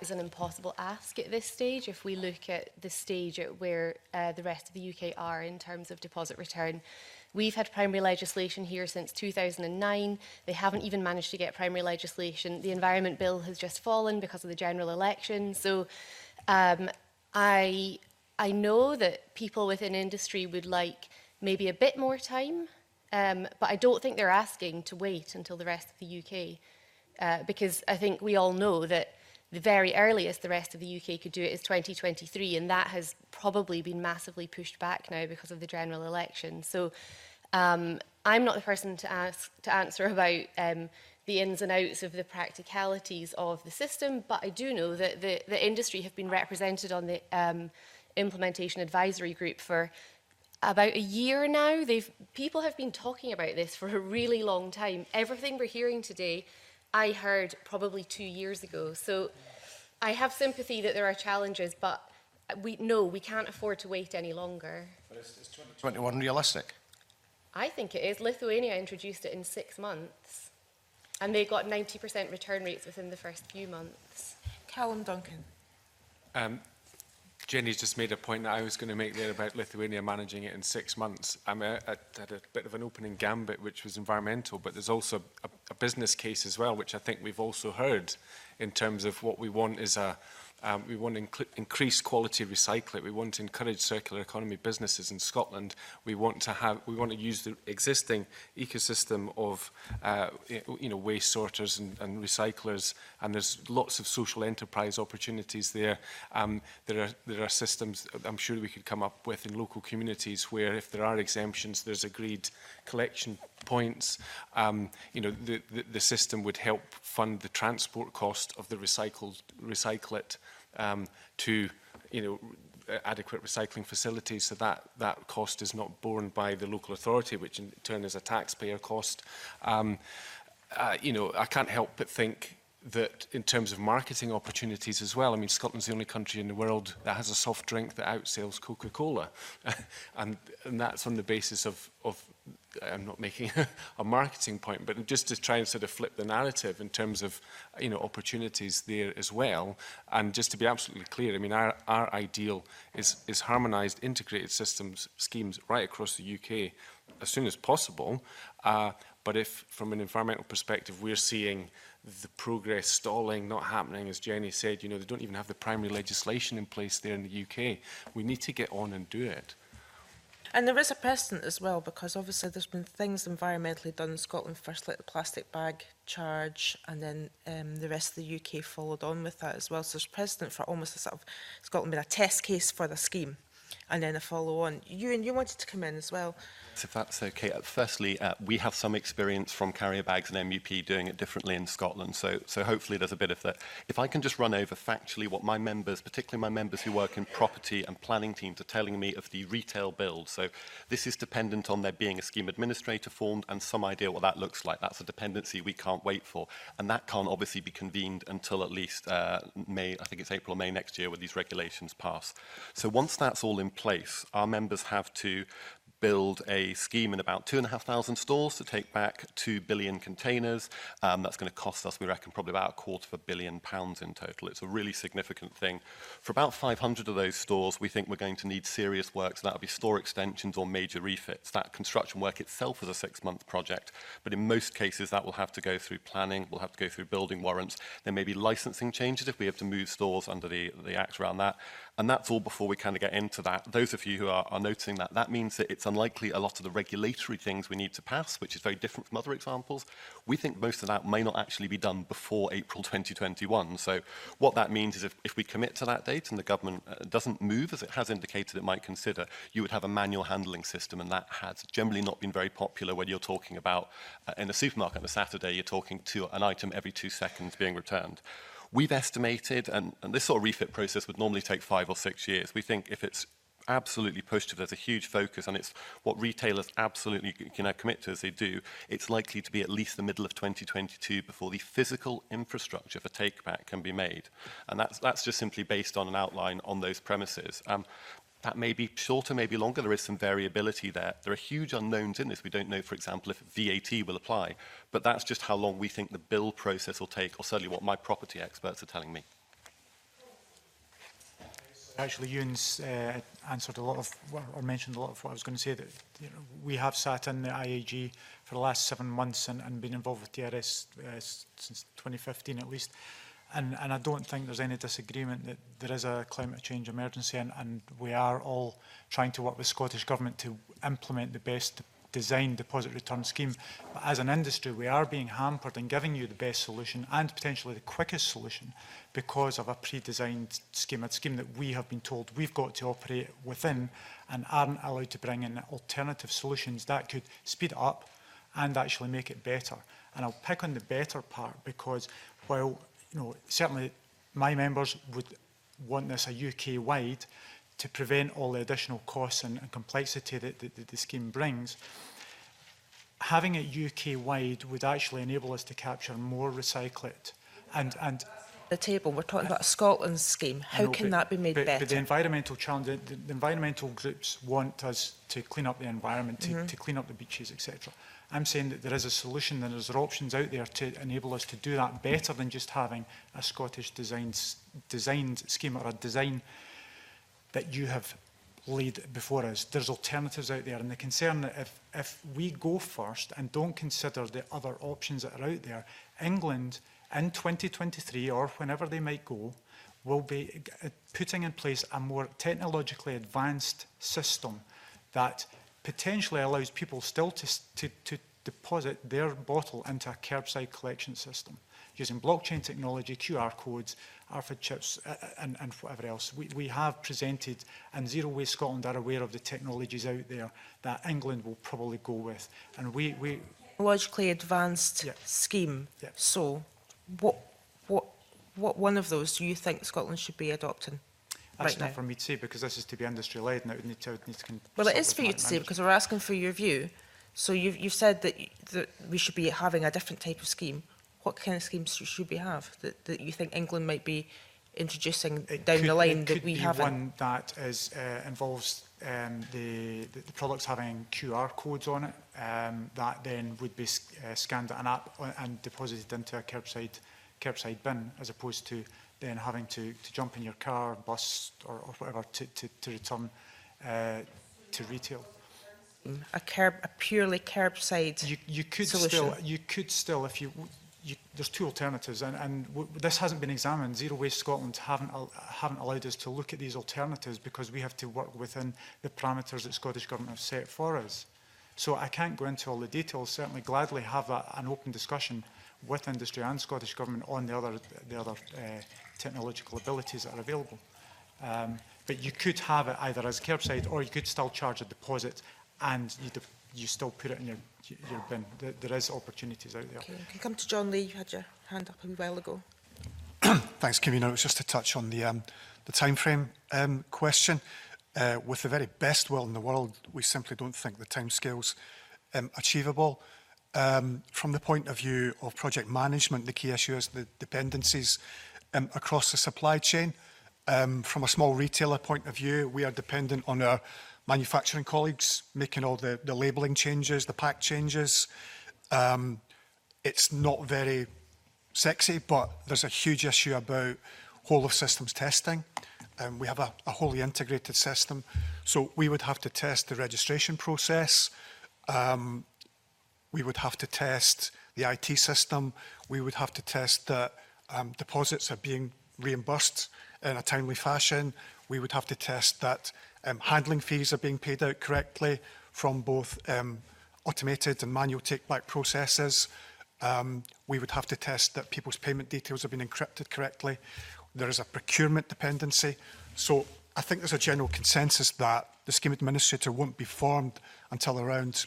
Is an impossible ask at this stage. If we look at the stage at where the rest of the UK are in terms of deposit return, we've had primary legislation here since 2009. They haven't even managed to get primary legislation. The Environment Bill has just fallen because of the general election. So I know that people within industry would like maybe a bit more time, but I don't think they're asking to wait until the rest of the UK, because I think we all know that the very earliest the rest of the UK could do it is 2023, and that has probably been massively pushed back now because of the general election. So I'm not the person to answer about the ins and outs of the practicalities of the system, but I do know that the industry have been represented on the implementation advisory group for about a year now. People have been talking about this for a really long time. Everything we're hearing today, I heard probably 2 years ago. So I have sympathy that there are challenges, but we can't afford to wait any longer. But is 2021 realistic? I think it is. Lithuania introduced it in 6 months, and they got 90% return rates within the first few months. Callum Duncan. Jenny's just made a point that I was going to make there about Lithuania managing it in 6 months. I had a bit of an opening gambit, which was environmental, but there's also a business case as well, which I think we've also heard in terms of what we want is we want to increase quality recycling. We want to encourage circular economy businesses in Scotland. We want to use the existing ecosystem of waste sorters and recyclers, and there's lots of social enterprise opportunities there. There are systems I'm sure we could come up with in local communities where, if there are exemptions, there's agreed collection points. The system would help fund the transport cost of the recyclate to adequate recycling facilities, so that cost is not borne by the local authority, which in turn is a taxpayer cost. I can't help but think that in terms of marketing opportunities as well, I mean, Scotland's the only country in the world that has a soft drink that outsells Coca-Cola. and that's on the basis of I'm not making a marketing point, but just to try and sort of flip the narrative in terms of, you know, opportunities there as well. And just to be absolutely clear, I mean, our ideal is harmonised, integrated schemes right across the UK as soon as possible. But if, from an environmental perspective, we're seeing the progress stalling, not happening, as Jenny said, you know, they don't even have the primary legislation in place there in the UK. We need to get on and do it. And there is a precedent as well, because obviously there's been things environmentally done in Scotland first, like the plastic bag charge, and then the rest of the UK followed on with that as well. So there's precedent for almost a sort of Scotland being a test case for the scheme, and then a follow on. You wanted to come in as well. If that's okay. Firstly, we have some experience from carrier bags and MUP doing it differently in Scotland, so hopefully there's a bit of that. If I can just run over factually what my members, particularly my members who work in property and planning teams, are telling me of the retail build. So this is dependent on there being a scheme administrator formed and some idea what that looks like. That's a dependency we can't wait for, and that can't obviously be convened until at least May, I think it's April or May next year, when these regulations pass. So once that's all in place, our members have to build a scheme in about 2,500 stores to take back 2 billion containers. That's going to cost us, we reckon, probably about £250 million in total. It's a really significant thing. For about 500 of those stores, we think we're going to need serious work, so that would be store extensions or major refits. That construction work itself is a 6-month project, but in most cases that will have to go through planning, we'll have to go through building warrants. There may be licensing changes if we have to move stores under the Act around that. And that's all before we kind of get into that. Those of you who are noticing that, that means that it's unlikely a lot of the regulatory things we need to pass, which is very different from other examples. We think most of that may not actually be done before April 2021. So what that means is if we commit to that date and the government doesn't move, as it has indicated it might consider, you would have a manual handling system, and that has generally not been very popular when you're talking about, in a supermarket on a Saturday, you're talking to an item every 2 seconds being returned. We've estimated, and this sort of refit process would normally take 5 or 6 years. We think if it's absolutely pushed, if there's a huge focus, and it's what retailers absolutely commit to as they do, it's likely to be at least the middle of 2022 before the physical infrastructure for take-back can be made. And that's just simply based on an outline on those premises. That may be shorter, maybe longer. There is some variability there. There are huge unknowns in this. We don't know, for example, if VAT will apply. But that's just how long we think the bill process will take, or certainly what my property experts are telling me. Actually, Ewan's answered a lot of, or mentioned a lot of what I was going to say. That we have sat in the IAG for the last 7 months and been involved with DRS since 2015 at least. And I don't think there's any disagreement that there is a climate change emergency, and we are all trying to work with Scottish Government to implement the best designed deposit return scheme. But as an industry, we are being hampered in giving you the best solution and potentially the quickest solution because of a pre-designed scheme, a scheme that we have been told we've got to operate within and aren't allowed to bring in alternative solutions that could speed it up and actually make it better. And I'll pick on the better part because while certainly my members would want this a UK-wide to prevent all the additional costs and complexity that the scheme brings. Having it UK-wide would actually enable us to capture more recyclate. And the table, we're talking about Scotland's scheme. How can that be made better? But the environmental challenge, the environmental groups want us to clean up the environment, to clean up the beaches, etc. I'm saying that there is a solution, and there are options out there to enable us to do that better than just having a Scottish designed scheme or a design that you have laid before us. There's alternatives out there, and the concern that if we go first and don't consider the other options that are out there, England in 2023 or whenever they might go will be putting in place a more technologically advanced system that potentially allows people still to deposit their bottle into a curbside collection system using blockchain technology, QR codes, RFID chips, and whatever else. We have presented, and Zero Waste Scotland are aware of the technologies out there that England will probably go with. And we technologically advanced scheme. Yeah. So, what one of those do you think Scotland should be adopting? That's not for me to say, because this is to be industry-led, and it would need to well, it is for you to say, because we're asking for your view. So you've said that we should be having a different type of scheme. what kind of schemes should we have that you think England might be introducing down the line that we haven't? One that is involves the products having QR codes on it that then would be scanned at an app and deposited into a curbside bin, as opposed to then having to jump in your car, bus or whatever to return to retail. A purely curbside you could solution. still if you there's two alternatives, and this hasn't been examined. Zero Waste Scotland haven't allowed us to look at these alternatives because we have to work within the parameters that Scottish Government have set for us. So I can't go into all the details. Certainly gladly have an open discussion with industry and Scottish Government on the other technological abilities that are available. But you could have it either as curbside, or you could still charge a deposit and you still put it in your bin. There is opportunities out there. Okay, can come to John Lee. You had your hand up a wee while ago. Thanks, Convener. It was just to touch on the timeframe question. With the very best will in the world, we simply don't think the timescales achievable. From the point of view of project management, the key issue is the dependencies across the supply chain. From a small retailer point of view, we are dependent on our manufacturing colleagues making all the labelling changes, the pack changes. It's not very sexy, but there's a huge issue about whole of systems testing. We have a wholly integrated system, so we would have to test the registration process. We would have to test the IT system. We would have to test that deposits are being reimbursed in a timely fashion. We would have to test that handling fees are being paid out correctly from both automated and manual take-back processes. We would have to test that people's payment details have been encrypted correctly. There is a procurement dependency. So I think there's a general consensus that the scheme administrator won't be formed until around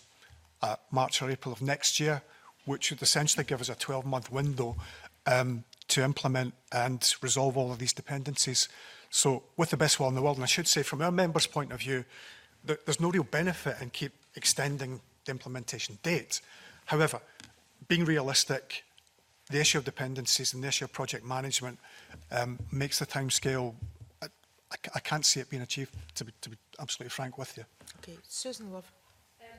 March or April of next year, which would essentially give us a 12-month window to implement and resolve all of these dependencies. So with the best will in the world, and I should say from our members' point of view, there's no real benefit in keep extending the implementation date. However, being realistic, the issue of dependencies and the issue of project management makes the timescale, I can't see it being achieved, to be absolutely frank with you. Okay, Susan Love.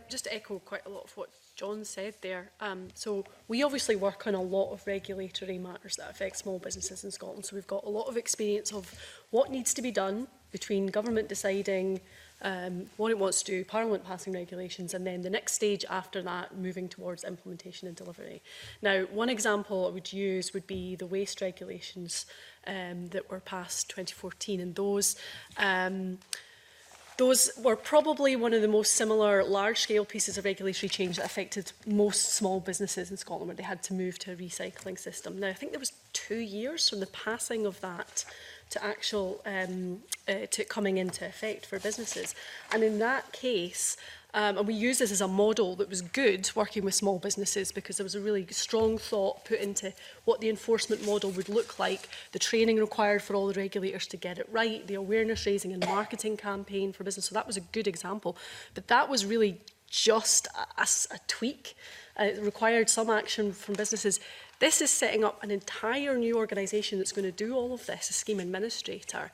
Just to echo quite a lot of what John said there. So we obviously work on a lot of regulatory matters that affect small businesses in Scotland. So we've got a lot of experience of what needs to be done between government deciding what it wants to do, Parliament passing regulations, and then the next stage after that moving towards implementation and delivery. Now, one example I would use would be the waste regulations that were passed 2014, and those were probably one of the most similar large-scale pieces of regulatory change that affected most small businesses in Scotland, where they had to move to a recycling system. Now, I think there was 2 years from the passing of that to actual to coming into effect for businesses. And in that case, and we use this as a model that was good working with small businesses, because there was a really strong thought put into what the enforcement model would look like, the training required for all the regulators to get it right, the awareness raising and marketing campaign for business. So that was a good example. But that was really just a tweak. It required some action from businesses. This is setting up an entire new organisation that's going to do all of this, a scheme administrator.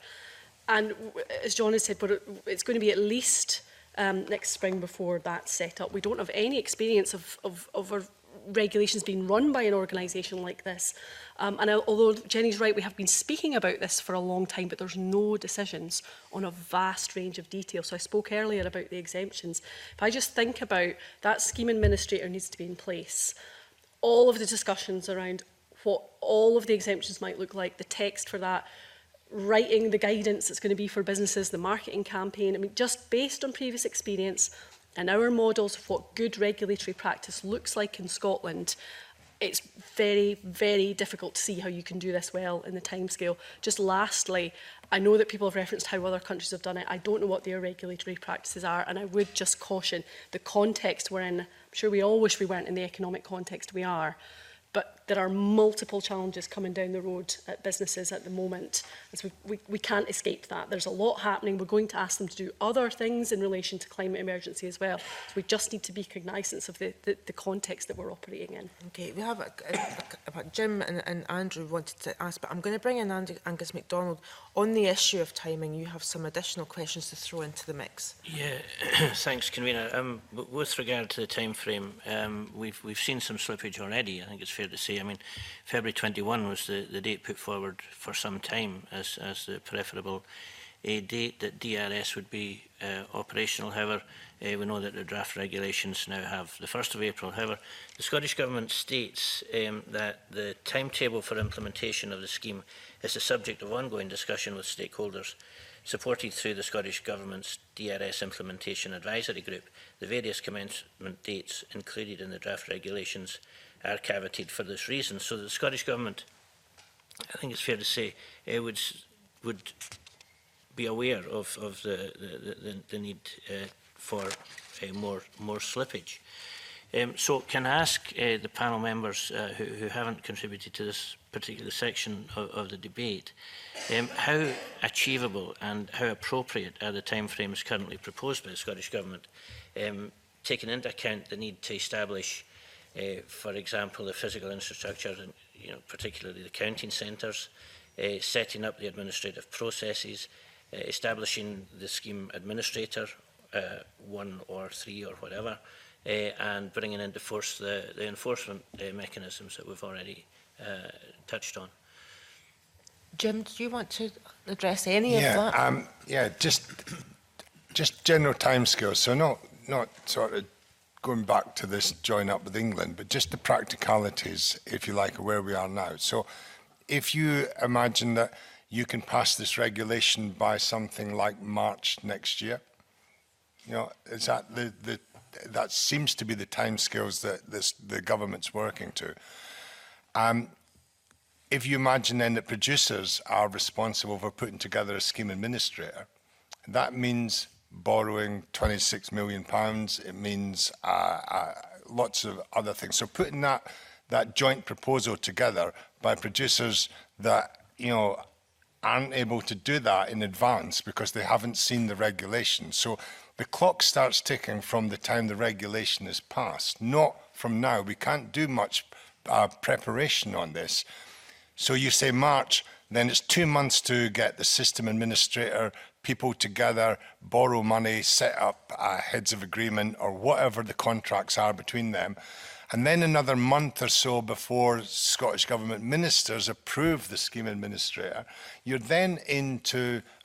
And as John has said, but it's going to be at least next spring before that's set up. We don't have any experience of our regulations being run by an organisation like this. And although Jenny's right, we have been speaking about this for a long time, but there's no decisions on a vast range of details. So I spoke earlier about the exemptions. If I just think about that scheme administrator needs to be in place, all of the discussions around what all of the exemptions might look like, the text for that, writing the guidance that's going to be for businesses, the marketing campaign. I mean, just based on previous experience and our models of what good regulatory practice looks like in Scotland, it's very, very difficult to see how you can do this well in the timescale. Just lastly, I know that people have referenced how other countries have done it. I don't know what their regulatory practices are, and I would just caution the context we're in. I'm sure we all wish we weren't in the economic context we are. But there are multiple challenges coming down the road at businesses at the moment. As we can't escape that. There's a lot happening. We're going to ask them to do other things in relation to climate emergency as well. So we just need to be cognizant of the context that we're operating in. Okay, we have Jim and Andrew wanted to ask, but I'm going to bring in Angus MacDonald. On the issue of timing, you have some additional questions to throw into the mix. Yeah, thanks, Convener. With regard to the time frame, we've seen some slippage already. I think it's fair to say. I mean, February 21 was the date put forward for some time as the preferable date that DRS would be operational. However, we know that the draft regulations now have the 1st of April. However, the Scottish Government states that the timetable for implementation of the scheme is the subject of ongoing discussion with stakeholders, supported through the Scottish Government's DRS Implementation Advisory Group. The various commencement dates included in the draft regulations are caveated for this reason. So the Scottish Government, I think it's fair to say, would be aware of the need for more slippage. So can I ask the panel members who haven't contributed to this particular section of the debate, how achievable and how appropriate are the timeframes currently proposed by the Scottish Government, taking into account the need to establish, for example, the physical infrastructure, and, particularly the counting centres, setting up the administrative processes, establishing the scheme administrator, 1 or 3 or whatever, and bringing into force the enforcement mechanisms that we've already touched on. Jim, do you want to address any of that? Yeah, just general timescales. So not sort of going back to this join up with England, but just the practicalities, if you like, of where we are now. So if you imagine that you can pass this regulation by something like March next year, is that that seems to be the timescales that the government's working to. If you imagine then that producers are responsible for putting together a scheme administrator, that means borrowing £26 million. It means lots of other things. So putting that joint proposal together by producers that aren't able to do that in advance because they haven't seen the regulation. So the clock starts ticking from the time the regulation is passed, not from now. We can't do much preparation on this. So you say March, then it's 2 months to get the system administrator, people together, borrow money, set up heads of agreement or whatever the contracts are between them. And then another month or so before Scottish Government ministers approve the scheme administrator, you're then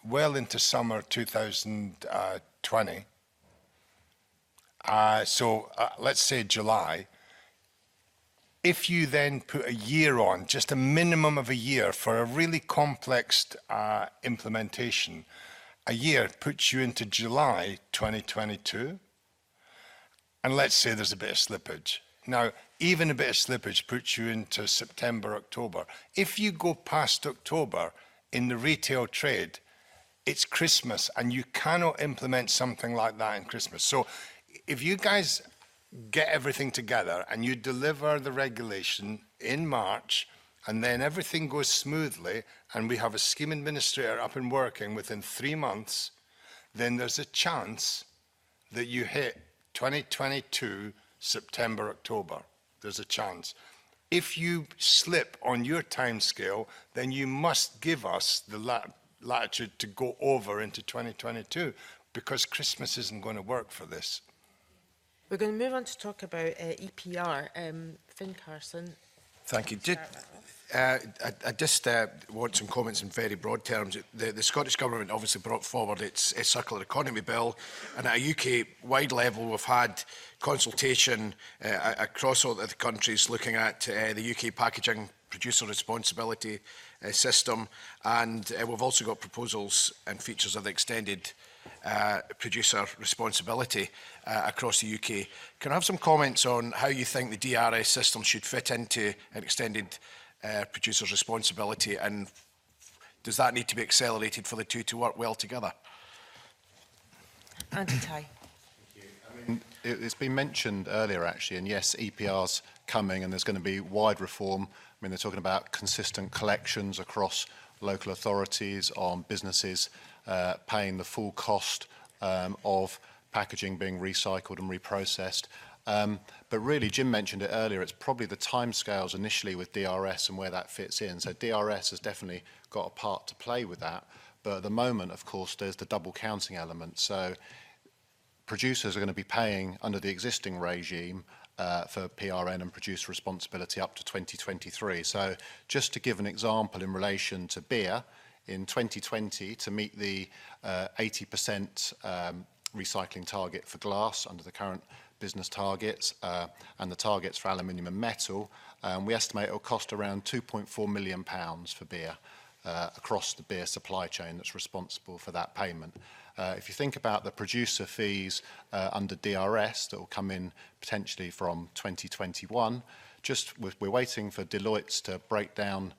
well into summer 2020. So let's say July. If you then put a year on, just a minimum of a year for a really complex implementation, a year puts you into July 2022. And let's say there's a bit of slippage. Now, even a bit of slippage puts you into September, October. If you go past October in the retail trade, it's Christmas and you cannot implement something like that in Christmas. So if you guys get everything together and you deliver the regulation in March and then everything goes smoothly and we have a scheme administrator up and working within 3 months, then there's a chance that you hit 2022 September, October. There's a chance. If you slip on your timescale, then you must give us the latitude to go over into 2022 because Christmas isn't going to work for this. We're going to move on to talk about EPR. Finn Carson. Thank you. I just want some comments in very broad terms. The Scottish Government obviously brought forward its circular economy bill, and at a UK-wide level we've had consultation across all the countries looking at the UK packaging producer responsibility system, and we've also got proposals and features of the extended producer responsibility across the UK. Can I have some comments on how you think the DRS system should fit into an extended producer's responsibility, and does that need to be accelerated for the two to work well together? Andy Ty. It's been mentioned earlier, actually, and yes, EPR's coming, and there's going to be wide reform. I mean, they're talking about consistent collections across local authorities on businesses paying the full cost of packaging being recycled and reprocessed. But really, Jim mentioned it earlier, it's probably the timescales initially with DRS and where that fits in. So DRS has definitely got a part to play with that. But at the moment, of course, there's the double counting element. So producers are going to be paying under the existing regime for PRN and producer responsibility up to 2023. So just to give an example in relation to beer, in 2020, to meet the 80% recycling target for glass under the current business targets and the targets for aluminium and metal, we estimate it will cost around £2.4 million for beer across the beer supply chain that's responsible for that payment. If you think about the producer fees under DRS that will come in potentially from 2021, we're waiting for Deloitte to break down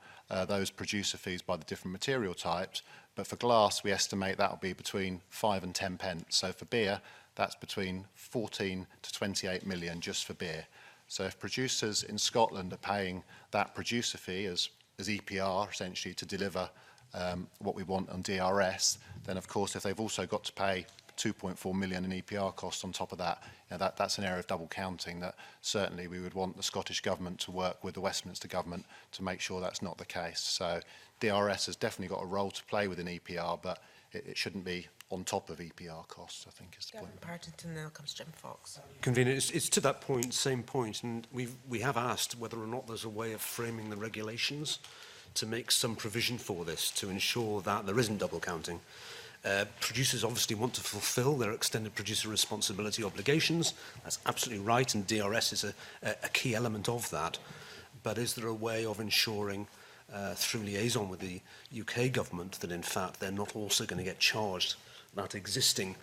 those producer fees by the different material types. But for glass, we estimate that will be between 5 and 10 pence. So for beer, that's between 14 to 28 million just for beer. So if producers in Scotland are paying that producer fee as EPR, essentially, to deliver what we want on DRS, then of course, if they've also got to pay 2.4 million in EPR costs on top of that, that's an area of double counting that certainly we would want the Scottish Government to work with the Westminster Government to make sure that's not the case. So DRS has definitely got a role to play within EPR, but it shouldn't be on top of EPR costs, I think is the point. Partington, then comes Jim Fox. Convener, it's to that point, same point, and we have asked whether or not there's a way of framing the regulations to make some provision for this, to ensure that there isn't double counting. Producers obviously want to fulfil their extended producer responsibility obligations. That's absolutely right, and DRS is a key element of that. But is there a way of ensuring, through liaison with the UK government, that in fact they're not also going to get charged that existing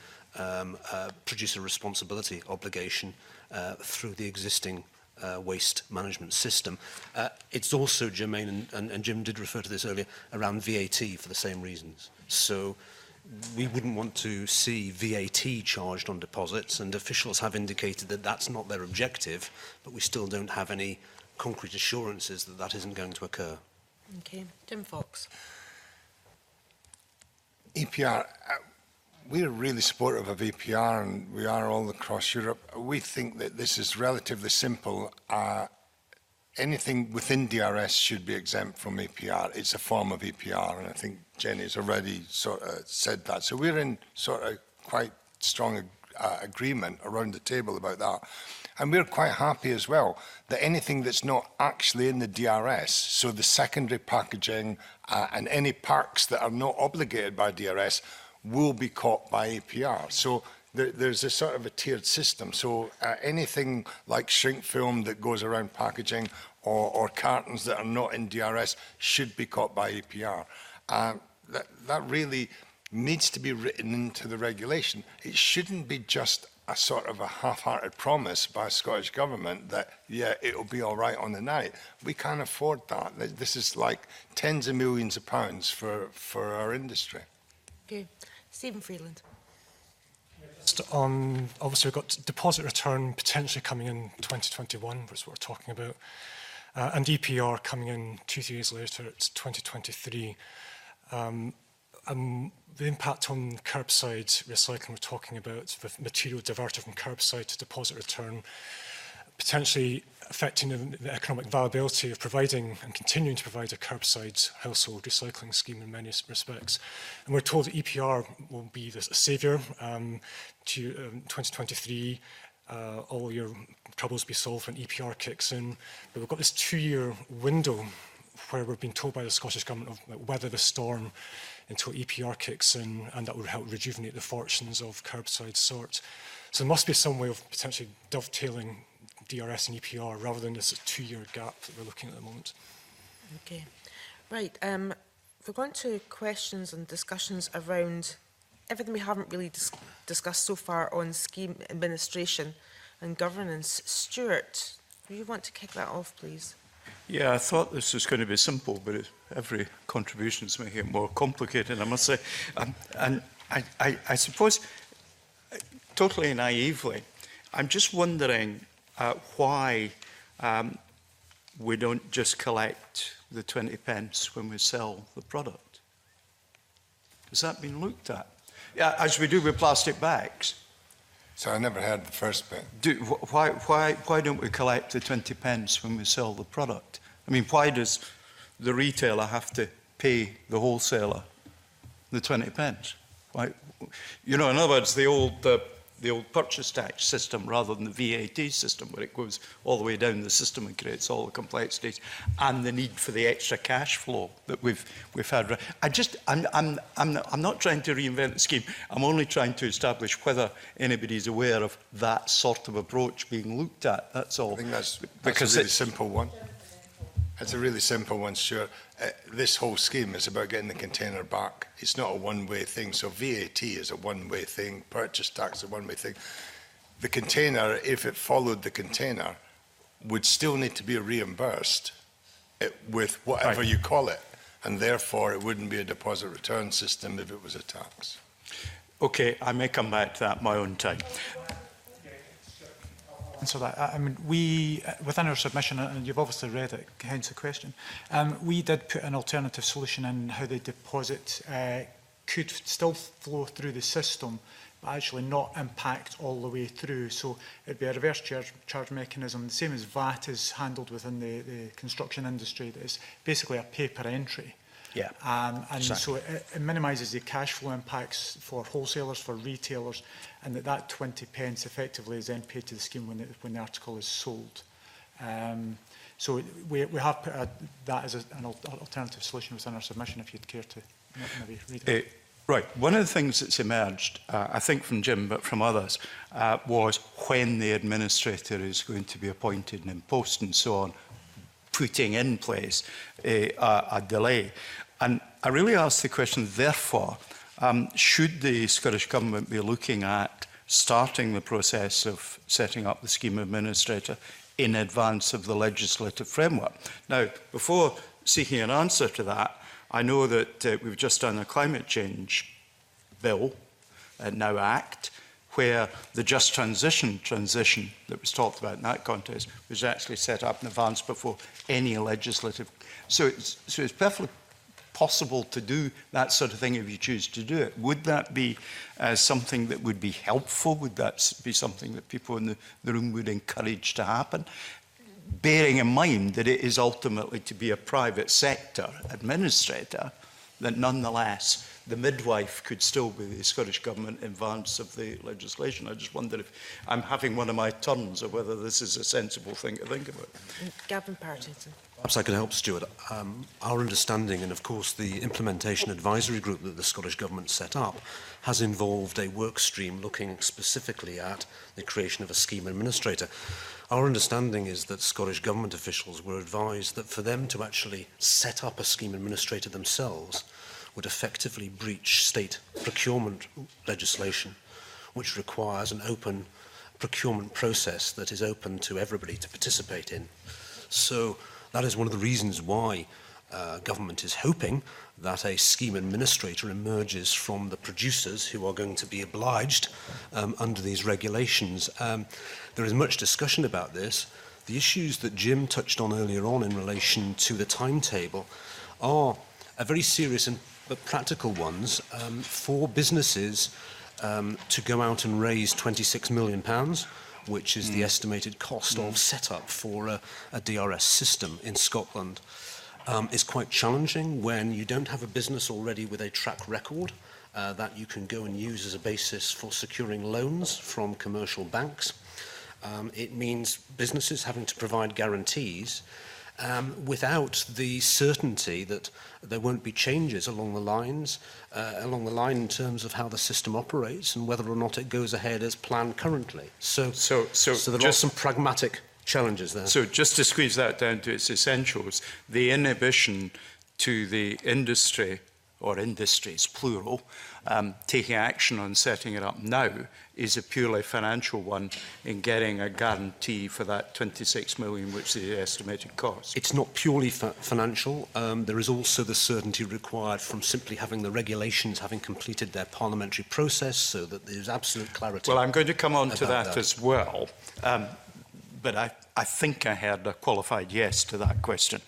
producer responsibility obligation through the existing waste management system? It's also germane, and Jim did refer to this earlier, around VAT for the same reasons. So we wouldn't want to see VAT charged on deposits, and officials have indicated that that's not their objective, but we still don't have any concrete assurances that that isn't going to occur. Okay, Jim Fox. EPR, we're really supportive of EPR, and we are all across Europe. We think that this is relatively simple. Anything within DRS should be exempt from EPR. It's a form of EPR, and I think Jenny's already sort of said that. So we're in sort of quite strong agreement around the table about that. And we're quite happy as well that anything that's not actually in the DRS, so the secondary packaging and any parks that are not obligated by DRS, will be caught by APR. So there's a sort of a tiered system. So anything like shrink film that goes around packaging or cartons that are not in DRS should be caught by APR. That really needs to be written into the regulation. It shouldn't be just a sort of a half-hearted promise by the Scottish Government that, yeah, it'll be all right on the night. We can't afford that. This is like tens of millions of pounds for our industry. Okay. Stephen Freeland. Just on, obviously we've got deposit return potentially coming in 2021, which is what we're talking about, and EPR coming in 2 years later, it's 2023. The impact on curbside recycling we're talking about, with material diverted from curbside to deposit return, potentially affecting the economic viability of providing and continuing to provide a curbside household recycling scheme in many respects. And we're told that EPR will be the saviour to 2023. All your troubles be solved when EPR kicks in. But we've got this 2-year window where we're being told by the Scottish Government of weather the storm until EPR kicks in, and that would help rejuvenate the fortunes of curbside sort. So there must be some way of potentially dovetailing DRS and EPR rather than this 2-year gap that we're looking at the moment. Okay. Right. We're going to questions and discussions around everything we haven't really discussed so far on scheme administration and governance. Stuart, do you want to kick that off, please? Yeah, I thought this was going to be simple, but every contribution is making it more complicated, I must say. And I suppose, totally naively, I'm just wondering why we don't just collect the 20 pence when we sell the product. Has that been looked at? Yeah, as we do with plastic bags. So I never heard the first bit. Why don't we collect the 20 pence when we sell the product? I mean, why does the retailer have to pay the wholesaler the 20 pence? Why, you know, in other words, the old purchase tax system rather than the VAT system, where it goes all the way down the system and creates all the complexities, and the need for the extra cash flow that we've had. I'm not trying to reinvent the scheme. I'm only trying to establish whether anybody's aware of that sort of approach being looked at. That's all. I think that's a really simple one. It's a really simple one, Stuart. This whole scheme is about getting the container back. It's not a one-way thing. So VAT is a one-way thing. Purchase tax is a one-way thing. The container, if it followed the container, would still need to be reimbursed with whatever you call it. And therefore, it wouldn't be a deposit return system if it was a tax. Okay, I may come back to that in my own time. So that, I mean, we, within our submission, and you've obviously read it, hence the question, we did put an alternative solution in how the deposit could still flow through the system, but actually not impact all the way through. So it'd be a reverse charge mechanism, the same as VAT is handled within the construction industry. That is basically a paper entry. Yeah. And exactly. so it minimises the cash flow impacts for wholesalers, for retailers, and that 20 pence effectively is then paid to the scheme when the article is sold. So we have put that as an alternative solution within our submission, if you'd care to maybe read it. Right. One of the things that's emerged, I think from Jim, but from others, was when the administrator is going to be appointed and in post and so on, putting in place a delay. And I really ask the question, therefore, should the Scottish Government be looking at starting the process of setting up the scheme administrator in advance of the legislative framework? Now, before seeking an answer to that, I know that we've just done a climate change bill, now Act, where the just transition that was talked about in that context was actually set up in advance before any legislative. So it's perfectly possible to do that sort of thing if you choose to do it. Would that be something that would be helpful? Would that be something that people in the room would encourage to happen? Bearing in mind that it is ultimately to be a private sector administrator, that nonetheless the midwife could still be the Scottish Government in advance of the legislation. I just wonder if I'm having one of my turns or whether this is a sensible thing to think about. Gavin Partington. Perhaps I can help, Stuart. Our understanding, and of course the implementation advisory group that the Scottish Government set up, has involved a work stream looking specifically at the creation of a scheme administrator. Our understanding is that Scottish Government officials were advised that for them to actually set up a scheme administrator themselves would effectively breach state procurement legislation, which requires an open procurement process that is open to everybody to participate in. So that is one of the reasons why government is hoping that a scheme administrator emerges from the producers who are going to be obliged under these regulations. There is much discussion about this. The issues that Jim touched on earlier on in relation to the timetable are a very serious and practical ones for businesses to go out and raise £26 million, which is the estimated cost of setup for a DRS system in Scotland. Is quite challenging when you don't have a business already with a track record that you can go and use as a basis for securing loans from commercial banks. It means businesses having to provide guarantees without the certainty that there won't be changes along the line in terms of how the system operates and whether or not it goes ahead as planned currently. So there are some pragmatic challenges there. So just to squeeze that down to its essentials, the inhibition to the industry or industries, plural, taking action on setting it up now is a purely financial one in getting a guarantee for that 26 million, which is the estimated cost. It's not purely financial. There is also the certainty required from simply having the regulations having completed their parliamentary process, so that there's absolute clarity. Well, I'm going to come on to about that as well. But I think I heard a qualified yes to that question.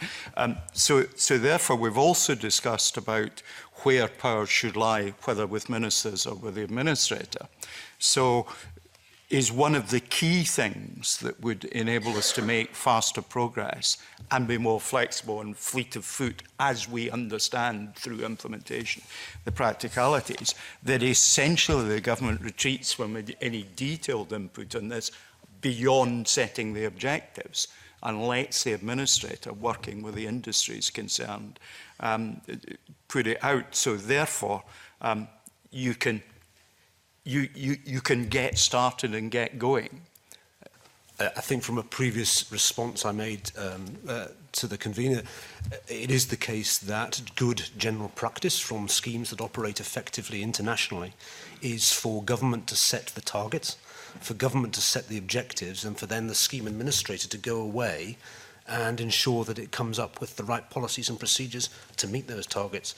So therefore, we've also discussed about where powers should lie, whether with ministers or with the administrator. So is one of the key things that would enable us to make faster progress and be more flexible and fleet of foot as we understand through implementation the practicalities, that essentially the government retreats from any detailed input on this beyond setting the objectives and lets the administrator, working with the industries concerned, put it out. So therefore, you can get started and get going. I think from a previous response I made to the convener, it is the case that good general practice from schemes that operate effectively internationally is for government to set the targets, for government to set the objectives, and for then the scheme administrator to go away and ensure that it comes up with the right policies and procedures to meet those targets.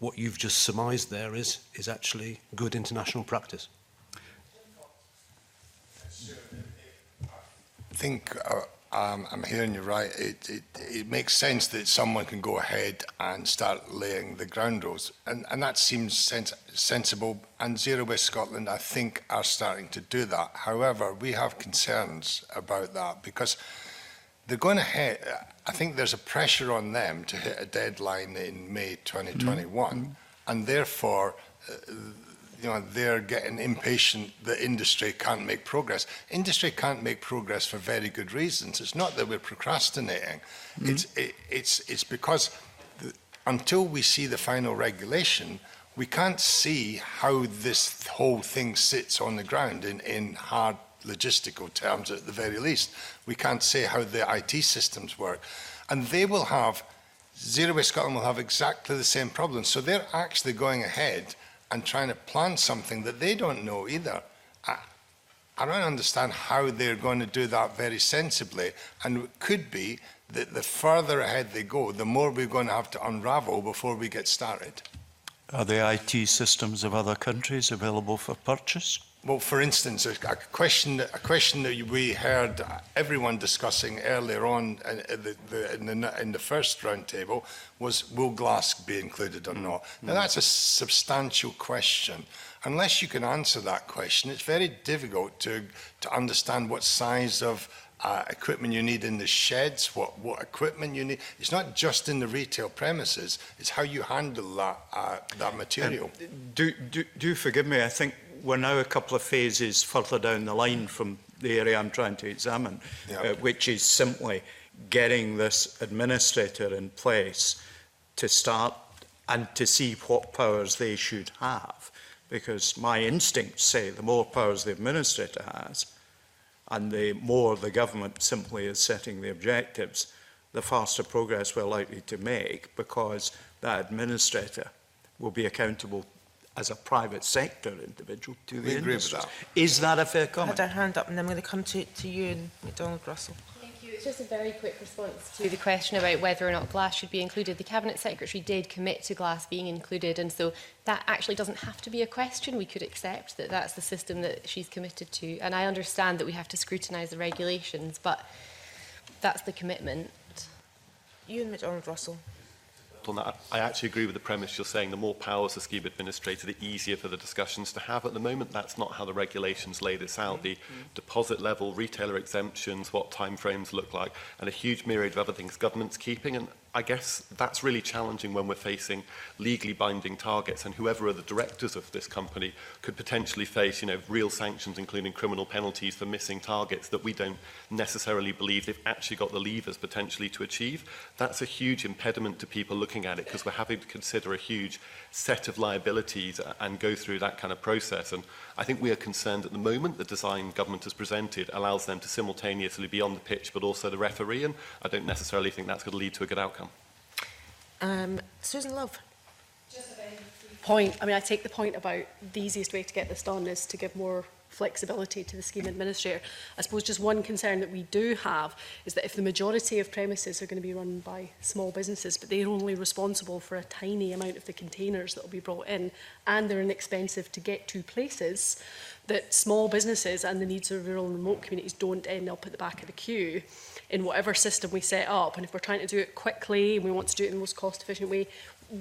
What you've just surmised there is actually good international practice. I think I'm hearing you right. It makes sense that someone can go ahead and start laying the ground rules, and that seems sensible. And Zero Waste Scotland, I think, are starting to do that. However, we have concerns about that because they're going to hit. I think there's a pressure on them to hit a deadline in May 2021, and therefore. They're getting impatient that industry can't make progress. Industry can't make progress for very good reasons. It's not that we're procrastinating. It's because until we see the final regulation, we can't see how this whole thing sits on the ground in hard logistical terms at the very least. We can't say how the IT systems work. And they will have, Zero Waste Scotland will have exactly the same problems. So they're actually going ahead and trying to plan something that they don't know either. I don't understand how they're going to do that very sensibly. And it could be that the further ahead they go, the more we're going to have to unravel before we get started. Are the IT systems of other countries available for purchase? Well, for instance, a question that we heard everyone discussing earlier on in the first roundtable was, will glass be included or not? Now, that's a substantial question. Unless you can answer that question, it's very difficult to understand what size of equipment you need in the sheds, what equipment you need. It's not just in the retail premises, it's how you handle that material. Do forgive me, I think we're now a couple of phases further down the line from the area I'm trying to examine, which is simply getting this administrator in place to start and to see what powers they should have. Because my instincts say the more powers the administrator has, and the more the government simply is setting the objectives, the faster progress we're likely to make, because that administrator will be accountable as a private sector individual to the industry. Is that a fair comment? I had our hand up, and then I'm going to come to you and McDonald Russell. Thank you. It's just a very quick response to the question about whether or not glass should be included. The Cabinet Secretary did commit to glass being included, and so that actually doesn't have to be a question. We could accept that that's the system that she's committed to. And I understand that we have to scrutinise the regulations, but that's the commitment. You and McDonald Russell. On that, I actually agree with the premise you're saying. The more powers the scheme administrator, the easier for the discussions to have. At the moment, that's not how the regulations lay this out. The deposit level, retailer exemptions, what timeframes look like, and a huge myriad of other things government's keeping. And I guess that's really challenging when we're facing legally binding targets, and whoever are the directors of this company could potentially face, real sanctions, including criminal penalties for missing targets that we don't necessarily believe they've actually got the levers potentially to achieve. That's a huge impediment to people looking at it, because we're having to consider a huge set of liabilities and go through that kind of process. And I think we are concerned at the moment the design government has presented allows them to simultaneously be on the pitch but also the referee, and I don't necessarily think that's going to lead to a good outcome. Susan Love. Point. I mean, I take the point about the easiest way to get this done is to give more flexibility to the scheme administrator. I suppose just one concern that we do have is that if the majority of premises are going to be run by small businesses, but they're only responsible for a tiny amount of the containers that will be brought in, and they're inexpensive to get to places, that small businesses and the needs of rural and remote communities don't end up at the back of the queue in whatever system we set up. And if we're trying to do it quickly and we want to do it in the most cost-efficient way,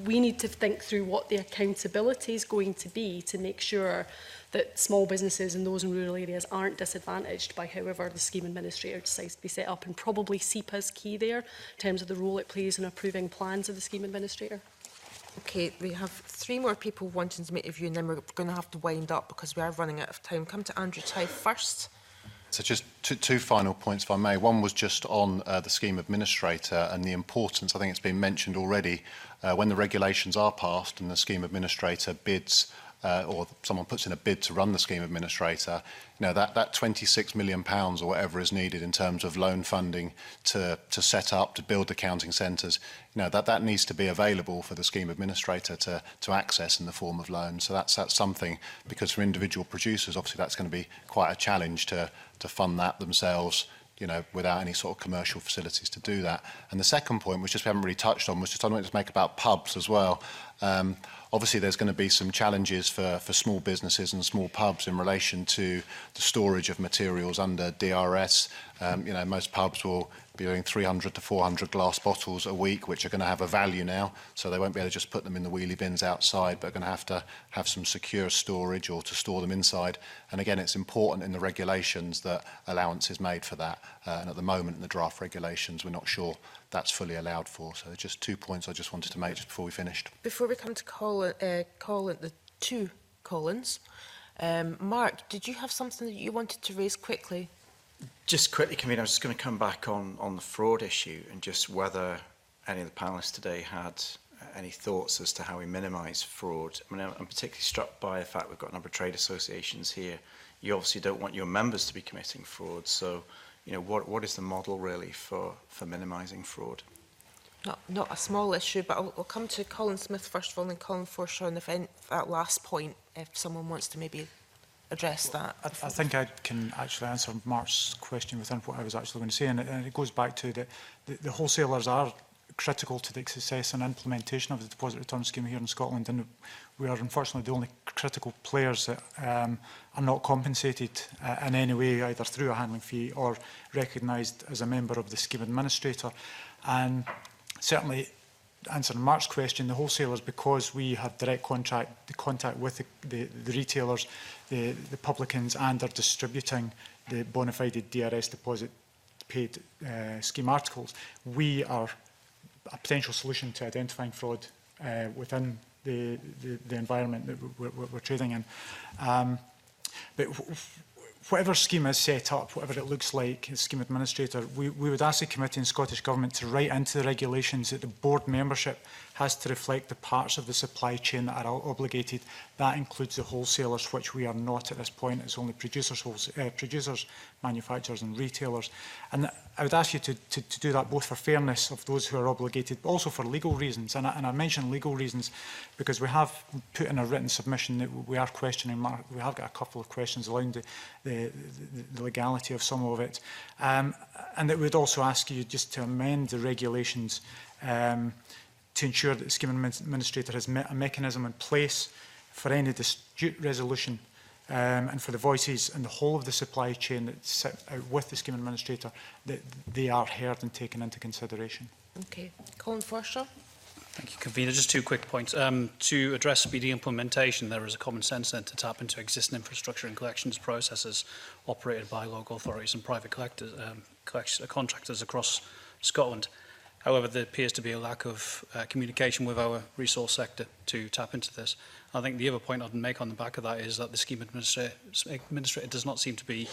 we need to think through what the accountability is going to be to make sure that small businesses and those in rural areas aren't disadvantaged by however the scheme administrator decides to be set up. And probably SEPA is key there in terms of the role it plays in approving plans of the scheme administrator. Okay, we have 3 more people wanting to make a view, and then we're going to have to wind up because we are running out of time. Come to Andrew Tighe first. So just two final points, if I may. One was just on the scheme administrator and the importance, I think it's been mentioned already, when the regulations are passed and the scheme administrator bids or someone puts in a bid to run the scheme administrator, you know, that £26 million or whatever is needed in terms of loan funding to set up, to build accounting centres, you know, that needs to be available for the scheme administrator to access in the form of loans. So that's something, because for individual producers, obviously that's going to be quite a challenge to fund that themselves, you know, without any sort of commercial facilities to do that. And the second point, which just we haven't really touched on, was just I wanted to make about pubs as well. Obviously, there's going to be some challenges for small businesses and small pubs in relation to the storage of materials under DRS. You know, most pubs will be doing 300 to 400 glass bottles a week, which are going to have a value now, so they won't be able to just put them in the wheelie bins outside, but are going to have some secure storage or to store them inside. And again, it's important in the regulations that allowance is made for that. And at the moment, in the draft regulations, we're not sure that's fully allowed for. So just 2 points I just wanted to make just before we finished. Before we come to Colin, the 2 Collins, Mark, did you have something that you wanted to raise quickly? Just quickly, Convener, I was just going to come back on the fraud issue and just whether any of the panellists today had any thoughts as to how we minimise fraud. I mean, I'm particularly struck by the fact we've got a number of trade associations here. You obviously don't want your members to be committing fraud, so you know, what is the model really for minimising fraud? Not a small issue, but I'll come to Colin Smith first of all, and then Colin Forshaw, and if that last point, if someone wants to maybe address that. I think I can actually answer Mark's question within what I was actually going to say, and it goes back to the wholesalers are critical to the success and implementation of the deposit return scheme here in Scotland, and we are unfortunately the only critical players that are not compensated in any way, either through a handling fee or recognised as a member of the scheme administrator. And certainly, answering Mark's question, the wholesalers, because we have direct contact with the retailers, the publicans, and are distributing the bona fide DRS deposit paid scheme articles, we are a potential solution to identifying fraud within the environment that we're trading in. But whatever scheme is set up, whatever it looks like, as scheme administrator, we would ask the committee and Scottish Government to write into the regulations that the board membership has to reflect the parts of the supply chain that are obligated. That includes the wholesalers, which we are not at this point. It's only producers, manufacturers and retailers. And I would ask you to do that both for fairness of those who are obligated, but also for legal reasons. And I mention legal reasons because we have put in a written submission that we are questioning. We have got a couple of questions around the legality of some of it. And that would also ask you just to amend the regulations to ensure that the scheme administrator has a mechanism in place for any dispute resolution and for the voices and the whole of the supply chain that sit out with the scheme administrator, that they are heard and taken into consideration. Okay. Colin Forshaw. Thank you, Convener. Just 2 quick points. To address speedy implementation, there is a common sense then to tap into existing infrastructure and collections processes operated by local authorities and private contractors across Scotland. However, there appears to be a lack of communication with our resource sector to tap into this. I think the other point I'd make on the back of that is that the scheme administrator does not seem to be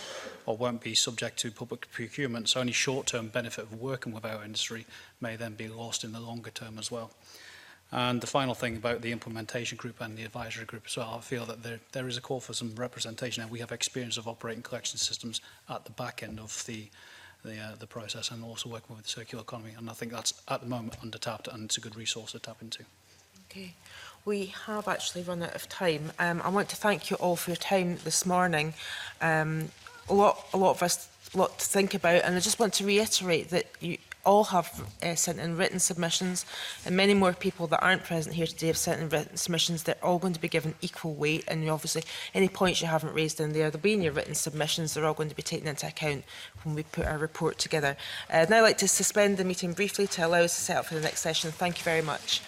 or won't be subject to public procurement, so any short-term benefit of working with our industry may then be lost in the longer term as well. And the final thing about the implementation group and the advisory group as well, I feel that there is a call for some representation, and we have experience of operating collection systems at the back end of the process and also working with the circular economy, and I think that's at the moment under-tapped and it's a good resource to tap into. Okay. We have actually run out of time. I want to thank you all for your time this morning. A lot of us, a lot to think about, and I just want to reiterate that you all have sent in written submissions, and many more people that aren't present here today have sent in written submissions. They're all going to be given equal weight, and obviously any points you haven't raised in there, they'll be in your written submissions. They're all going to be taken into account when we put our report together. I'd now like to suspend the meeting briefly to allow us to set up for the next session. Thank you very much.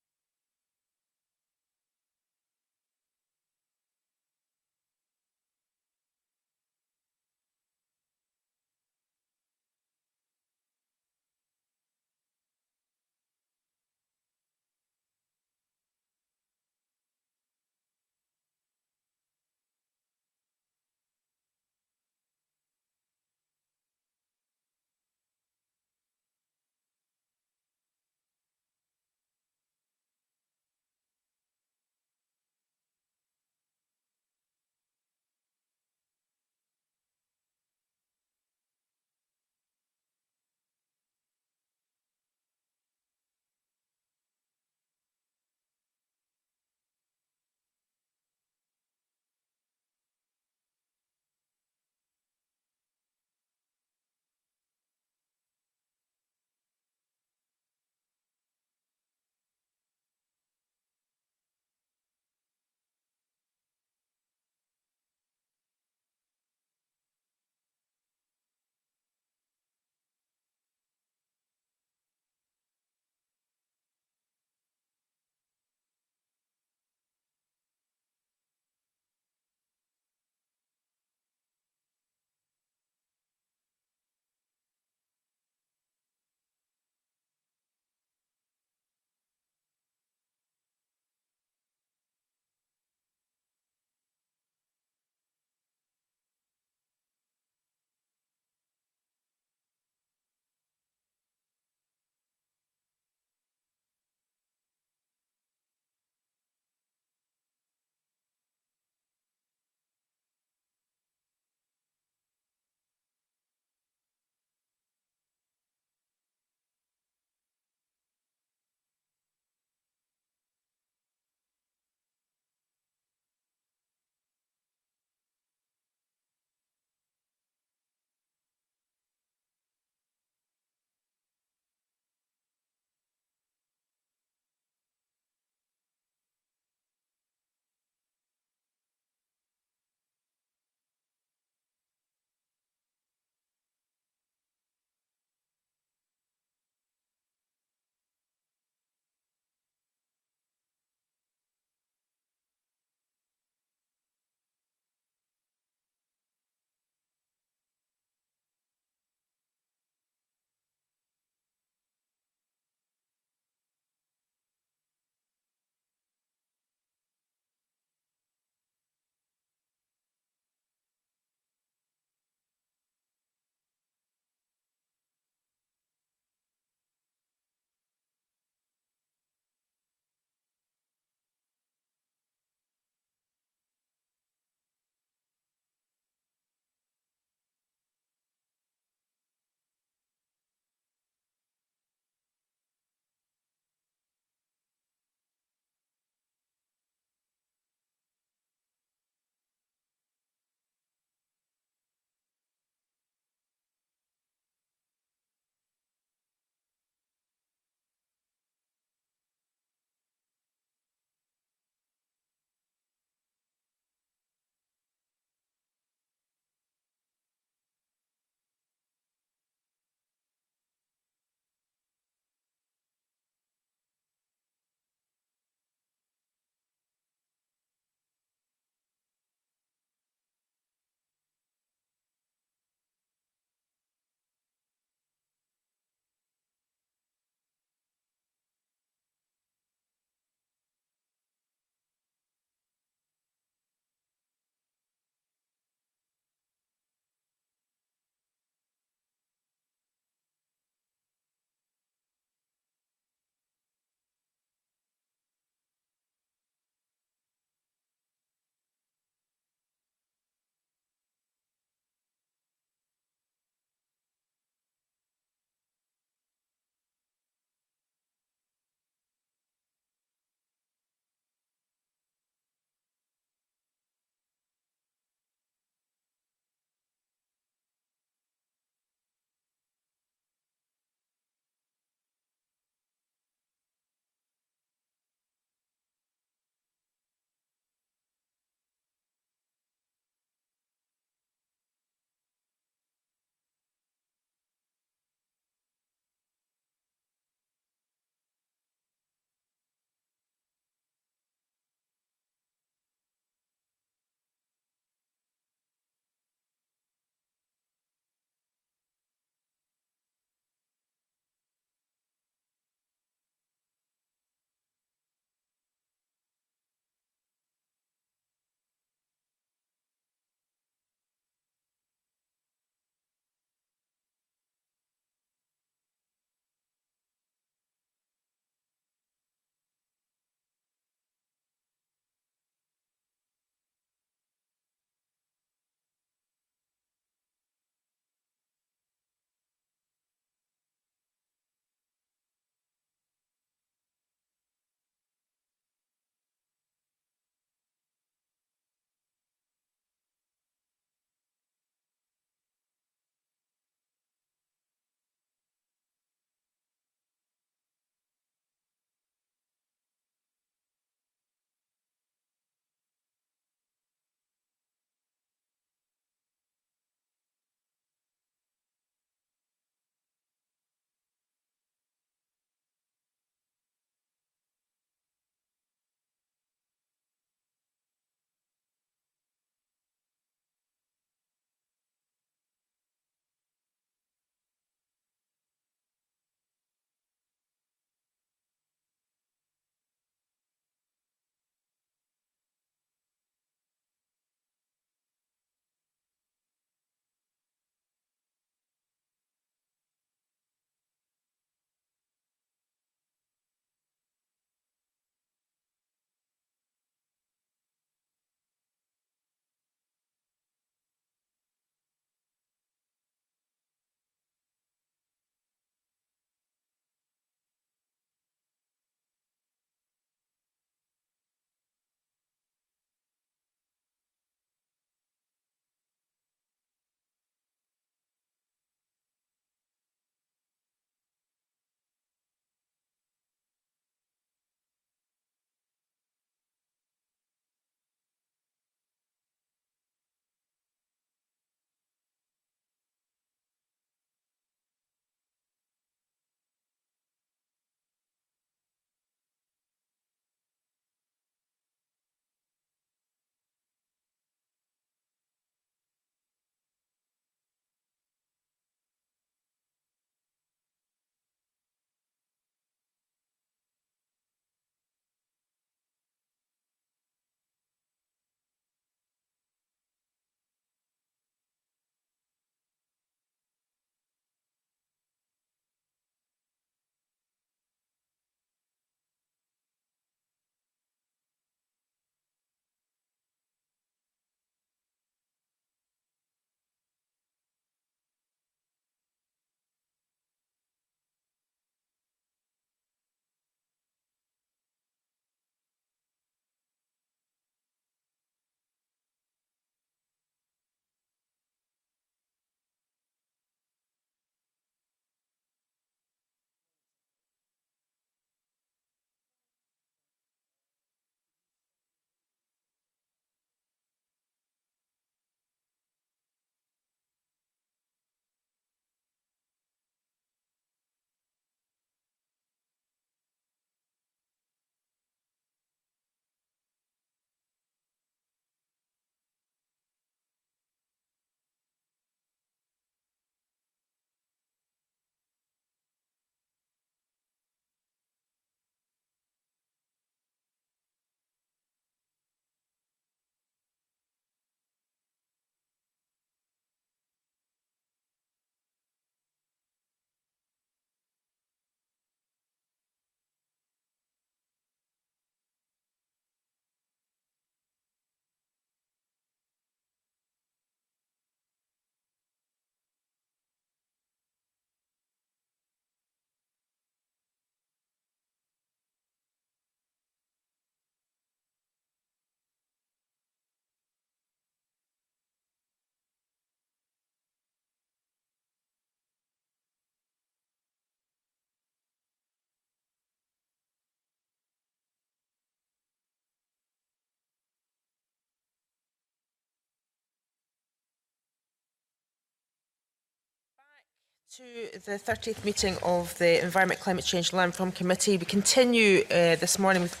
To the 30th meeting of the Environment, Climate Change and Land Reform Committee. We continue this morning with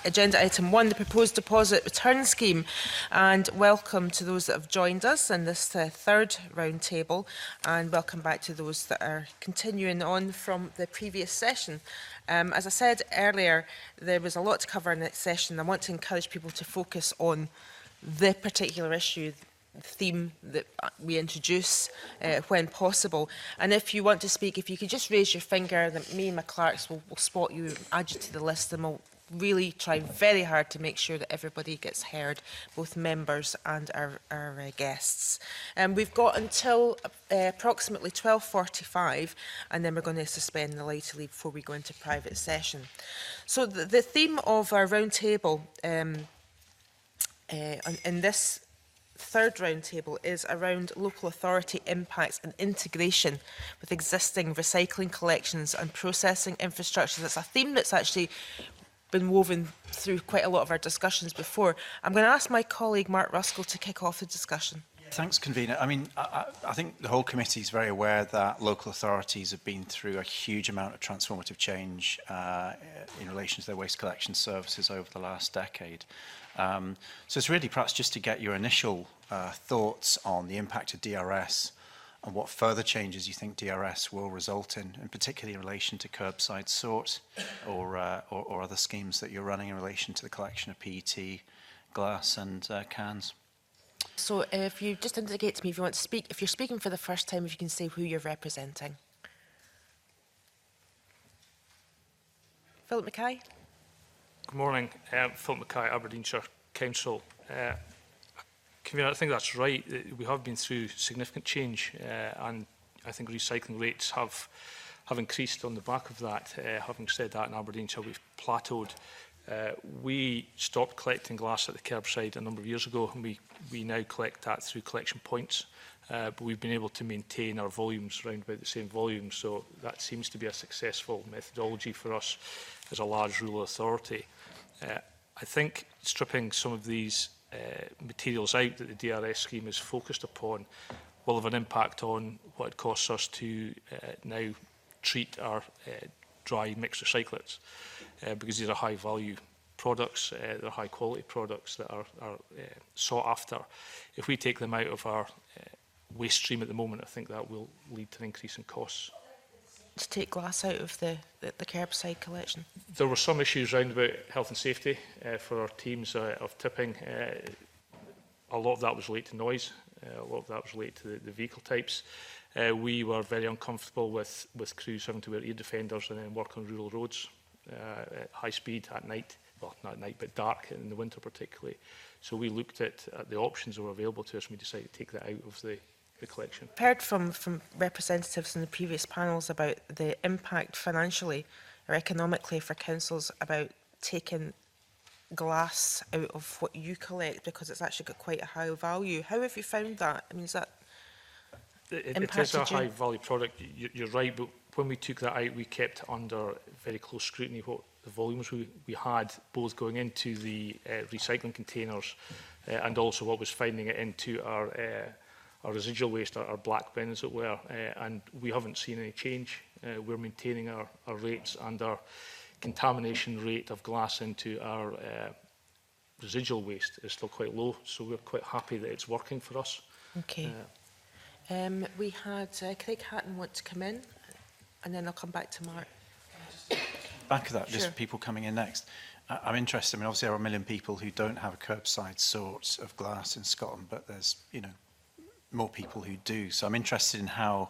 agenda item 1, the proposed deposit return scheme, and welcome to those that have joined us in this third round table, and welcome back to those that are continuing on from the previous session. As I said earlier, there was a lot to cover in that session. I want to encourage people to focus on the particular issue, theme that we introduce when possible. And if you want to speak, if you could just raise your finger, then me and my clerks will spot you, add you to the list, and we'll really try very hard to make sure that everybody gets heard, both members and our guests. We've got until approximately 12:45, and then we're going to suspend the later leave before we go into private session. So the theme of our round table in this third round table is around local authority impacts and integration with existing recycling collections and processing infrastructures. It's a theme that's actually been woven through quite a lot of our discussions before. I'm going to ask my colleague Mark Ruskell to kick off the discussion. Thanks, Convener. I mean, I think the whole committee is very aware that local authorities have been through a huge amount of transformative change in relation to their waste collection services over the last decade. So it's really perhaps just to get your initial thoughts on the impact of DRS and what further changes you think DRS will result in particularly in relation to curbside sort or other schemes that you're running in relation to the collection of PET, glass and cans. So if you just indicate to me if you want to speak, if you're speaking for the first time, if you can say who you're representing. Philip Mackay. Good morning, Philip Mackay, Aberdeenshire Council. I think that's right. We have been through significant change, and I think recycling rates have increased on the back of that. Having said that, in Aberdeenshire we've plateaued. We stopped collecting glass at the curbside a number of years ago, and we now collect that through collection points. But we've been able to maintain our volumes around about the same volume, so that seems to be a successful methodology for us as a large rural authority. I think stripping some of these materials out that the DRS scheme is focused upon will have an impact on what it costs us to now treat our dry mixed recyclates, because these are high value products, they're high quality products that are sought after. If we take them out of our waste stream at the moment, I think that will lead to an increase in costs. To take glass out of the curbside collection? There were some issues around about health and safety for our teams of tipping. A lot of that was related to noise. A lot of that was related to the vehicle types. We were very uncomfortable with crews having to wear ear defenders and then work on rural roads at high speed at night. Well, not at night, but dark in the winter particularly. So we looked at the options that were available to us, and we decided to take that out of the collection. I've heard from representatives in the previous panels about the impact financially or economically for councils about taking glass out of what you collect because it's actually got quite a high value. How have you found that? I mean, is that it is a high value product, you're right, but when we took that out, we kept under very close scrutiny what the volumes we had, both going into the recycling containers and also what was finding it into our residual waste, our black bin as it were, and we haven't seen any change. We're maintaining our rates, and our contamination rate of glass into our residual waste is still quite low, so we're quite happy that it's working for us. Okay. We had Craig Hatton want to come in, and then I'll come back to Mark. Back of that, Sure. just people coming in next. I'm interested. I mean, obviously there are a million people who don't have a curbside sort of glass in Scotland, but there's, more people who do. So I'm interested in how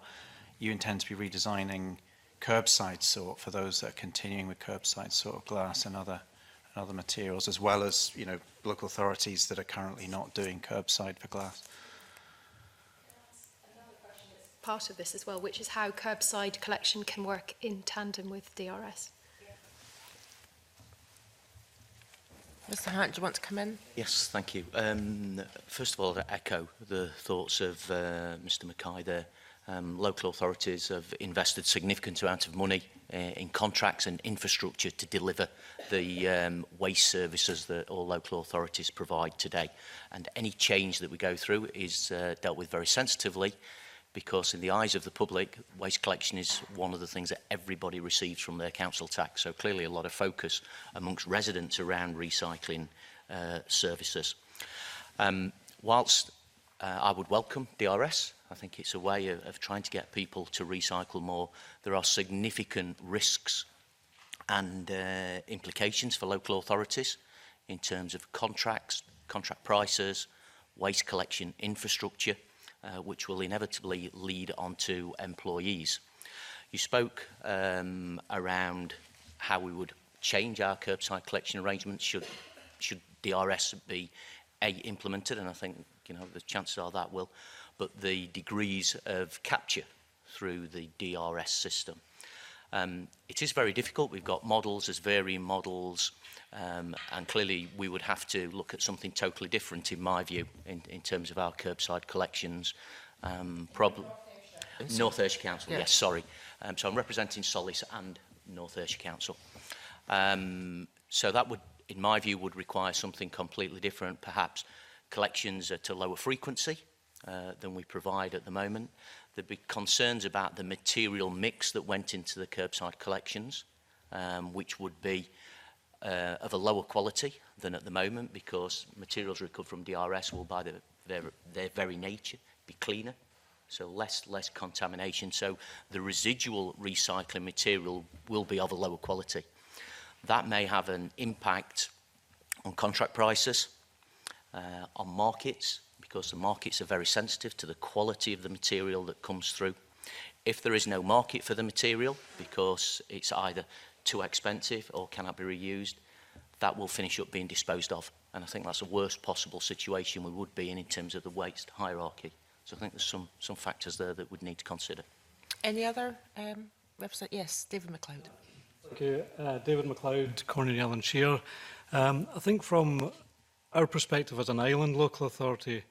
you intend to be redesigning curbside sort for those that are continuing with curbside sort of glass and other materials, as well as, local authorities that are currently not doing curbside for glass. Part of this as well, which is how curbside collection can work in tandem with DRS. Mr. Hart, do you want to come in? Yes, thank you. First of all, to echo the thoughts of Mr. Mackay there. Local authorities have invested significant amount of money in contracts and infrastructure to deliver the waste services that all local authorities provide today. And any change that we go through is dealt with very sensitively, because in the eyes of the public, waste collection is one of the things that everybody receives from their council tax. So clearly a lot of focus amongst residents around recycling services. Whilst I would welcome DRS, I think it's a way of trying to get people to recycle more. There are significant risks and implications for local authorities in terms of contracts, contract prices, waste collection infrastructure, which will inevitably lead on to employees. You spoke around how we would change our curbside collection arrangements should DRS be implemented, and I think the chances are that will, but the degrees of capture through the DRS system. It is very difficult. We've got models, there's varying models, and clearly we would have to look at something totally different, in my view, in terms of our curbside collections. North Ayrshire Council, yes, sorry. So I'm representing Solice and North Ayrshire Council. So that would, in my view, would require something completely different, perhaps collections at a lower frequency than we provide at the moment. There'd be concerns about the material mix that went into the curbside collections, which would be of a lower quality than at the moment, because materials recovered from DRS will, by their very nature, be cleaner, so less contamination. So the residual recycling material will be of a lower quality. That may have an impact on contract prices, on markets, because the markets are very sensitive to the quality of the material that comes through. If there is no market for the material, because it's either too expensive or cannot be reused, that will finish up being disposed of. And I think that's the worst possible situation we would be in terms of the waste hierarchy. So I think there's some factors there that we'd need to consider. Any other representative? Yes, David MacLeod. Thank you. David MacLeod, Cornelia Allen Shear. I think from our perspective as an island local authority,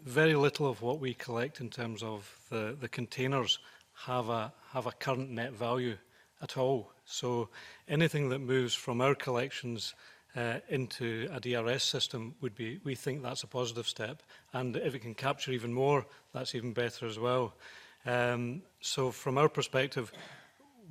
very little of what we collect in terms of the containers have a current net value at all. So anything that moves from our collections into a DRS system would be, we think that's a positive step. And if it can capture even more, that's even better as well. So from our perspective,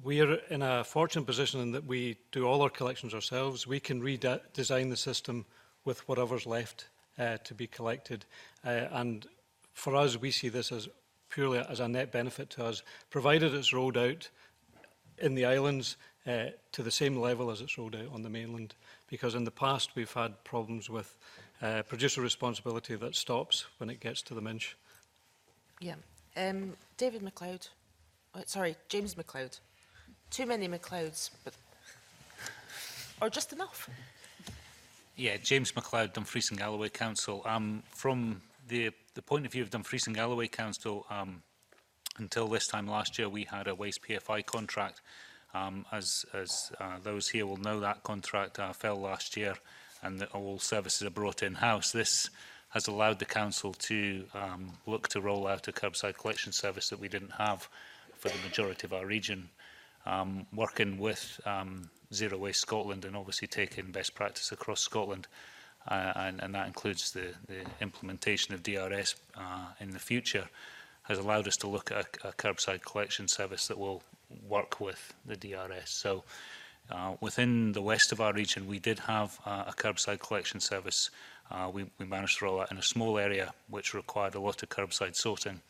we're in a fortunate position in that we do all our collections ourselves. We can redesign the system with whatever's left to be collected. And for us, we see this as purely as a net benefit to us, provided it's rolled out in the islands to the same level as it's rolled out on the mainland. Because in the past, we've had problems with producer responsibility that stops when it gets to the Minch. Yeah. David MacLeod. Oh, sorry, James MacLeod. Too many MacLeods, but or just enough. Yeah, James MacLeod, Dumfries and Galloway Council. From the point of view of Dumfries and Galloway Council, until this time last year, we had a waste PFI contract. As those here will know, that contract fell last year, and all services are brought in-house. This has allowed the council to look to roll out a curbside collection service that we didn't have for the majority of our region. Working with Zero Waste Scotland and obviously taking best practice across Scotland, and that includes the implementation of DRS in the future, has allowed us to look at a curbside collection service that will work with the DRS. So within the west of our region, we did have a curbside collection service. We managed to roll out in a small area which required a lot of curbside sorting.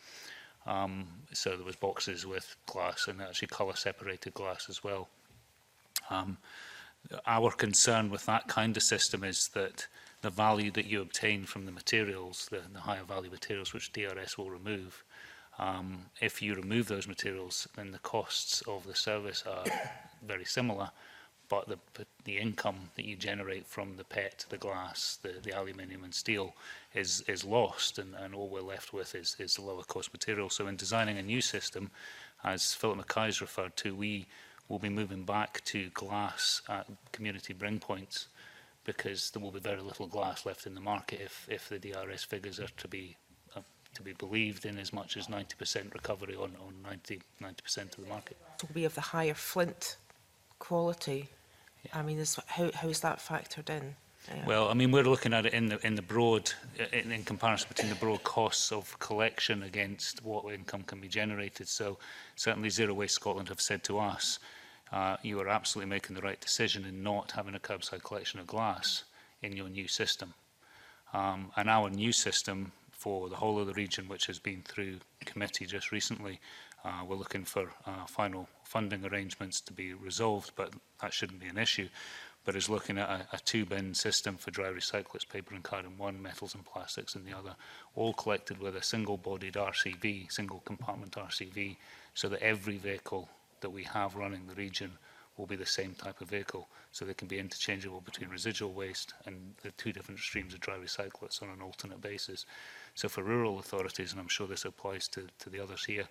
So there was boxes with glass and actually colour separated glass as well. Our concern with that kind of system is that the value that you obtain from the materials, the higher value materials which DRS will remove, if you remove those materials, then the costs of the service are very similar, but the income that you generate from the PET, the glass, the aluminium and steel is lost, and all we're left with is the lower cost material. So in designing a new system, as Philip Mackay's referred to, we will be moving back to glass at community bring points, because there will be very little glass left in the market if the DRS figures are to be believed, in as much as 90% recovery on 90% of the market. It will be of the higher flint quality. Yeah. I mean, how is that factored in? Well, I mean, we're looking at it in the broad, in comparison between the broad costs of collection against what income can be generated. So certainly Zero Waste Scotland have said to us, you are absolutely making the right decision in not having a curbside collection of glass in your new system. And our new system for the whole of the region, which has been through committee just recently, we're looking for final funding arrangements to be resolved, but that shouldn't be an issue. But is looking at a two-bin system for dry recyclates, paper and card in one, metals and plastics in the other, all collected with a single-bodied RCV, single-compartment RCV, so that every vehicle that we have running the region will be the same type of vehicle, so they can be interchangeable between residual waste and the two different streams of dry recyclates on an alternate basis. So for rural authorities, and I'm sure this applies to the others here,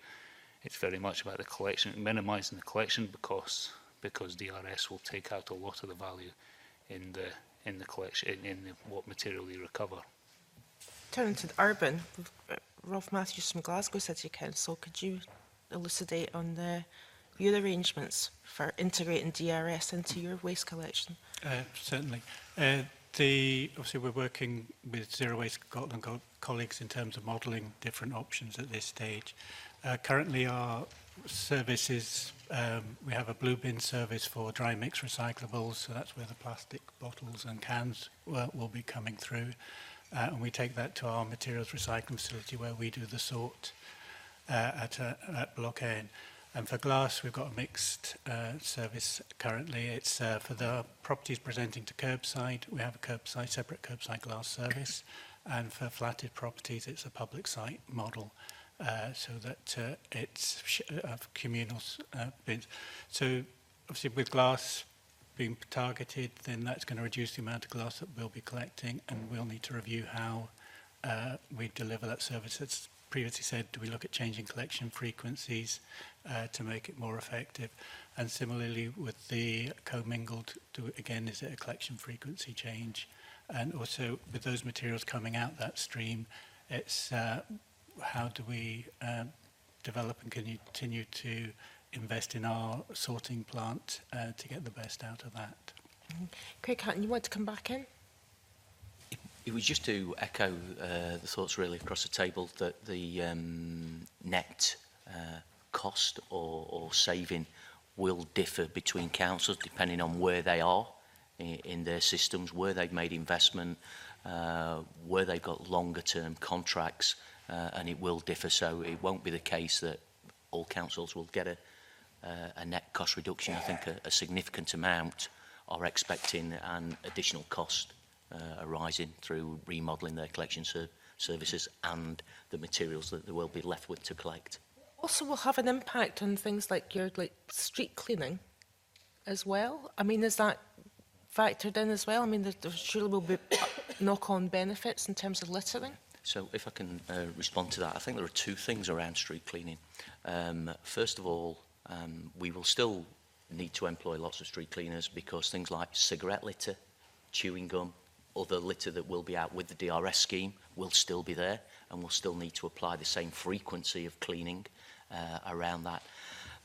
it's very much about the collection, minimising the collection costs, because DRS will take out a lot of the value in the collection, in what material you recover. Turning to the urban, Rolf Matthews from Glasgow City Council, could you elucidate on your arrangements for integrating DRS into your waste collection? Certainly. Obviously, we're working with Zero Waste Scotland colleagues in terms of modelling different options at this stage. Currently, our service is, we have a blue bin service for dry mix recyclables, so that's where the plastic bottles and cans will be coming through. And we take that to our materials recycling facility where we do the sort at Block N. And for glass, we've got a mixed service currently. It's for the properties presenting to curbside, we have a separate curbside glass service. And for flatted properties, it's a public site model. So that it's communal bins. So obviously with glass being targeted, then that's going to reduce the amount of glass that we'll be collecting, and we'll need to review how we deliver that service. As previously said, do we look at changing collection frequencies to make it more effective? And similarly with the commingled, again, is it a collection frequency change? And also with those materials coming out that stream, it's how do we develop and continue to invest in our sorting plant to get the best out of that? Craig Hatton, you want to come back in? It was just to echo the thoughts really across the table that the net cost or saving will differ between councils depending on where they are in their systems, where they've made investment, where they've got longer term contracts. And it will differ, so it won't be the case that all councils will get a net cost reduction. I think a significant amount are expecting an additional cost arising through remodelling their collection services and the materials that they will be left with to collect. Also will have an impact on things like your street cleaning as well. I mean, is that factored in as well? I mean, there surely will be knock-on benefits in terms of littering. So if I can respond to that, I think there are two things around street cleaning. First of all, we will still need to employ lots of street cleaners because things like cigarette litter, chewing gum, other litter that will be out with the DRS scheme will still be there, and we'll still need to apply the same frequency of cleaning around that.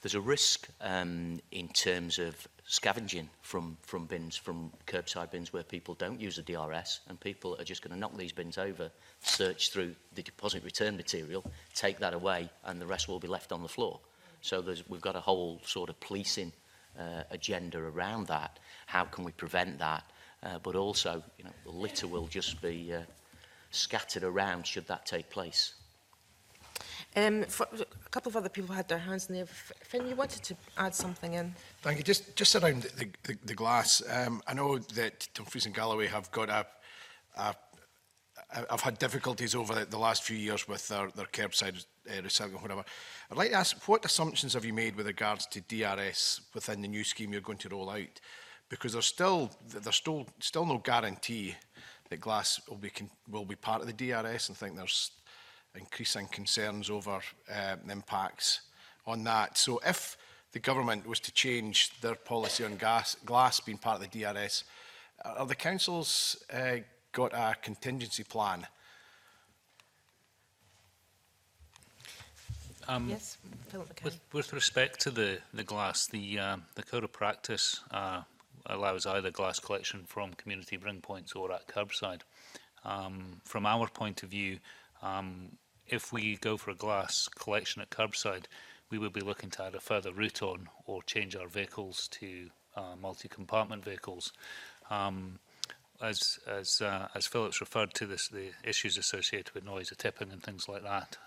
There's a risk in terms of scavenging from bins, from curbside bins where people don't use the DRS, and people are just going to knock these bins over, search through the deposit return material, take that away, and the rest will be left on the floor. So we've got a whole sort of policing agenda around that. How can we prevent that? But also, you know, the litter will just be scattered around should that take place. A couple of other people had their hands in the air. Finn, you wanted to add something in. Thank you. Just around the glass, I know that Dumfries and Galloway have got I've had difficulties over the last few years with their curbside recycling, whatever. I'd like to ask, what assumptions have you made with regards to DRS within the new scheme you're going to roll out? Because there's still no guarantee that glass will be part of the DRS, and I think there's increasing concerns over impacts on that. So if the government was to change their policy on glass being part of the DRS, are the councils got a contingency plan? Yes, Philip McKay. With respect to the glass, the code of practice allows either glass collection from community bring points or at curbside. From our point of view, if we go for a glass collection at curbside, we would be looking to add a further route on or change our vehicles to multi-compartment vehicles. As Philip's referred to this, the issues associated with noise of tipping and things like that,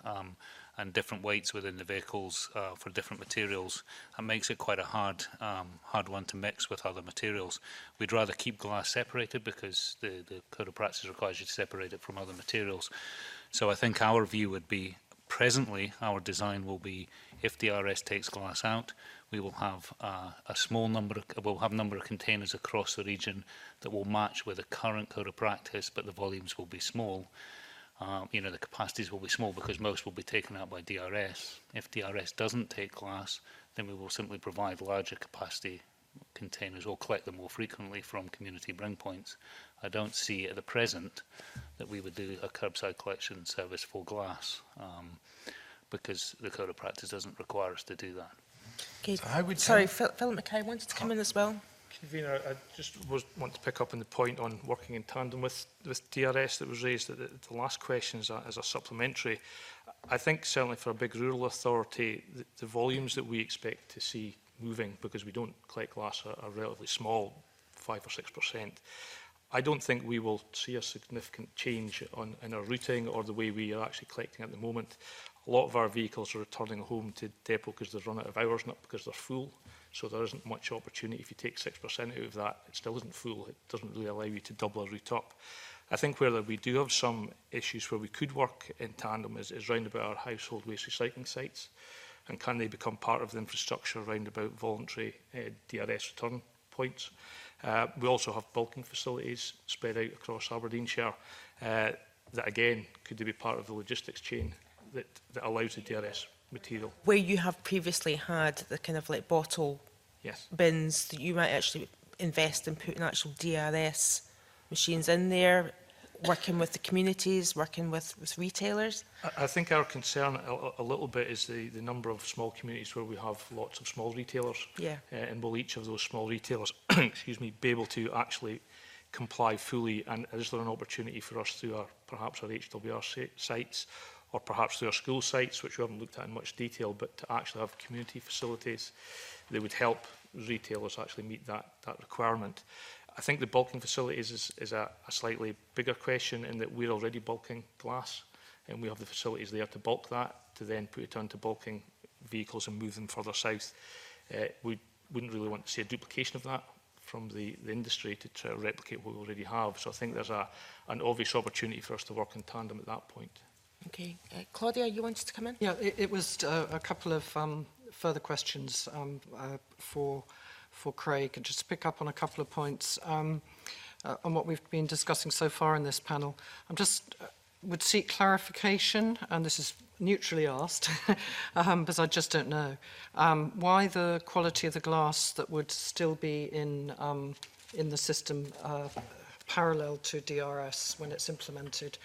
and different weights within the vehicles for different materials, that makes it quite a hard one to mix with other materials. We'd rather keep glass separated because the Code of Practice requires you to separate it from other materials. So I think our view would be, presently, our design will be, if DRS takes glass out, we will have a small number of containers across the region that will match with the current Code of Practice, but the volumes will be small. The capacities will be small because most will be taken out by DRS. If DRS doesn't take glass, then we will simply provide larger capacity containers or collect them more frequently from community bring points. I don't see at the present that we would do a curbside collection service for glass because the Code of Practice doesn't require us to do that. Okay. So Sorry, Philip Mackay wanted to come in as well. Convener, I just want to pick up on the point on working in tandem with DRS that was raised at the last question as a supplementary. I think certainly for a big rural authority, the volumes that we expect to see moving, because we don't collect glass, are relatively small, 5 or 6%. I don't think we will see a significant change in our routing or the way we are actually collecting at the moment. A lot of our vehicles are returning home to depot because they've run out of hours, not because they're full. So there isn't much opportunity. If you take 6% out of that, it still isn't full. It doesn't really allow you to double a route up. I think where we do have some issues where we could work in tandem is round about our household waste recycling sites. And can they become part of the infrastructure round about voluntary DRS return points? We also have bulking facilities spread out across Aberdeenshire that, again, could they be part of the logistics chain that allows the DRS material. Where you have previously had the kind of like bottle bins, that you might actually invest in putting actual DRS machines in there, working with the communities, working with retailers? I think our concern a little bit is the number of small communities where we have lots of small retailers. Yeah. And will each of those small retailers, excuse me, be able to actually comply fully? And is there an opportunity for us through perhaps our HWR sites, or perhaps through our school sites, which we haven't looked at in much detail, but to actually have community facilities that would help retailers actually meet that requirement? I think the bulking facilities is a slightly bigger question in that we're already bulking glass, and we have the facilities there to bulk that, to then put it onto bulking vehicles and move them further south. We wouldn't really want to see a duplication of that from the industry to try to replicate what we already have. So I think there's an obvious opportunity for us to work in tandem at that point. Okay. Claudia, you wanted to come in? Yeah, it was a couple of further questions for Craig, and just to pick up on a couple of points on what we've been discussing so far in this panel. I'm just would seek clarification, and this is neutrally asked, because I just don't know, why the quality of the glass that would still be in the system parallel to DRS when it's implemented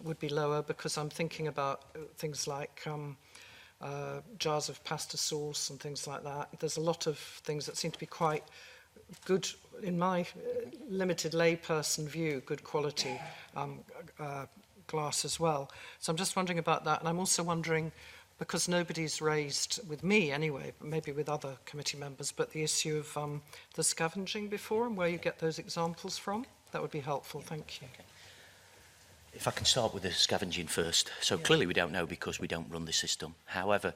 would be lower, because I'm thinking about things like jars of pasta sauce and things like that. There's a lot of things that seem to be quite good, in my limited layperson view, good quality glass as well. So I'm just wondering about that. And I'm also wondering, because nobody's raised, with me anyway, but maybe with other committee members, but the issue of the scavenging before and where you get those examples from. That would be helpful. Thank you. Okay. If I can start with the scavenging first. So clearly we don't know because we don't run the system. However,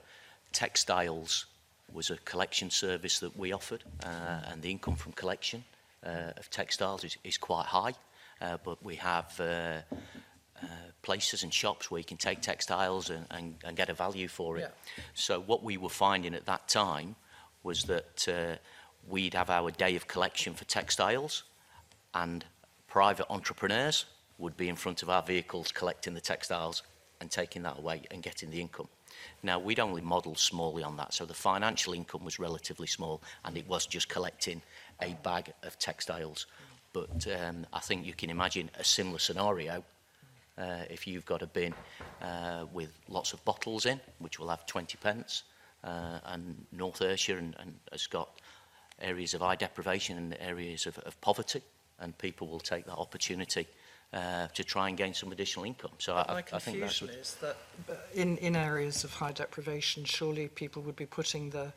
textiles was a collection service that we offered, and the income from collection of textiles is quite high. But we have places and shops where you can take textiles and get a value for it. Yeah. So what we were finding at that time was that we'd have our day of collection for textiles, and private entrepreneurs would be in front of our vehicles collecting the textiles and taking that away and getting the income. Now, we'd only modelled smallly on that, so the financial income was relatively small, and it was just collecting a bag of textiles. But I think you can imagine a similar scenario if you've got a bin with lots of bottles in, which will have 20 pence, and North Ayrshire and has got areas of high deprivation and areas of poverty, and people will take that opportunity to try and gain some additional income. So My confusion is that in areas of high deprivation, surely people would be putting the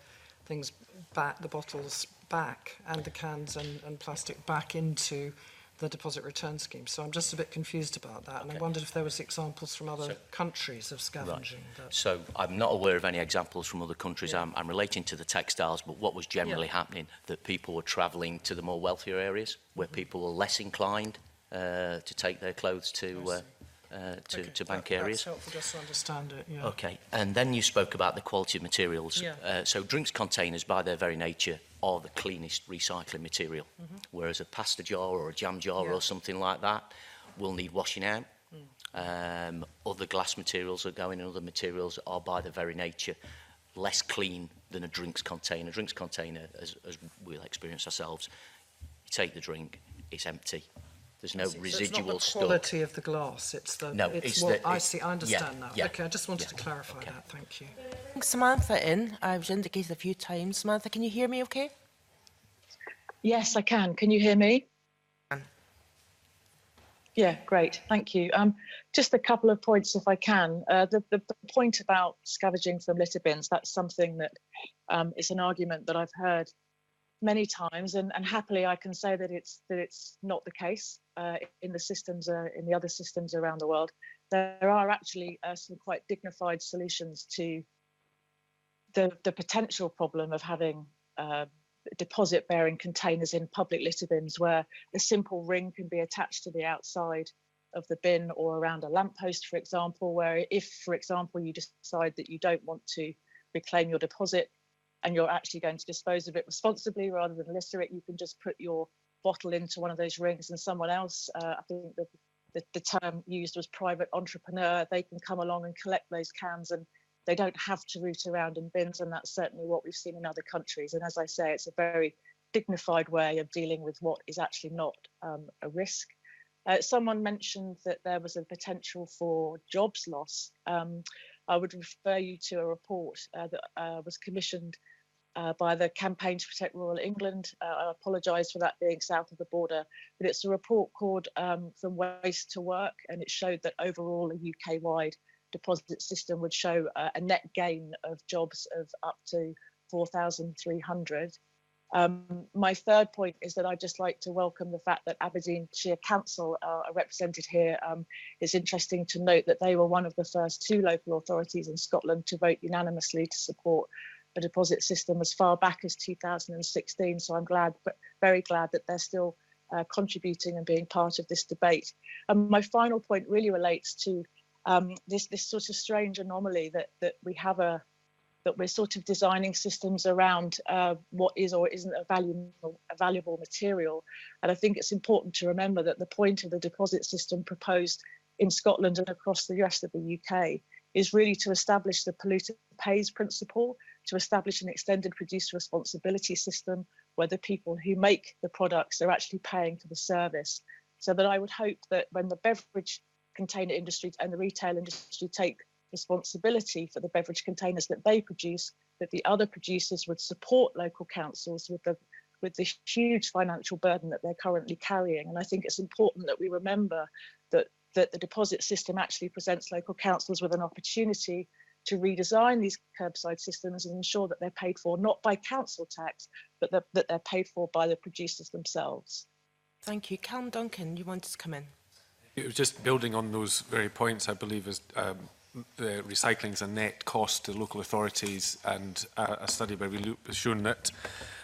things back, the bottles back, and the cans and plastic back into the deposit return scheme. So I'm just a bit confused about that, and I wondered if there was examples from other countries of scavenging. Right. So I'm not aware of any examples from other countries. Yeah. I'm relating to the textiles, but what was generally happening, that people were travelling to the more wealthier areas, where people were less inclined to take their clothes to bank areas. That's helpful just to understand it, yeah. Okay, and then you spoke about the quality of materials. Yeah. So drinks containers, by their very nature, are the cleanest recycling material, whereas a pasta jar or a jam jar or something like that will need washing out. Other glass materials that go in and other materials are, by their very nature, less clean than a drinks container. A drinks container, as we'll experience ourselves, you take the drink, it's empty. There's no residual stuff. It's not the quality of the glass, it's the... No, it's what I see, I understand now. Okay, I just wanted to clarify that, thank you. Samantha in, I've indicated a few times. Samantha, can you hear me okay? Yes, I can. Can you hear me? Yeah, great, thank you. Just a couple of points if I can. The point about scavenging from litter bins, that's something that is an argument that I've heard many times, and happily I can say that it's not the case in the systems, in the other systems around the world. There are actually some quite dignified solutions to the potential problem of having deposit-bearing containers in public litter bins, where a simple ring can be attached to the outside of the bin or around a lamppost, for example, where if, for example, you decide that you don't want to reclaim your deposit and you're actually going to dispose of it responsibly rather than litter it, you can just put your bottle into one of those rings, and someone else, I think the term used was private entrepreneur, they can come along and collect those cans, and they don't have to root around in bins, and that's certainly what we've seen in other countries. And as I say, it's a very dignified way of dealing with what is actually not a risk. Someone mentioned that there was a potential for jobs loss. I would refer you to a report that was commissioned by the Campaign to Protect Rural England. I apologise for that being south of the border, but it's a report called From Waste to Work, and it showed that overall a UK-wide deposit system would show a net gain of jobs of up to 4,300. My third point is that I'd just like to welcome the fact that Aberdeenshire Council are represented here. It's interesting to note that they were one of the first two local authorities in Scotland to vote unanimously to support a deposit system as far back as 2016. So I'm very glad that they're still contributing and being part of this debate. My final point really relates to this sort of strange anomaly that we have that we're sort of designing systems around what is or isn't a valuable material. And I think it's important to remember that the point of the deposit system proposed in Scotland and across the rest of the UK is really to establish the polluter pays principle, to establish an extended producer responsibility system where the people who make the products are actually paying for the service. So that I would hope that when the beverage container industry and the retail industry take responsibility for the beverage containers that they produce, that the other producers would support local councils with the huge financial burden that they're currently carrying. And I think it's important that we remember that the deposit system actually presents local councils with an opportunity to redesign these curbside systems and ensure that they're paid for not by council tax, but that they're paid for by the producers themselves. Thank you. Callum Duncan, you wanted to come in. It was just building on those very points, I believe, as the recycling is a net cost to local authorities, and a study by Reloop has shown that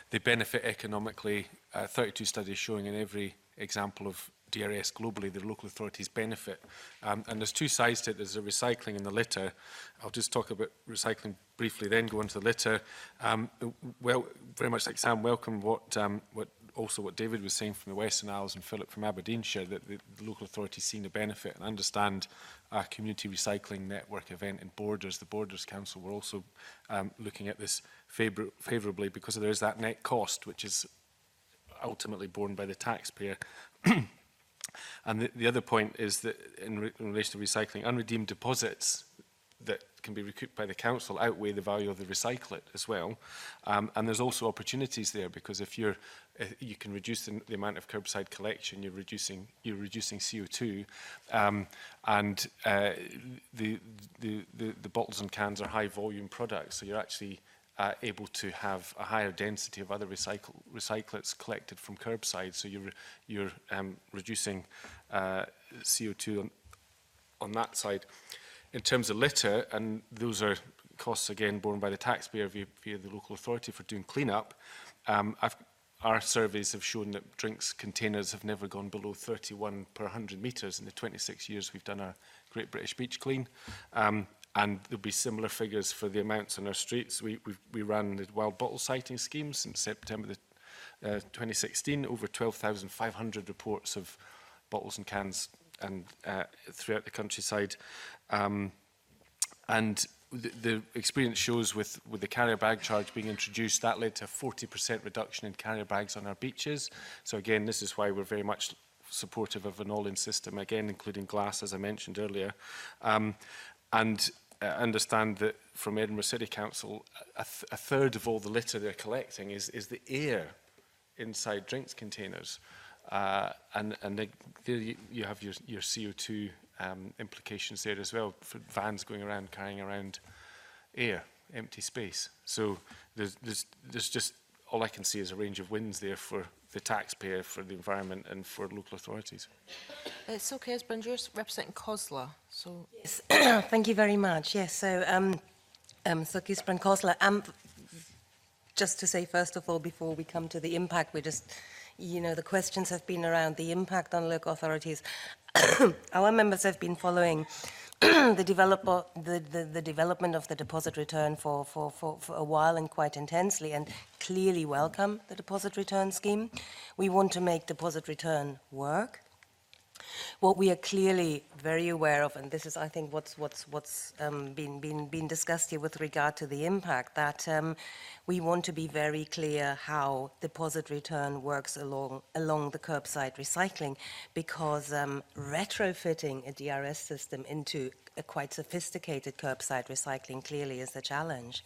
they benefit economically. 32 studies showing in every example of DRS globally, the local authorities benefit. And there's two sides to it. There's the recycling and the litter. I'll just talk about recycling briefly, then go on to the litter. Well, very much like Sam, welcome what David was saying from the Western Isles and Philip from Aberdeenshire, that the local authorities seeing the benefit and understand a community recycling network event in Borders. The Borders Council were also looking at this favourably because there is that net cost, which is ultimately borne by the taxpayer. And the other point is that in relation to recycling, unredeemed deposits, that can be recouped by the council outweigh the value of the recyclate as well. And there's also opportunities there, because if you can reduce the amount of curbside collection, you're reducing CO2, and the bottles and cans are high volume products, so you're actually able to have a higher density of other recyclates collected from curbside, so you're reducing CO2 on that side. In terms of litter, and those are costs again borne by the taxpayer via the local authority for doing clean-up, our surveys have shown that drinks containers have never gone below 31 per 100 metres in the 26 years we've done our Great British Beach Clean. And there'll be similar figures for the amounts on our streets. We ran the wild bottle sighting scheme since September 2016, over 12,500 reports of bottles and cans and throughout the countryside. And the experience shows with the carrier bag charge being introduced, that led to a 40% reduction in carrier bags on our beaches. So again, this is why we're very much supportive of an all-in system, again, including glass, as I mentioned earlier. And I understand that from Edinburgh City Council, a third of all the litter they're collecting is the air inside drinks containers. And there you have your CO2 implications there as well, for vans going around carrying around air, empty space. So there's just, all I can see is a range of wins there for the taxpayer, for the environment and for local authorities. It's okay, as Brinders representing COSLA. So yes. Thank you very much. Yes, so Gisbrand COSLA. Just to say, first of all, before we come to the impact, we just, the questions have been around the impact on local authorities. Our members have been following the development of the deposit return for a while and quite intensely, and clearly welcome the deposit return scheme. We want to make deposit return work. What we are clearly very aware of, and this is, I think, what's been discussed here with regard to the impact, that we want to be very clear how deposit return works along the curbside recycling, because retrofitting a DRS system into a quite sophisticated curbside recycling clearly is the challenge.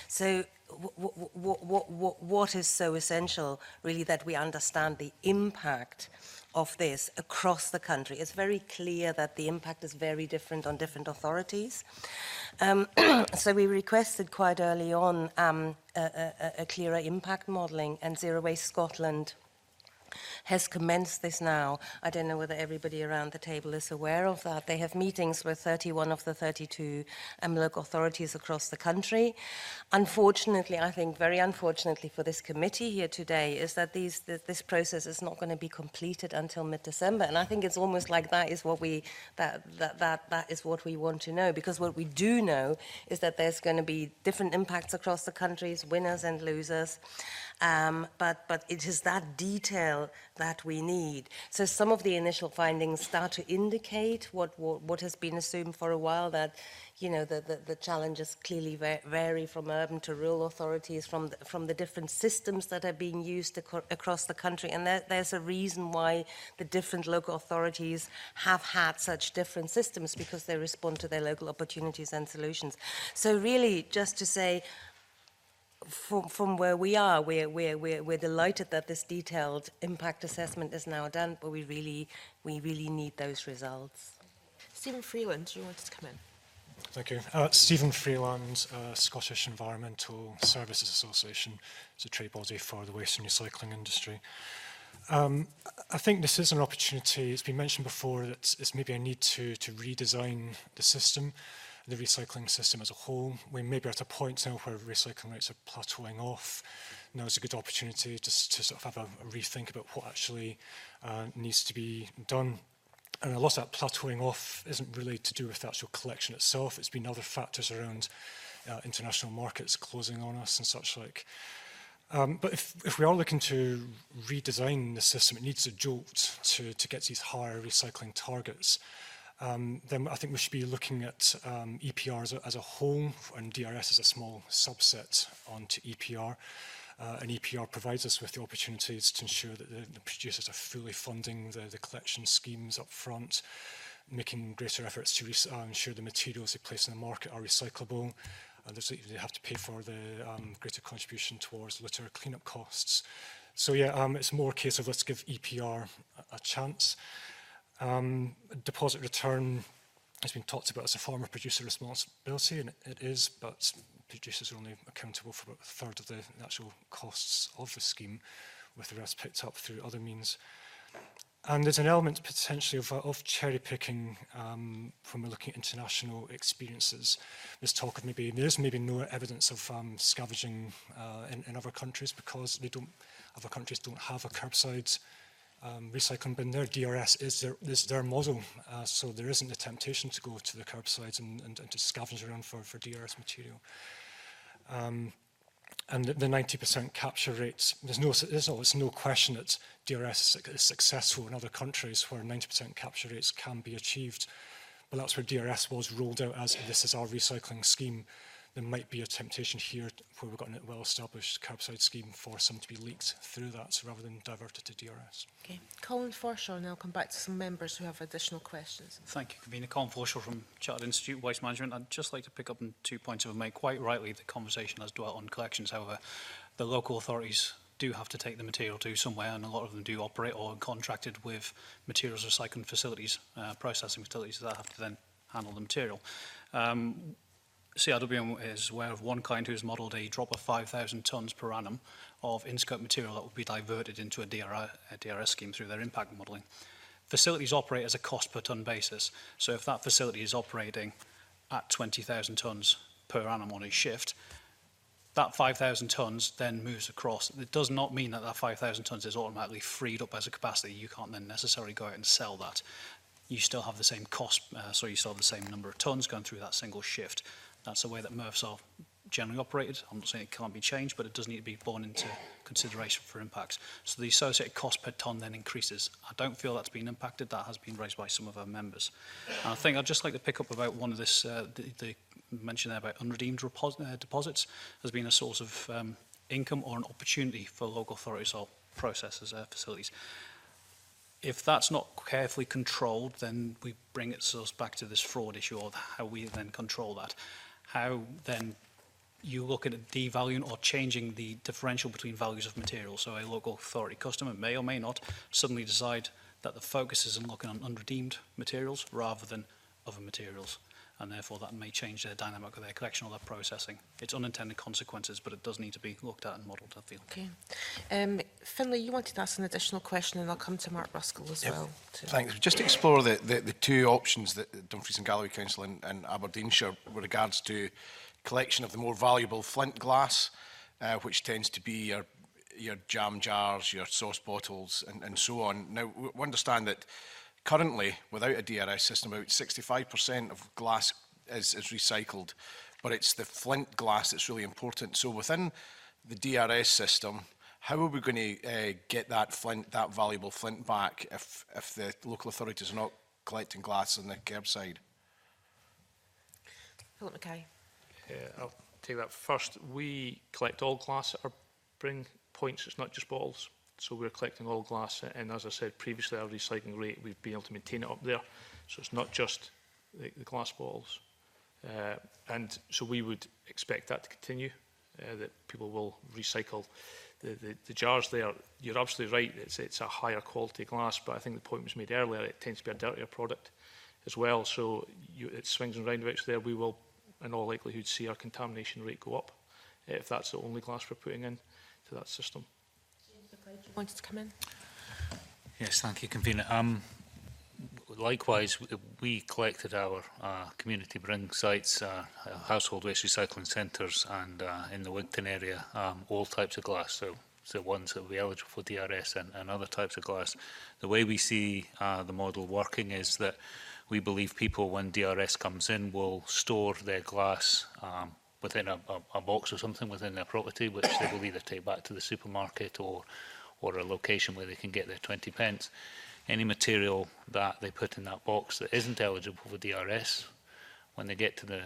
So what is so essential, really, that we understand the impact of this across the country. It's very clear that the impact is very different on different authorities. So we requested quite early on a clearer impact modelling, and Zero Waste Scotland has commenced this now. I don't know whether everybody around the table is aware of that. They have meetings with 31 of the 32 local authorities across the country. Unfortunately, I think very unfortunately for this committee here today, is that this process is not going to be completed until mid-December. And I think it's almost like that is what we want to know, because what we do know is that there's going to be different impacts across the countries, winners and losers. But it is that detail that we need. So some of the initial findings start to indicate what has been assumed for a while, that the challenges clearly vary from urban to rural authorities, from the different systems that are being used across the country, and there's a reason why the different local authorities have had such different systems, because they respond to their local opportunities and solutions. So really, just to say, from where we are, we're delighted that this detailed impact assessment is now done, but we really need those results. Stephen Freeland, you wanted to come in. Thank you. Stephen Freeland, Scottish Environmental Services Association. It's a trade body for the waste and recycling industry. I think this is an opportunity. It's been mentioned before that it's maybe a need to redesign the system, the recycling system as a whole. We may be at a point now where recycling rates are plateauing off. Now is a good opportunity just to sort of have a rethink about what actually needs to be done. And a lot of that plateauing off isn't really to do with the actual collection itself. It's been other factors around international markets closing on us and such like. But if we are looking to redesign the system, it needs a jolt to get these higher recycling targets. Then I think we should be looking at EPR as a whole, and DRS as a small subset onto EPR. And EPR provides us with the opportunities to ensure that the producers are fully funding the collection schemes up front. making greater efforts to ensure the materials they place in the market are recyclable. They have to pay for the greater contribution towards litter cleanup costs. So yeah, it's more a case of let's give EPR a chance. Deposit return has been talked about as a form of producer responsibility, and it is, but producers are only accountable for about a third of the actual costs of the scheme, with the rest picked up through other means. And there's an element potentially of cherry picking when we're looking at international experiences. There's talk of there is maybe no evidence of scavenging in other countries because other countries don't have a curbside recycling bin. Their DRS is their model, so there isn't the temptation to go to the curbsides and to scavenge around for DRS material. And the 90% capture rates, there's no question that DRS is successful in other countries where 90% capture rates can be achieved. But that's where DRS was rolled out as this is our recycling scheme. There might be a temptation here where we've got a well-established curbside scheme for some to be leaked through that rather than diverted to DRS. Okay. Colin Forshaw, and I'll come back to some members who have additional questions. Thank you, Convener. Colin Forshaw from Chartered Institute Waste Management. I'd just like to pick up on 2 points I've made. Quite rightly, the conversation has dwelt on collections. However, the local authorities do have to take the material to somewhere, and a lot of them do operate or are contracted with materials recycling facilities, processing facilities that have to then handle the material. CRWM is aware of one client who has modelled a drop of 5,000 tonnes per annum of in-scope material that would be diverted into a DRS scheme through their impact modelling. Facilities operate as a cost per tonne basis, so if that facility is operating at 20,000 tonnes per annum on a shift, that 5,000 tonnes then moves across. It does not mean that that 5,000 tonnes is automatically freed up as a capacity. You can't then necessarily go out and sell that. You still have the same cost, so you still have the same number of tonnes going through that single shift. That's the way that MRFs are generally operated. I'm not saying it can't be changed, but it does need to be borne into consideration for impacts. So the associated cost per tonne then increases. I don't feel that's been impacted. That has been raised by some of our members. And I think I'd just like to pick up about one of this, the mention there about unredeemed deposits as being a source of income or an opportunity for local authorities or processors, facilities. If that's not carefully controlled, then we bring it back to this fraud issue of how we then control that. How then you look at devaluing or changing the differential between values of materials. So a local authority customer may or may not suddenly decide that the focus is on looking on unredeemed materials rather than other materials. And therefore that may change their dynamic of their collection or their processing. It's unintended consequences, but it does need to be looked at and modelled, I feel. Okay. Finlay, you wanted to ask an additional question, and I'll come to Mark Ruskell as well. Thanks. Just to explore the two options that Dumfries and Galloway Council and Aberdeenshire with regards to collection of the more valuable flint glass, which tends to be your jam jars, your sauce bottles, and so on. Now, we understand that currently, without a DRS system, about 65% of glass is recycled, but it's the flint glass that's really important. So within the DRS system, how are we going to get that valuable flint back if the local authorities are not collecting glass on the curbside? Philip Mackay. I'll take that first. We collect all glass at our bring points. It's not just bottles. So we're collecting all glass, and as I said previously, our recycling rate, we've been able to maintain it up there. So it's not just the glass bottles. And so we would expect that to continue, that people will recycle the jars there. You're absolutely right, it's a higher quality glass, but I think the point was made earlier, it tends to be a dirtier product as well. So it swings and roundabouts there. We will, in all likelihood, see our contamination rate go up if that's the only glass we're putting in to that system. You wanted to come in? Yes, thank you, Convener. Likewise, we collected our community bring sites, household waste recycling centres, and in the Wigton area, all types of glass, so ones that will be eligible for DRS and other types of glass. The way we see the model working is that we believe people, when DRS comes in, will store their glass within a box or something within their property, which they will either take back to the supermarket or a location where they can get their 20 pence. Any material that they put in that box that isn't eligible for DRS, when they get to the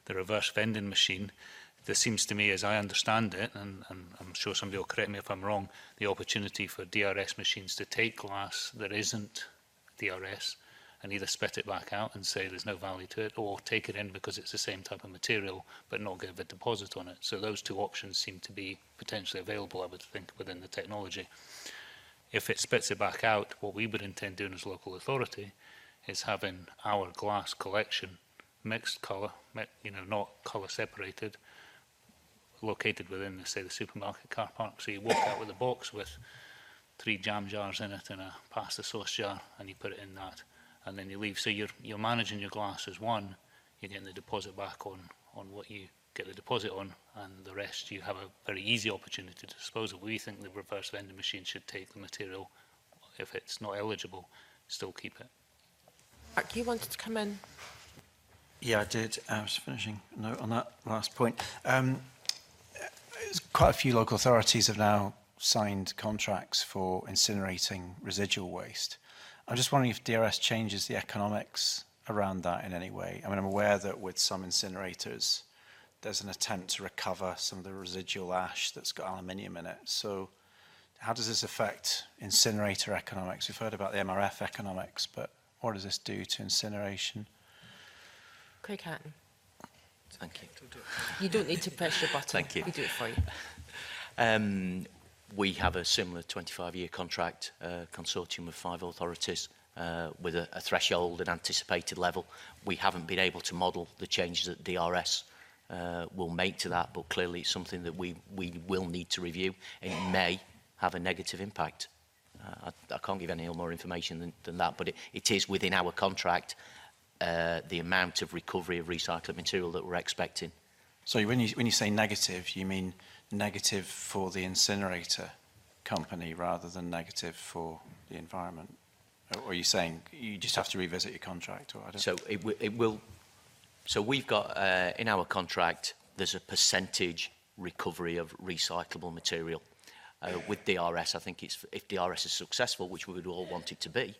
reverse vending machine, there seems to me, as I understand it, and I'm sure somebody will correct me if I'm wrong, the opportunity for DRS machines to take glass that isn't DRS and either spit it back out and say there's no value to it, or take it in because it's the same type of material but not give a deposit on it. So those two options seem to be potentially available, I would think, within the technology. If it spits it back out, what we would intend doing as local authority is having our glass collection mixed colour, you know, not colour separated, located within, say, the supermarket car park. So you walk out with a box with 3 jam jars in it and a pasta sauce jar, and you put it in that, and then you leave. So you're managing your glass as one, you're getting the deposit back on what you get the deposit on, and the rest you have a very easy opportunity to dispose of. We think the reverse vending machine should take the material, if it's not eligible, still keep it. Mark, you wanted to come in. Yeah, I did. I was finishing a note on that last point. Quite a few local authorities have now signed contracts for incinerating residual waste. I'm just wondering if DRS changes the economics around that in any way. I mean, I'm aware that with some incinerators, there's an attempt to recover some of the residual ash that's got aluminium in it. So how does this affect incinerator economics? We've heard about the MRF economics, but what does this do to incineration? Craig Hatton. Thank you. You don't need to press your button. Thank you. We do it for you. We have a similar 25-year contract, consortium of 5 authorities, with a threshold and anticipated level. We haven't been able to model the changes that DRS will make to that, but clearly it's something that we will need to review, and it may have a negative impact. I can't give any more information than that, but it is within our contract, the amount of recovery of recycled material that we're expecting. So when you say negative, you mean negative for the incinerator company rather than negative for the environment? Or are you saying you just have to revisit your contract? Or I don't... So it will. So we've got in our contract, there's a percentage recovery of recyclable material. With DRS, I think if DRS is successful, which we would all want it to be,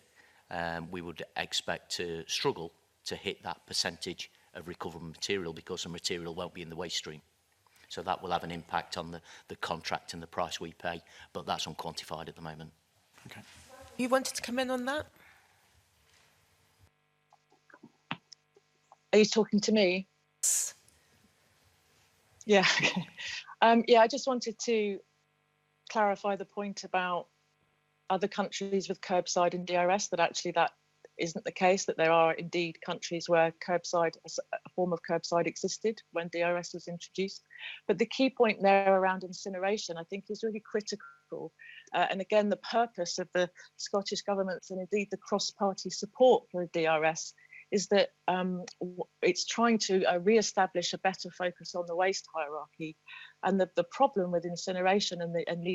we would expect to struggle to hit that percentage of recoverable material because the material won't be in the waste stream. So that will have an impact on the contract and the price we pay, but that's unquantified at the moment. Okay. You wanted to come in on that? Are you talking to me? Yeah. Yeah, I just wanted to clarify the point about other countries with curbside and DRS, that actually that isn't the case, that there are indeed countries where curbside, a form of curbside existed when DRS was introduced. But the key point there around incineration, I think, is really critical. And again, the purpose of the Scottish Government's and indeed the cross-party support for DRS is that it's trying to re-establish a better focus on the waste hierarchy. And the problem with incineration and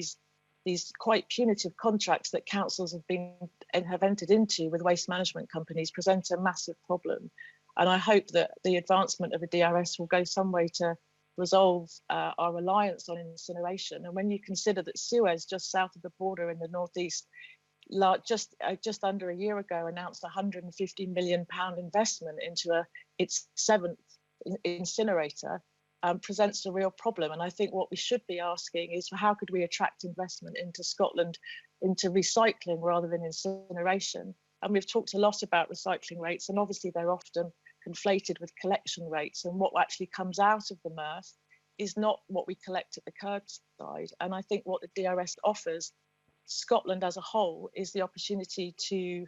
these quite punitive contracts that councils have entered into with waste management companies present a massive problem. And I hope that the advancement of a DRS will go some way to resolve our reliance on incineration. And when you consider that Suez, just south of the border in the northeast, just under a year ago announced a £150 million investment into its 7th incinerator, presents a real problem. And I think what we should be asking is how could we attract investment into Scotland, into recycling rather than incineration? And we've talked a lot about recycling rates, and obviously they're often conflated with collection rates. And what actually comes out of the MRF is not what we collect at the curbside. And I think what the DRS offers Scotland as a whole is the opportunity to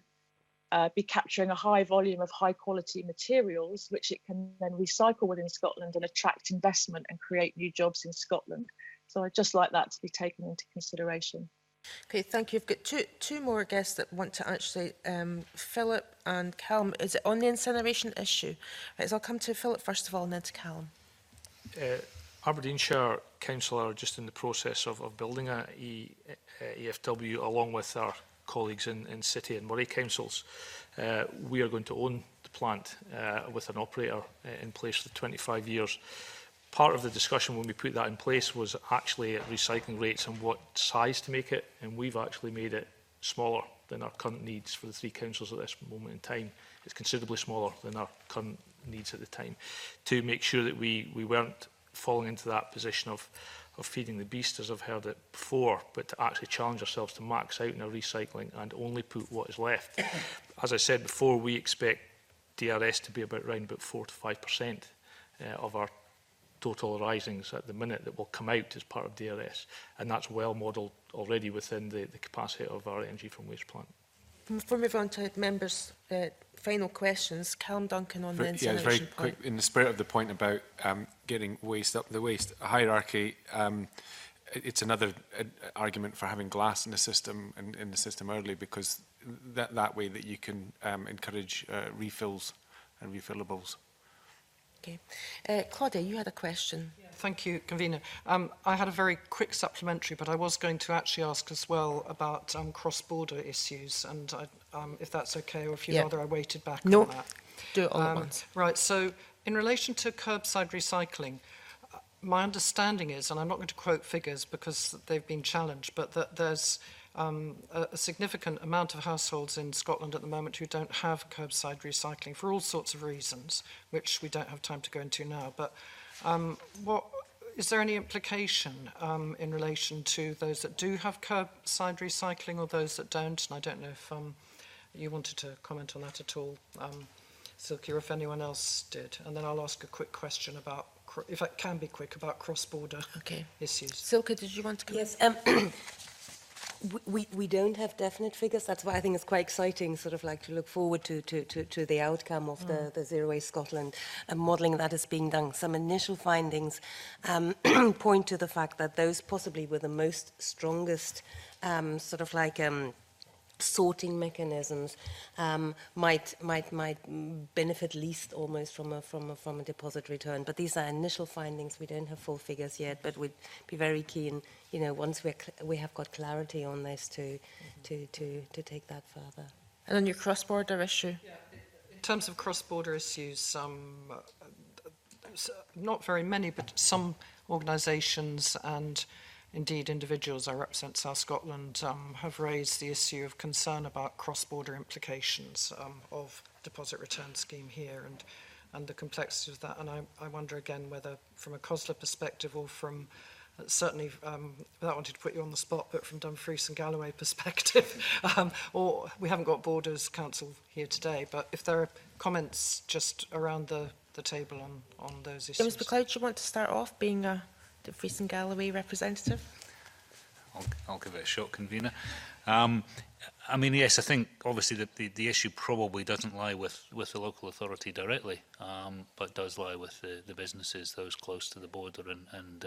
be capturing a high volume of high quality materials, which it can then recycle within Scotland and attract investment and create new jobs in Scotland. So I'd just like that to be taken into consideration. Okay, thank you. I've got two more guests that want to actually, Philip and Callum. Is it on the incineration issue? Right, so I'll come to Philip first of all and then to Callum. Aberdeenshire Council are just in the process of building a EFW along with our colleagues in City and Moray councils. We are going to own the plant with an operator in place for 25 years. Part of the discussion when we put that in place was actually at recycling rates and what size to make it, and we've actually made it smaller than our current needs for the 3 councils at this moment in time. It's considerably smaller than our current needs at the time, to make sure that we weren't falling into that position of feeding the beast, as I've heard it before, but to actually challenge ourselves to max out in our recycling and only put what is left. As I said before, we expect DRS to be about 4 to 5% of our total arisings at the minute that will come out as part of DRS, and that's well modelled already within the capacity of our energy from waste plant. Before we move on to members' final questions, Callum Duncan on the incineration very point. quick. In the spirit of the point about getting waste up the waste hierarchy, it's another argument for having glass in the system and in the system early, because that way that you can encourage refills and refillables. Okay. Claudia, you had a question. Thank you, Convener. I had a very quick supplementary, but I was going to actually ask as well about cross-border issues, and if that's okay, or if you'd rather I waited back on that. Do it all at once. Right, so in relation to curbside recycling, my understanding is, and I'm not going to quote figures because they've been challenged, but that there's a significant amount of households in Scotland at the moment who don't have curbside recycling for all sorts of reasons, which we don't have time to go into now. But is there any implication in relation to those that do have curbside recycling or those that don't? And I don't know if you wanted to comment on that at all, Silke, or if anyone else did. And then I'll ask a quick question about, if it can be quick, about cross-border issues. Silke, did you want to comment? Yes. We don't have definite figures. That's why I think it's quite exciting, sort of like to look forward to the outcome of the Zero Waste Scotland modelling that is being done. Some initial findings point to the fact that those possibly were the most strongest sort of like sorting mechanisms might benefit least almost from a deposit return. But these are initial findings. We don't have full figures yet, but we'd be very keen, you know, once we have got clarity on this to take that further. And on your cross-border issue? Yeah, in terms of cross-border issues, not very many, but some organisations and indeed individuals, I represent South Scotland, have raised the issue of concern about cross-border implications of deposit return scheme here and the complexity of that. And I wonder again whether from a COSLA perspective or from certainly, without wanting to put you on the spot, but from Dumfries and Galloway perspective, or we haven't got Borders Council here today, but if there are comments just around the table on those issues. James McLeod, do you want to start off being a Dumfries and Galloway representative? I'll give it a shot, Convener. I mean, yes, I think obviously the issue probably doesn't lie with the local authority directly, but does lie with the businesses, those close to the border, and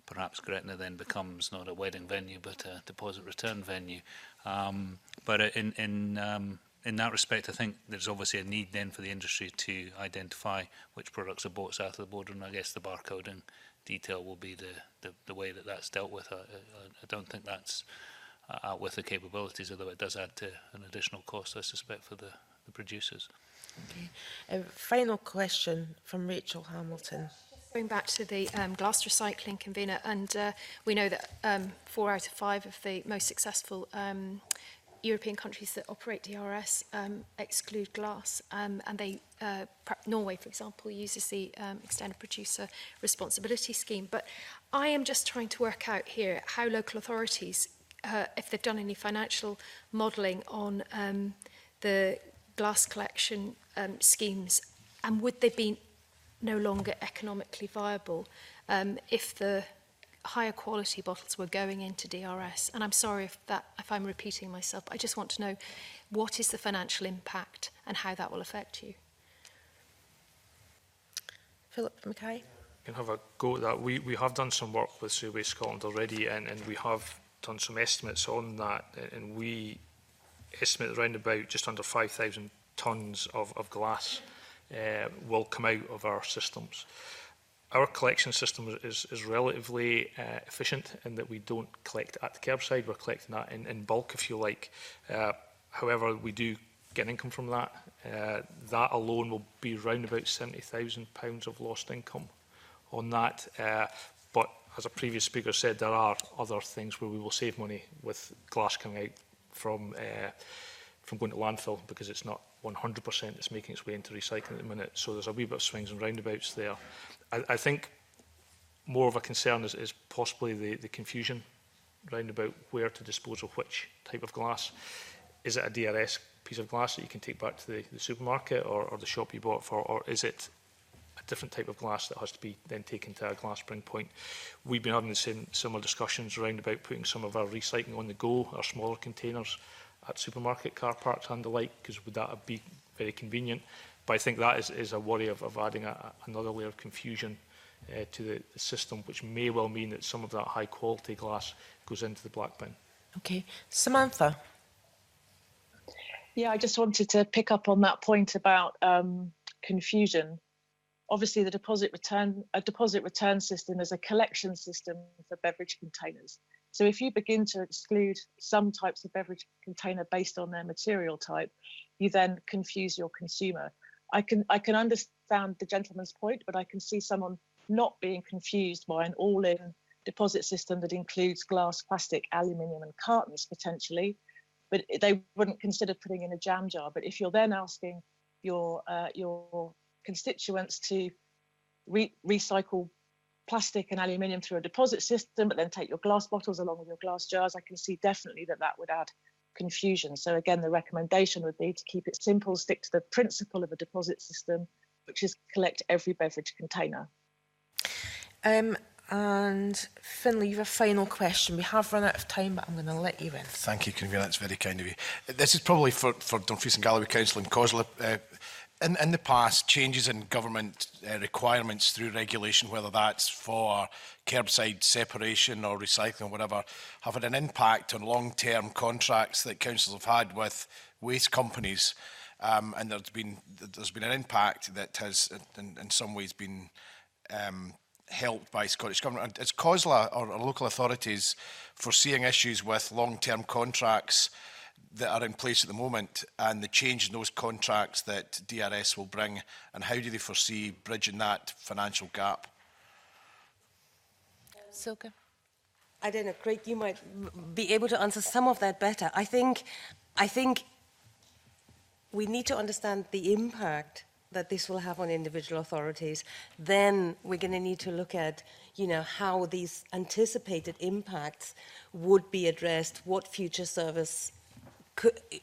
perhaps Gretna then becomes not a wedding venue but a deposit return venue. But in that respect, I think there's obviously a need then for the industry to identify which products are bought south of the border, and I guess the barcoding detail will be the way that that's dealt with. I don't think that's out with the capabilities, although it does add to an additional cost, I suspect, for the producers. Okay. Final question from Rachel Hamilton. Going back to the glass recycling, Convener, and we know that 4 out of 5 of the most successful European countries that operate DRS exclude glass, and they, Norway, for example, uses the extended producer responsibility scheme. But I am just trying to work out here how local authorities, if they've done any financial modelling on the glass collection schemes, and would they be no longer economically viable if the higher quality bottles were going into DRS. And I'm sorry if I'm repeating myself, but I just want to know what is the financial impact and how that will affect you. Philip Mackay. Can have a go at that. We have done some work with Zero Waste Scotland already, and we have done some estimates on that, and we estimate around about just under 5,000 tonnes of glass will come out of our systems. Our collection system is relatively efficient in that we don't collect at the curbside, we're collecting that in bulk, if you like. However, we do get income from that. That alone will be around about £70,000 of lost income on that. But as a previous speaker said, there are other things where we will save money with glass coming out from going to landfill, because it's not 100% it's making its way into recycling at the minute. So there's a wee bit of swings and roundabouts there. I think more of a concern is possibly the confusion round about where to dispose of which type of glass. Is it a DRS piece of glass that you can take back to the supermarket or the shop you bought it for, or is it a different type of glass that has to be then taken to a glass bring point? We've been having the similar discussions around about putting some of our recycling on the go, our smaller containers at supermarket car parks and the like, because would that be very convenient? But I think that is a worry of adding another layer of confusion to the system, which may well mean that some of that high quality glass goes into the black bin. Okay, Samantha. Yeah, I just wanted to pick up on that point about confusion. Obviously, a deposit return system is a collection system for beverage containers. So if you begin to exclude some types of beverage container based on their material type, you then confuse your consumer. I can understand the gentleman's point, but I can see someone not being confused by an all-in deposit system that includes glass, plastic, aluminium and cartons potentially, but they wouldn't consider putting in a jam jar. But if you're then asking your constituents to recycle plastic and aluminium through a deposit system, but then take your glass bottles along with your glass jars, I can see definitely that would add confusion. So again, the recommendation would be to keep it simple, stick to the principle of a deposit system, which is collect every beverage container. And Finlay, you have a final question. We have run out of time, but I'm going to let you in. Thank you, Convener. That's very kind of you. This is probably for Dumfries and Galloway Council and COSLA. In the past, changes in government requirements through regulation, whether that's for curbside separation or recycling or whatever, have had an impact on long-term contracts that councils have had with waste companies. And there's been an impact that has, in some ways, been helped by Scottish Government. Is COSLA or local authorities foreseeing issues with long-term contracts that are in place at the moment and the change in those contracts that DRS will bring, and how do they foresee bridging that financial gap? Silke? I don't know, Craig, you might be able to answer some of that better. I think we need to understand the impact that this will have on individual authorities. Then we're going to need to look at, how these anticipated impacts would be addressed, what future service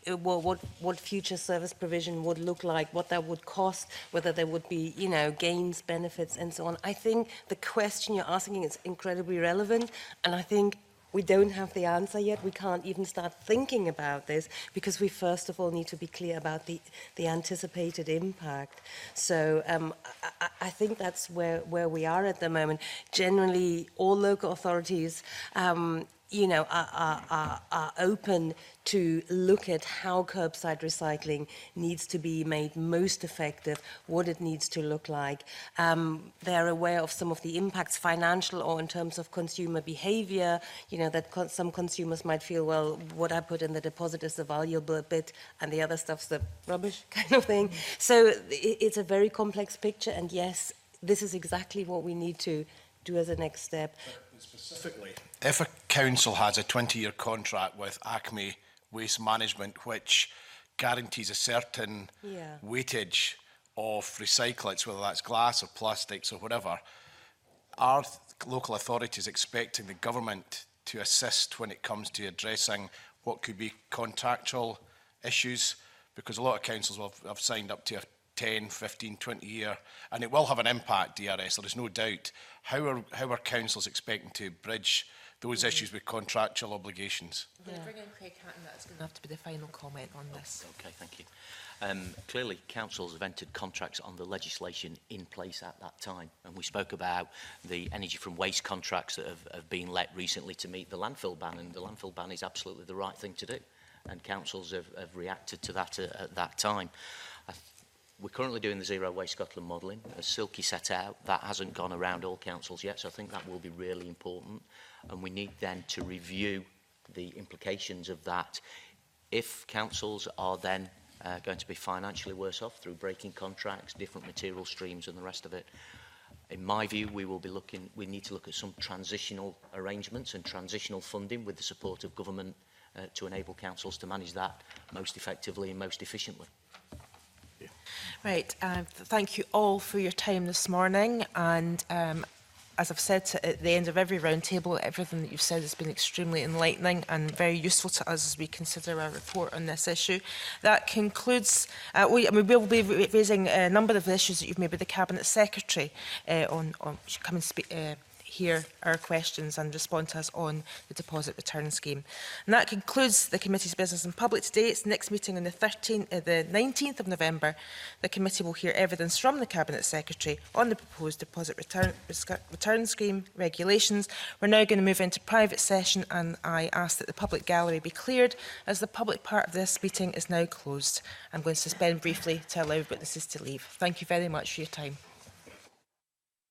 what future service provision would look like, what that would cost, whether there would be, gains, benefits, and so on. I think the question you're asking is incredibly relevant, and I think we don't have the answer yet. We can't even start thinking about this because we first of all need to be clear about the anticipated impact. So I think that's where we are at the moment. Generally, all local authorities are open to look at how curbside recycling needs to be made most effective, what it needs to look like. They're aware of some of the impacts, financial or in terms of consumer behavior, that some consumers might feel, well, what I put in the deposit is the valuable bit and the other stuff's the rubbish kind of thing. So it's a very complex picture, and yes, this is exactly what we need to do as a next step. Specifically, if a council has a 20-year contract with Acme Waste Management, which guarantees a certain weightage of recyclates, whether that's glass or plastics or whatever, are local authorities expecting the government to assist when it comes to addressing what could be contractual issues? Because a lot of councils have signed up to a 10, 15, 20 year, and it will have an impact, DRS, there is no doubt. How are councils expecting to bridge those issues with contractual obligations? I'm going to bring in Craig Hatton. That's going to have to be the final comment on this. Okay, thank you. Clearly, councils have entered contracts on the legislation in place at that time, and we spoke about the energy from waste contracts that have been let recently to meet the landfill ban, and the landfill ban is absolutely the right thing to do, and councils have reacted to that at that time. We're currently doing the Zero Waste Scotland modelling. As Silky set out, that hasn't gone around all councils yet, so I think that will be really important. And we need then to review the implications of that. If councils are then going to be financially worse off through breaking contracts, different material streams and the rest of it, in my view, we need to look at some transitional arrangements and transitional funding with the support of government to enable councils to manage that most effectively and most efficiently. Right, thank you all for your time this morning, and as I've said at the end of every roundtable, everything that you've said has been extremely enlightening and very useful to us as we consider our report on this issue. That concludes, we will be raising a number of the issues that you've made with the Cabinet Secretary on come and speak, hear our questions and respond to us on the deposit return scheme. And that concludes the committee's business in public today. Its next meeting on the 19th of November. The committee will hear evidence from the Cabinet Secretary on the proposed deposit return scheme regulations. We're now going to move into private session, and I ask that the public gallery be cleared as the public part of this meeting is now closed. I'm going to suspend briefly to allow witnesses to leave. Thank you very much for your time.